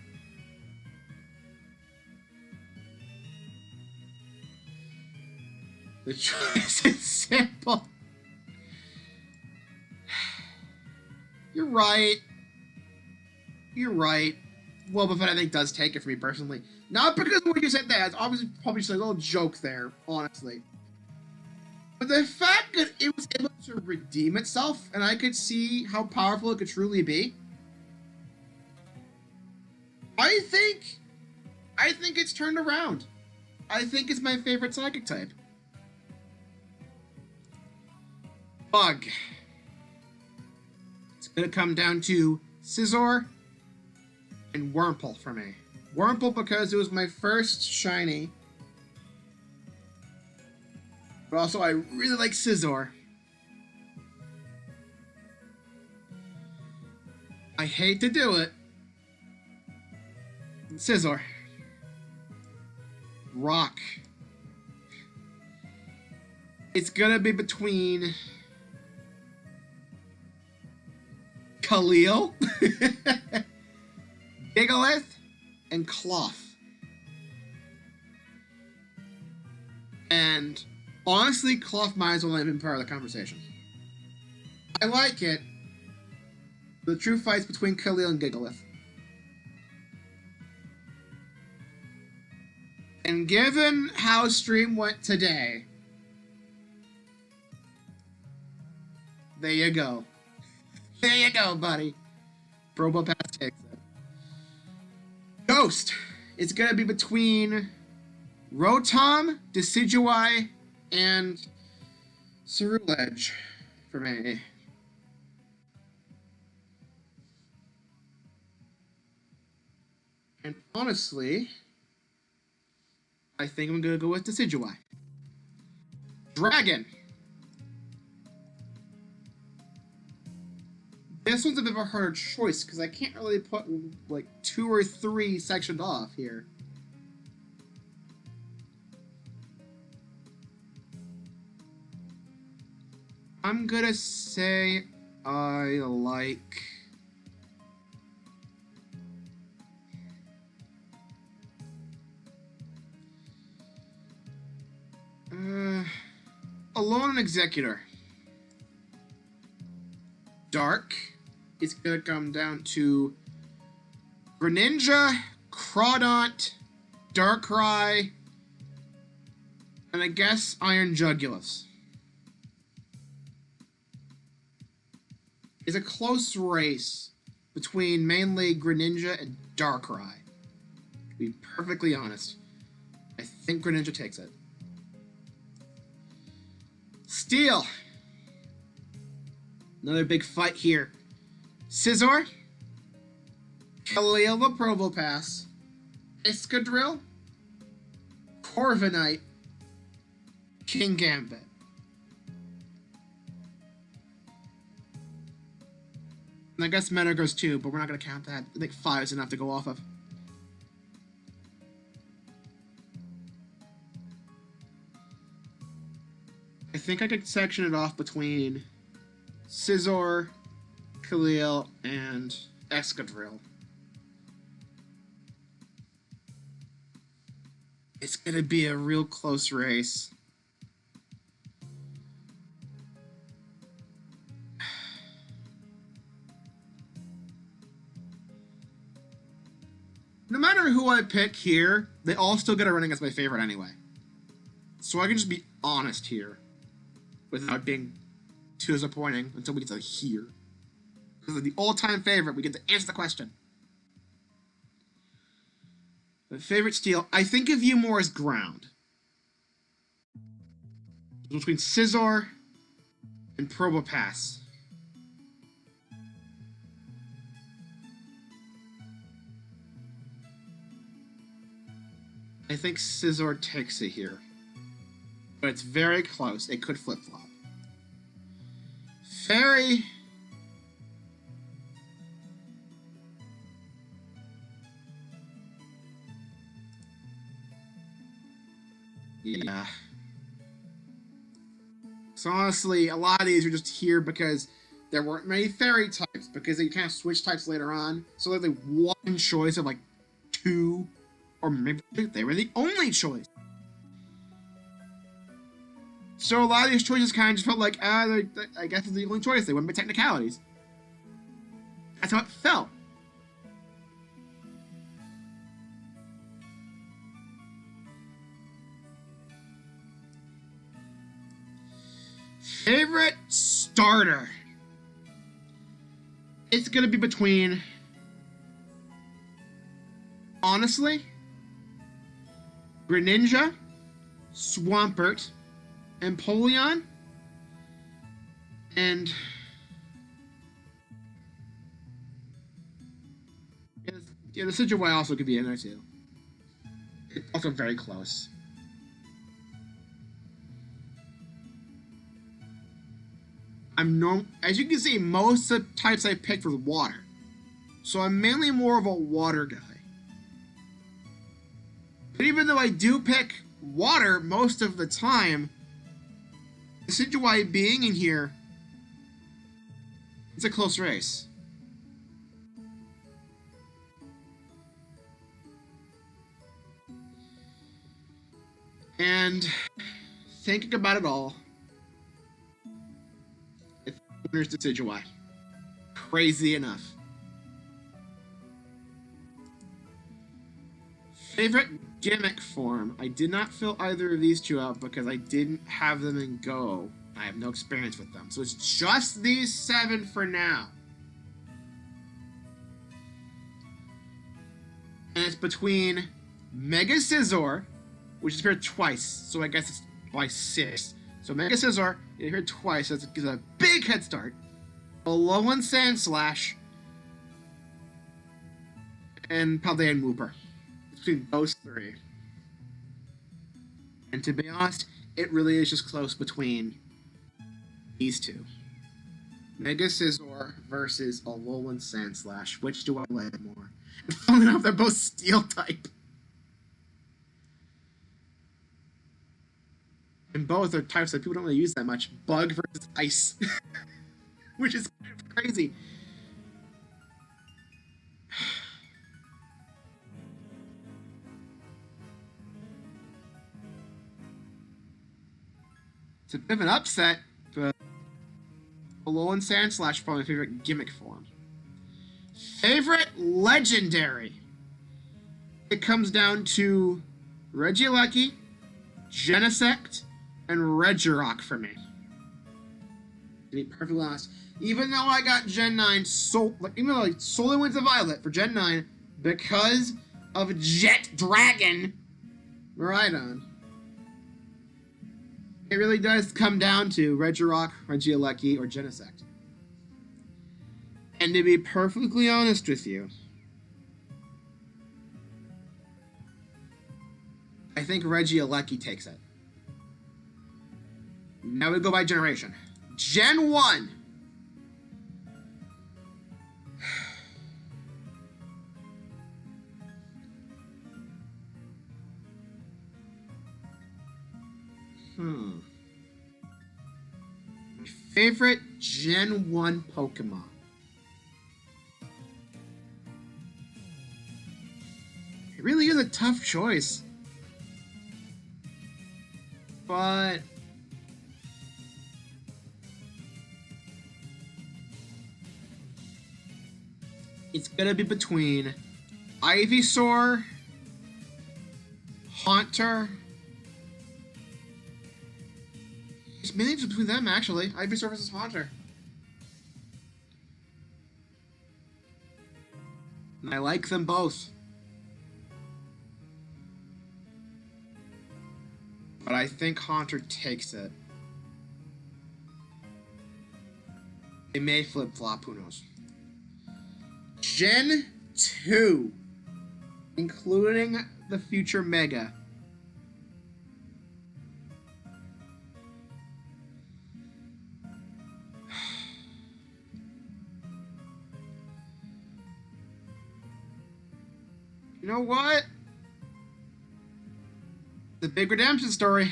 The choice is simple. You're right. You're right. Wobbuffet, I think, does take it for me personally. Not because of what you said there. It's obviously probably just a little joke there, honestly. But the fact that it was able to redeem itself, and I could see how powerful it could truly be, I think it's turned around. I think it's my favorite psychic type. Bug. It's gonna come down to Scizor and Wurmple for me. Wurmple because it was my first shiny. But also I really like Scizor. I hate to do it. Scizor. Rock. It's gonna be between Khalil, Gigalith, and Cloth. And honestly, Cloth might as well have been part of the conversation. I like it. The true fight's between Khalil and Gigalith. And given how stream went today, there you go. There you go, buddy. Probopass takes it. Ghost. It's gonna be between Rotom, Decidueye, and Ceruledge for me. And honestly, I think I'm gonna go with Decidueye. Dragon. This one's a bit of a harder choice because I can't really put like 2 or 3 sectioned off here. I'm gonna say I like Alolan Executor. Dark. It's gonna come down to Greninja, Crawdaunt, Darkrai, and I guess Iron Jugulus. It's a close race between mainly Greninja and Darkrai. To be perfectly honest, I think Greninja takes it. Steel. Another big fight here. Scizor Khalil the Provopass, Escadrille, Corviknight, King Gambit. And I guess Metagross too, but we're not going to count that. I think 5 is enough to go off of. I think I could section it off between Scizor, Khalil, and Escadrille. It's going to be a real close race. No matter who I pick here, they all still get a running as my favorite anyway. So I can just be honest here without being too disappointing until we get to here. Because of the all-time favorite, we get to answer the question. My favorite steel, I think of you more as ground. Between Scizor and Probopass. I think Scizor takes it here. But it's very close. It could flip-flop. Fairy... Yeah. So honestly, a lot of these are just here because there weren't many fairy types, because they kind of switch types later on. So there's like one choice of like 2, or maybe they were the only choice. So a lot of these choices kind of just felt like, I guess it's the only choice. They went by technicalities. That's how it felt. Favorite starter? It's gonna be between, honestly, Greninja, Swampert, Empoleon, and the Decidueye also could be in there too. It's also very close. As you can see, most of the types I picked were water. So I'm mainly more of a water guy. But even though I do pick water most of the time, the Decidueye being in here, it's a close race. And thinking about it all, winner's Decidueye. Crazy enough. Favorite gimmick form. I did not fill either of these two out because I didn't have them in Go. I have no experience with them. So it's just these 7 for now. And it's between Mega Scizor, which is appeared twice, so I guess it's by 6. So Mega Scizor, it appeared twice, so it's a big head start. Alolan Sandslash, and Paldean Wooper. Between those 3. And to be honest, it really is just close between these 2. Mega Scizor versus Alolan Sandslash. Which do I like more? And funnily enough, they're both Steel type. And both are types that people don't really use that much. Bug versus Ice. Which is kind of crazy. It's a bit of an upset, but Alolan Sandslash is probably my favorite gimmick form. Favorite legendary? It comes down to Regieleki, Genesect, and Regirock for me. To be perfectly honest, even though I got Gen 9 even though I solely went to Violet for Gen 9 because of Jet Dragon Miraidon, it really does come down to Regirock, Regieleki, or Genesect. And to be perfectly honest with you, I think Regieleki takes it. Now we go by generation. Gen 1. My favorite Gen 1 Pokemon. It really is a tough choice. But it's gonna be between Ivysaur, Haunter. It's mainly between them, actually. Ivysaur versus Haunter. And I like them both. But I think Haunter takes it. They may flip-flop, who knows. Gen 2. Including the future Mega. You know what? The big redemption story.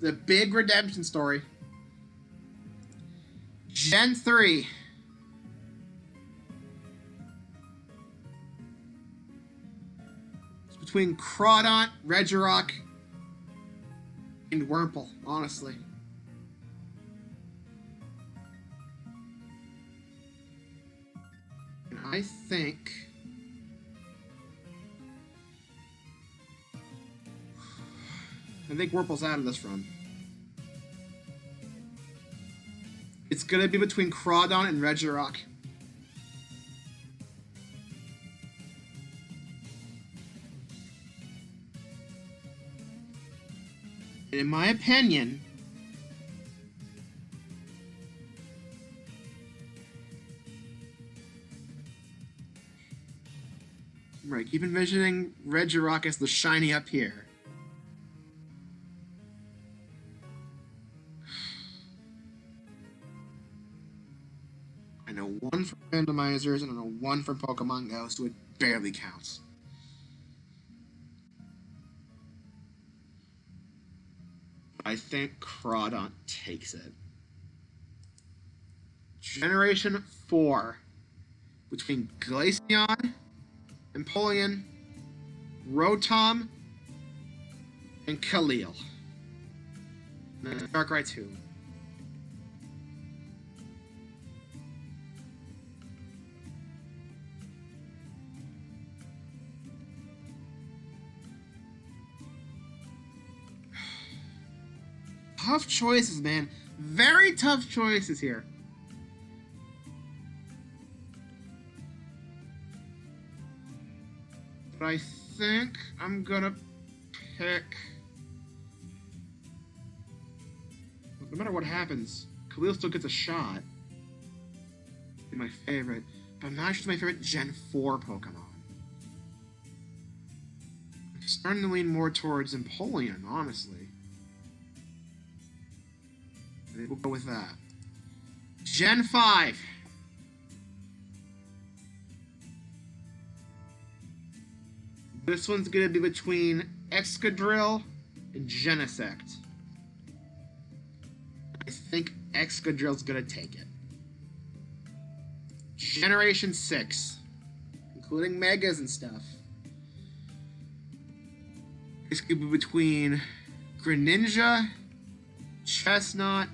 The big redemption story. Gen 3. It's between Crawdont, Regirock, and Wurmple, honestly. And I think Wurmple's out of this run. It's gonna be between Crawdont and Regirock. In my opinion, right, keep envisioning Regirock as the shiny up here. I know one from randomizers and I know one from Pokemon Go, so it barely counts. I think Crawdont takes it. Generation 4. Between Glaceon, Empoleon, Rotom, and Khalil. And Darkrai 2. Tough choices, man. Very tough choices here. But I think I'm gonna pick... No matter what happens, Khalil still gets a shot. My favorite. But I'm not sure my favorite Gen 4 Pokemon. I'm starting to lean more towards Empoleon, honestly. We'll go with that. Gen 5. This one's going to be between Excadrill and Genesect. I think Excadrill's going to take it. Generation 6. Including Megas and stuff. This could be between Greninja, Chestnut,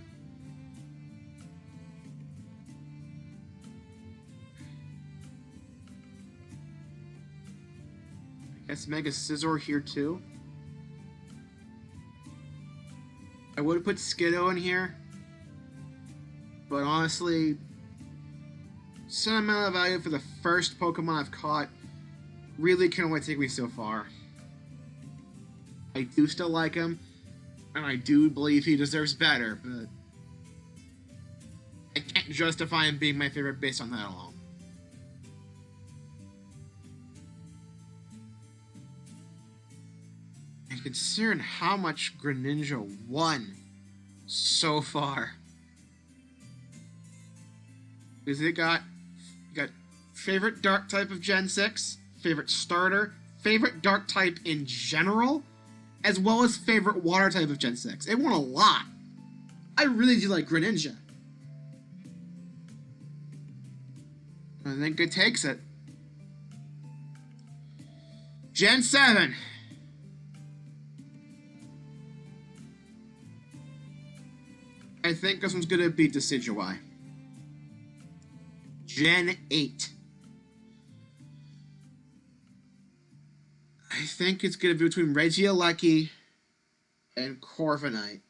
I guess Mega Scizor here too. I would put Skiddo in here, but honestly, sentimental value for the first Pokemon I've caught really can only take me so far. I do still like him, and I do believe he deserves better, but I can't justify him being my favorite based on that alone. considering how much Greninja won so far. Because you got favorite dark type of Gen 6, favorite starter, favorite dark type in general, as well as favorite water type of Gen 6. It won a lot. I really do like Greninja. I think it takes it. Gen 7. I think this one's gonna beat Decidueye. Gen 8. I think it's gonna be between Regieleki and Corviknight.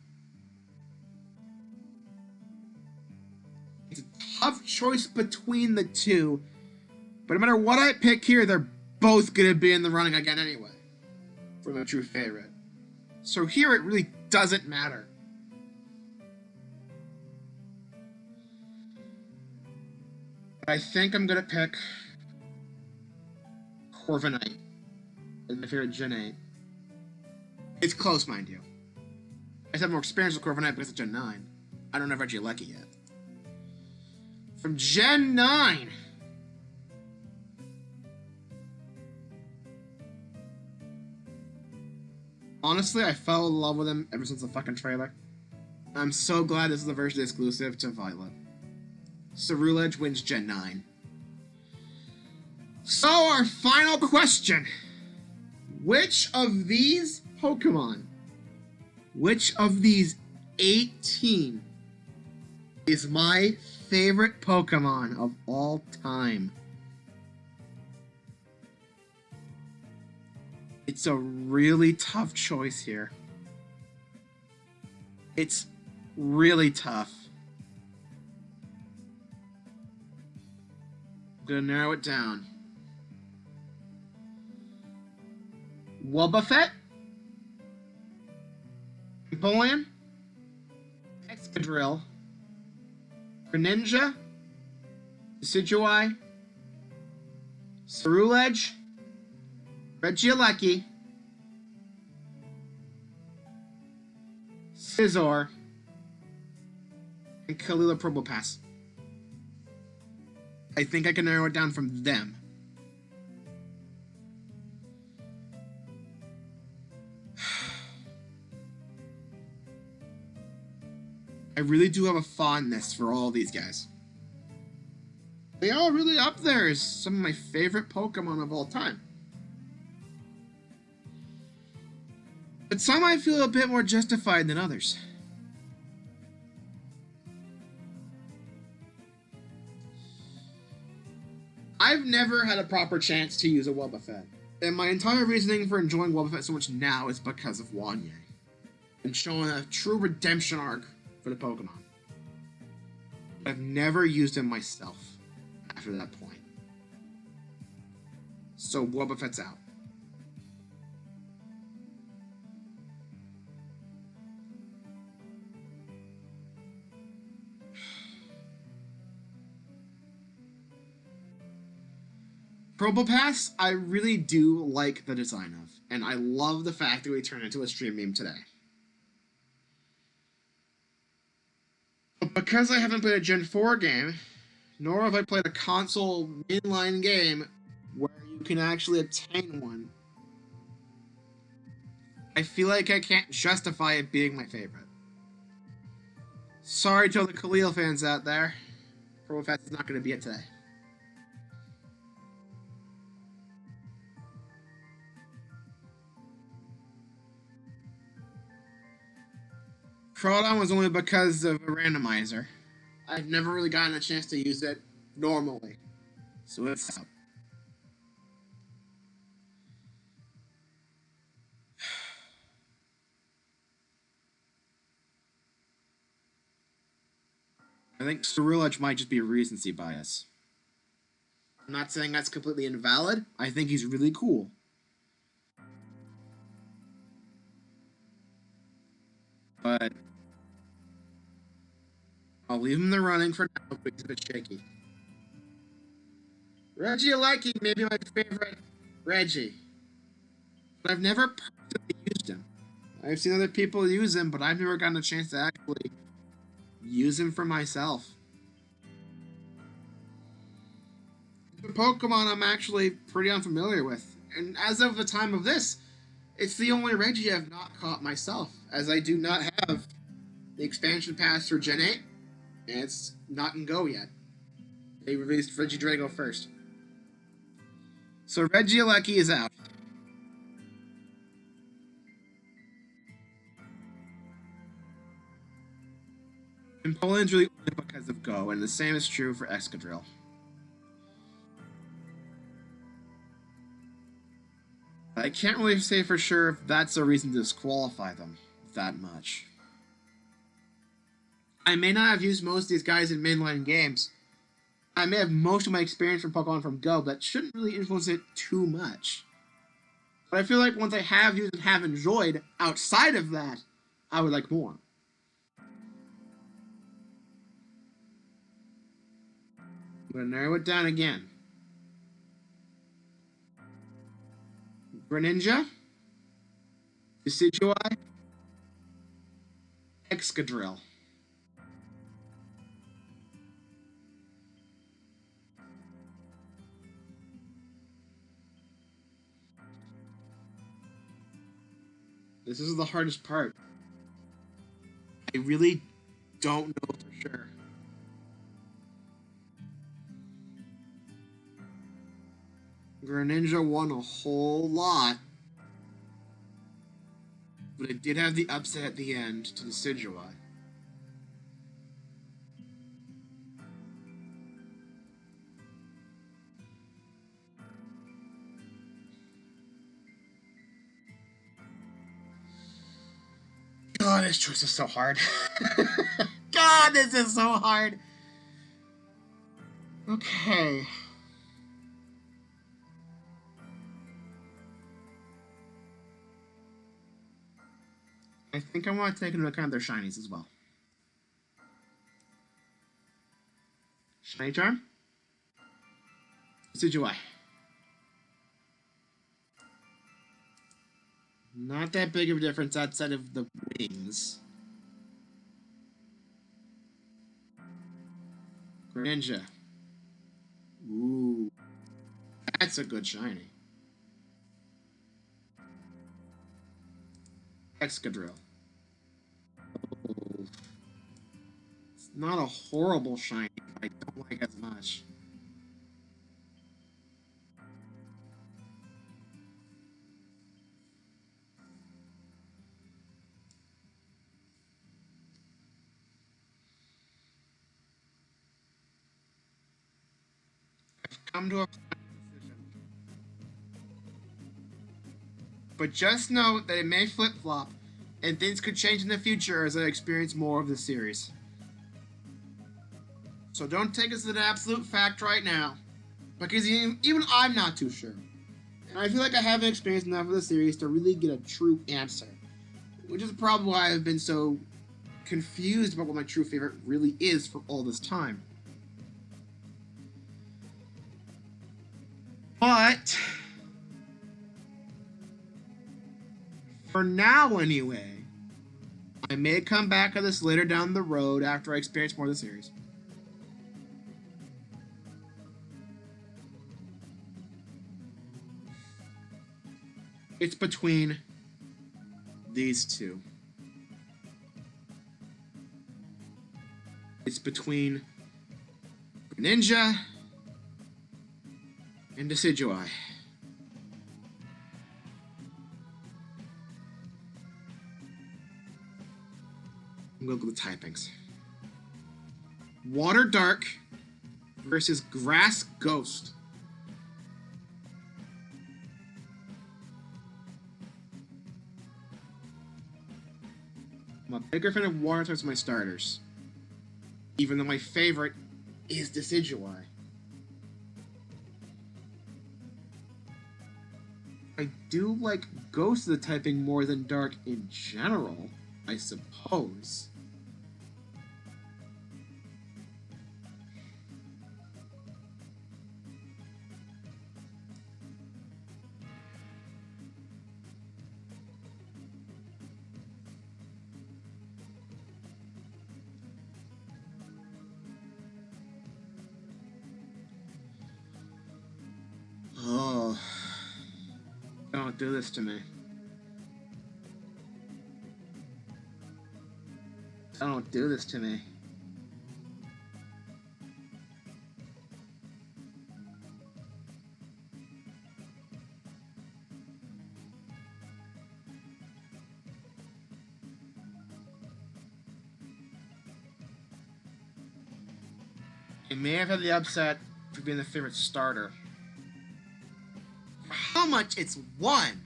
It's a tough choice between the two, but no matter what I pick here, they're both gonna be in the running again anyway for the true favorite. So here it really doesn't matter. I think I'm gonna pick Corviknight as my favorite Gen 8. It's close, mind you. I just have more experience with Corviknight because it's Gen 9. I don't have Regieleki yet. From Gen 9. Honestly, I fell in love with him ever since the fucking trailer. I'm so glad this is the version exclusive to Violet. Ceruledge wins Gen 9. So, our final question. Which of these Pokemon, which of these 18 is my favorite Pokemon of all time? It's a really tough choice here. It's really tough. I'm gonna narrow it down. Wobbuffet, Empoleon, Excadrill, Greninja, Decidueye, Ceruledge, Regieleki, Scizor, and Khalil Probopass. I think I can narrow it down from them. I really do have a fondness for all these guys. They are really up there as some of my favorite Pokemon of all time. But some I feel a bit more justified than others. I've never had a proper chance to use a Wobbuffet, and my entire reasoning for enjoying Wobbuffet so much now is because of Wanye, and showing a true redemption arc for the Pokemon. I've never used him myself after that point. So Wobbuffet's out. Probopass, I really do like the design of, and I love the fact that we turned into a stream meme today. But because I haven't played a Gen 4 game, nor have I played a console mainline game where you can actually obtain one, I feel like I can't justify it being my favorite. Sorry to all the Khalil fans out there. Probopass is not going to be it today. Crawdon was only because of a randomizer. I've never really gotten a chance to use it normally, so it's out. I think Ceruledge might just be a recency bias. I'm not saying that's completely invalid. I think he's really cool. But I'll leave him in the running for now, but he's a bit shaky. Regieleki may be my favorite Reggie, but I've never personally used him. I've seen other people use him, but I've never gotten a chance to actually use him for myself. The Pokemon I'm actually pretty unfamiliar with, and as of the time of this, it's the only Reggie I've not caught myself, as I do not have the expansion pass for Gen 8, and it's not in Go yet. They released Regidrago first. So Regieleki is out. And Poland's really only because of Go, and the same is true for Excadrill. I can't really say for sure if that's a reason to disqualify them that much. I may not have used most of these guys in mainline games. I may have most of my experience from Pokemon from Go, but that shouldn't really influence it too much. But I feel like once I have used and have enjoyed outside of that, I would like more. I'm going to narrow it down again. Greninja, Decidueye, Excadrill. This is the hardest part. I really don't know for sure. Greninja won a whole lot, but it did have the upset at the end to Decidueye. God, this choice is so hard. God, this is so hard. Okay. I think I want to take into account their shinies as well. Shiny Charm. Decidueye. Not that big of a difference outside of the wings. Greninja. Ooh. That's a good shiny. Excadrill. Oh. It's not a horrible shiny, but I don't like as much. I've come to a decision. But just know that it may flip-flop, and things could change in the future as I experience more of the series. So don't take us as an absolute fact right now, because even I'm not too sure. And I feel like I haven't experienced enough of the series to really get a true answer, which is probably why I've been so confused about what my true favorite really is for all this time. But for now, anyway, I may come back to this later down the road after I experience more of the series. It's between these two. It's between Greninja and Decidueye. I'm gonna go with the typings. Water Dark versus Grass Ghost. I'm a bigger fan of Water types my starters, even though my favorite is Decidueye. I do like Ghost of the typing more than Dark in general, I suppose. Don't do this to me. Don't do this to me. It may have had the upset for being the favorite starter. For how much it's won!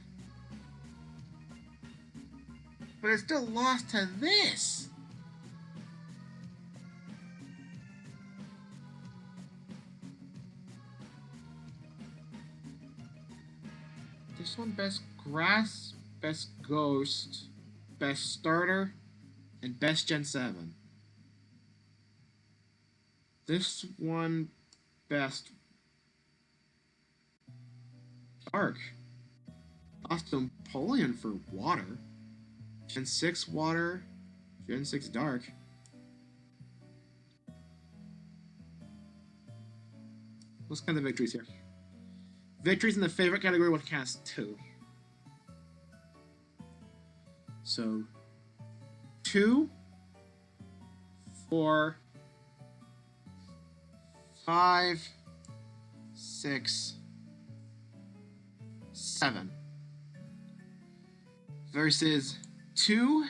But it still lost to this! This one, best grass, best ghost, best starter, and best Gen 7. This one, best dark. Lost to Napoleon for water. Gen 6 water, Gen 6 dark. What's kind of victories here? Victories in the favorite category would count as 2. So 2, 4, 5, 6, 7 versus 2,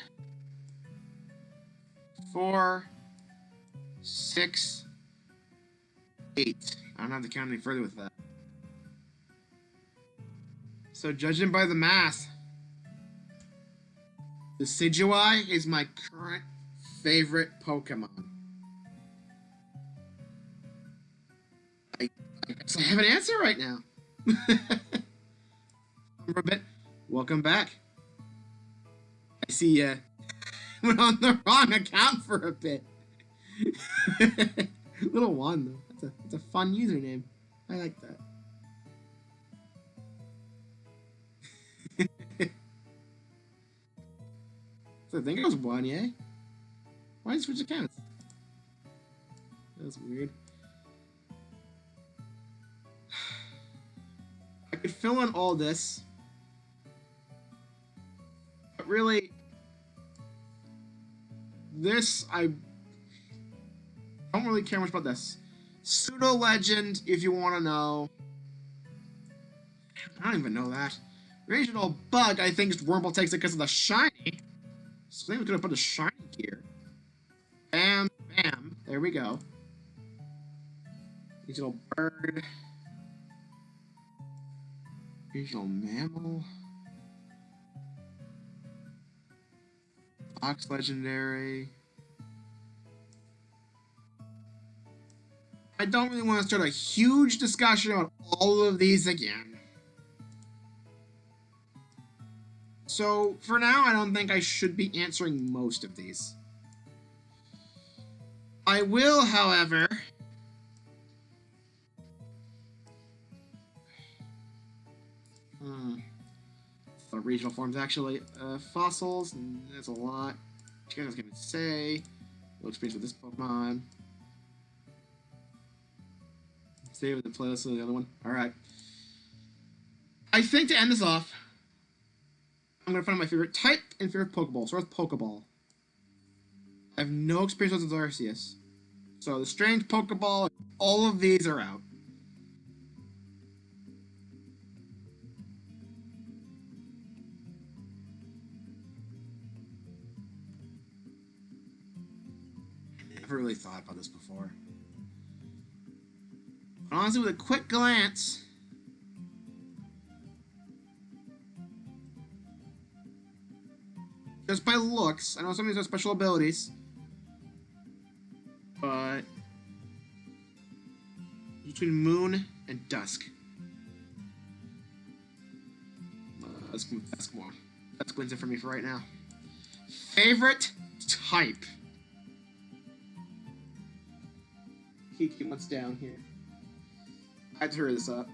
4, 6, 8. I don't have to count any further with that. So judging by the math, the Decidueye is my current favorite Pokemon. I guess I have an answer right now. For a bit. Welcome back. I see you went on the wrong account for a bit. Little one though. That's a fun username. I like that. So I think it was one, yeah? Why did you switch accounts? That was weird. I could fill in all this, but really, this, I don't really care much about this. Pseudo Legend, if you want to know. I don't even know that. Regional Bug, I think Wurmple takes it because of the shiny. So I think we're gonna put a shiny here. Bam, bam. There we go. Regional Bird. Regional Mammal. Fox Legendary. I don't really want to start a huge discussion about all of these again. So, for now, I don't think I should be answering most of these. I will, however, the regional forms, actually. Fossils, that's a lot. What you guys can say. No experience with this Pokemon. Save the playlist of the other one. Alright. I think to end this off, I'm going to find my favorite type and favorite Pokeball. So with Pokeball. I have no experience with Arceus. So the strange Pokeball, all of these are out. I never really thought about this before. But honestly, with a quick glance, just by looks, I know some of these have special abilities, but between Moon and Dusk. Let's go with Dusk more. Dusk wins it for me for right now. Favorite type? Kiki wants down here. I had to hurry this up.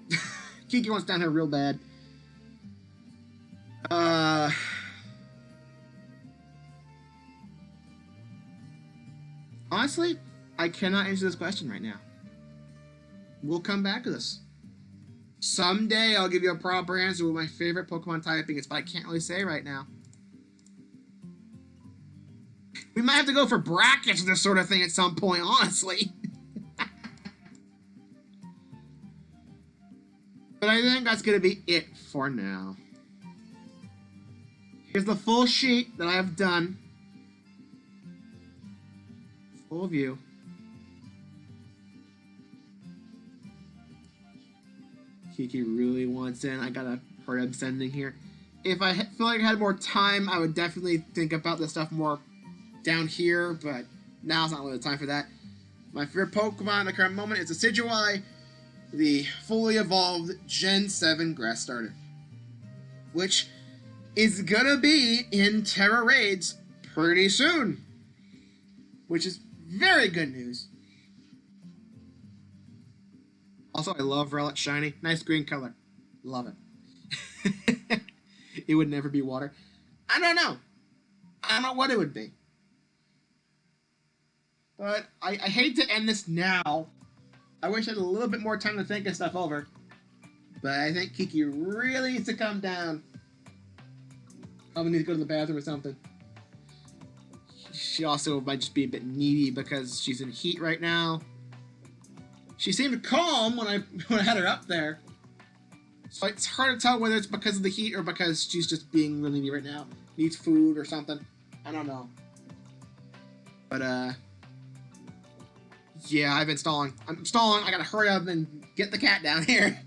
Kiki wants down here real bad. Honestly, I cannot answer this question right now. We'll come back to this. Someday I'll give you a proper answer with my favorite Pokemon typing is, but I can't really say right now. We might have to go for brackets and this sort of thing at some point, honestly. But I think that's going to be it for now. Here's the full sheet that I have done. Full view. Kiki really wants in. I gotta hurry up sending here. If I feel like I had more time, I would definitely think about this stuff more down here, but now's not really the time for that. My favorite Pokemon at the current moment is a Decidueye, the fully evolved Gen 7 Grass Starter, which is gonna be in Terra Raids pretty soon, which is very good news. Also, I love Rowlet Shiny. Nice green color. Love it. It would never be water. I don't know. I don't know what it would be. But I hate to end this now. I wish I had a little bit more time to think this stuff over. But I think Kiki really needs to come down. Probably need to go to the bathroom or something. She also might just be a bit needy because she's in heat right now. She seemed calm when I had her up there. So it's hard to tell whether it's because of the heat or because she's just being really needy right now. Needs food or something. I don't know. But, yeah, I've been stalling. I'm stalling. I gotta hurry up and get the cat down here.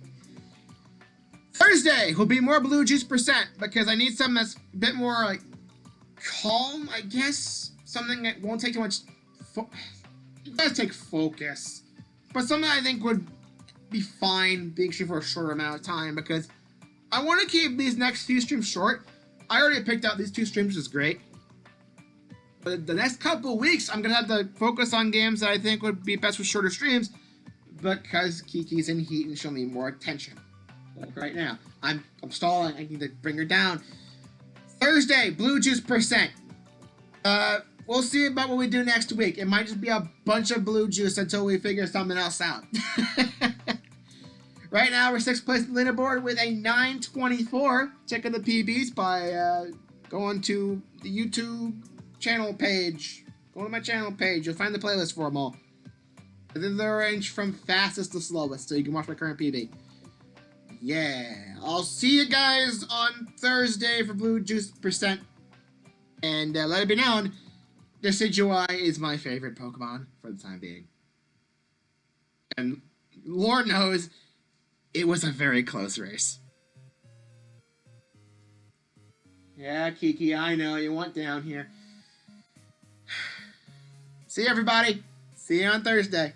Thursday will be more blue juice percent because I need something that's a bit more, like, calm, I guess. Something that won't take too much... It does take focus. But something I think would be fine being streamed for a shorter amount of time because I want to keep these next few streams short. I already picked out these 2 streams, which is great. But the next couple of weeks, I'm going to have to focus on games that I think would be best with shorter streams because Kiki's in heat and she'll need more attention. Like right now. I'm stalling. I need to bring her down. Thursday, blue juice percent. We'll see about what we do next week. It might just be a bunch of blue juice until we figure something else out. Right now, we're 6th place in the leaderboard with a 924. Checking the PBs by going to the YouTube channel page. Go to my channel page. You'll find the playlist for them all. They're arranged from fastest to slowest, so you can watch my current PB. Yeah. I'll see you guys on Thursday for blue juice percent. And let it be known, Decidueye is my favorite Pokemon for the time being. And Lord knows, it was a very close race. Yeah, Kiki, I know, you want down here. See you, everybody. See you on Thursday.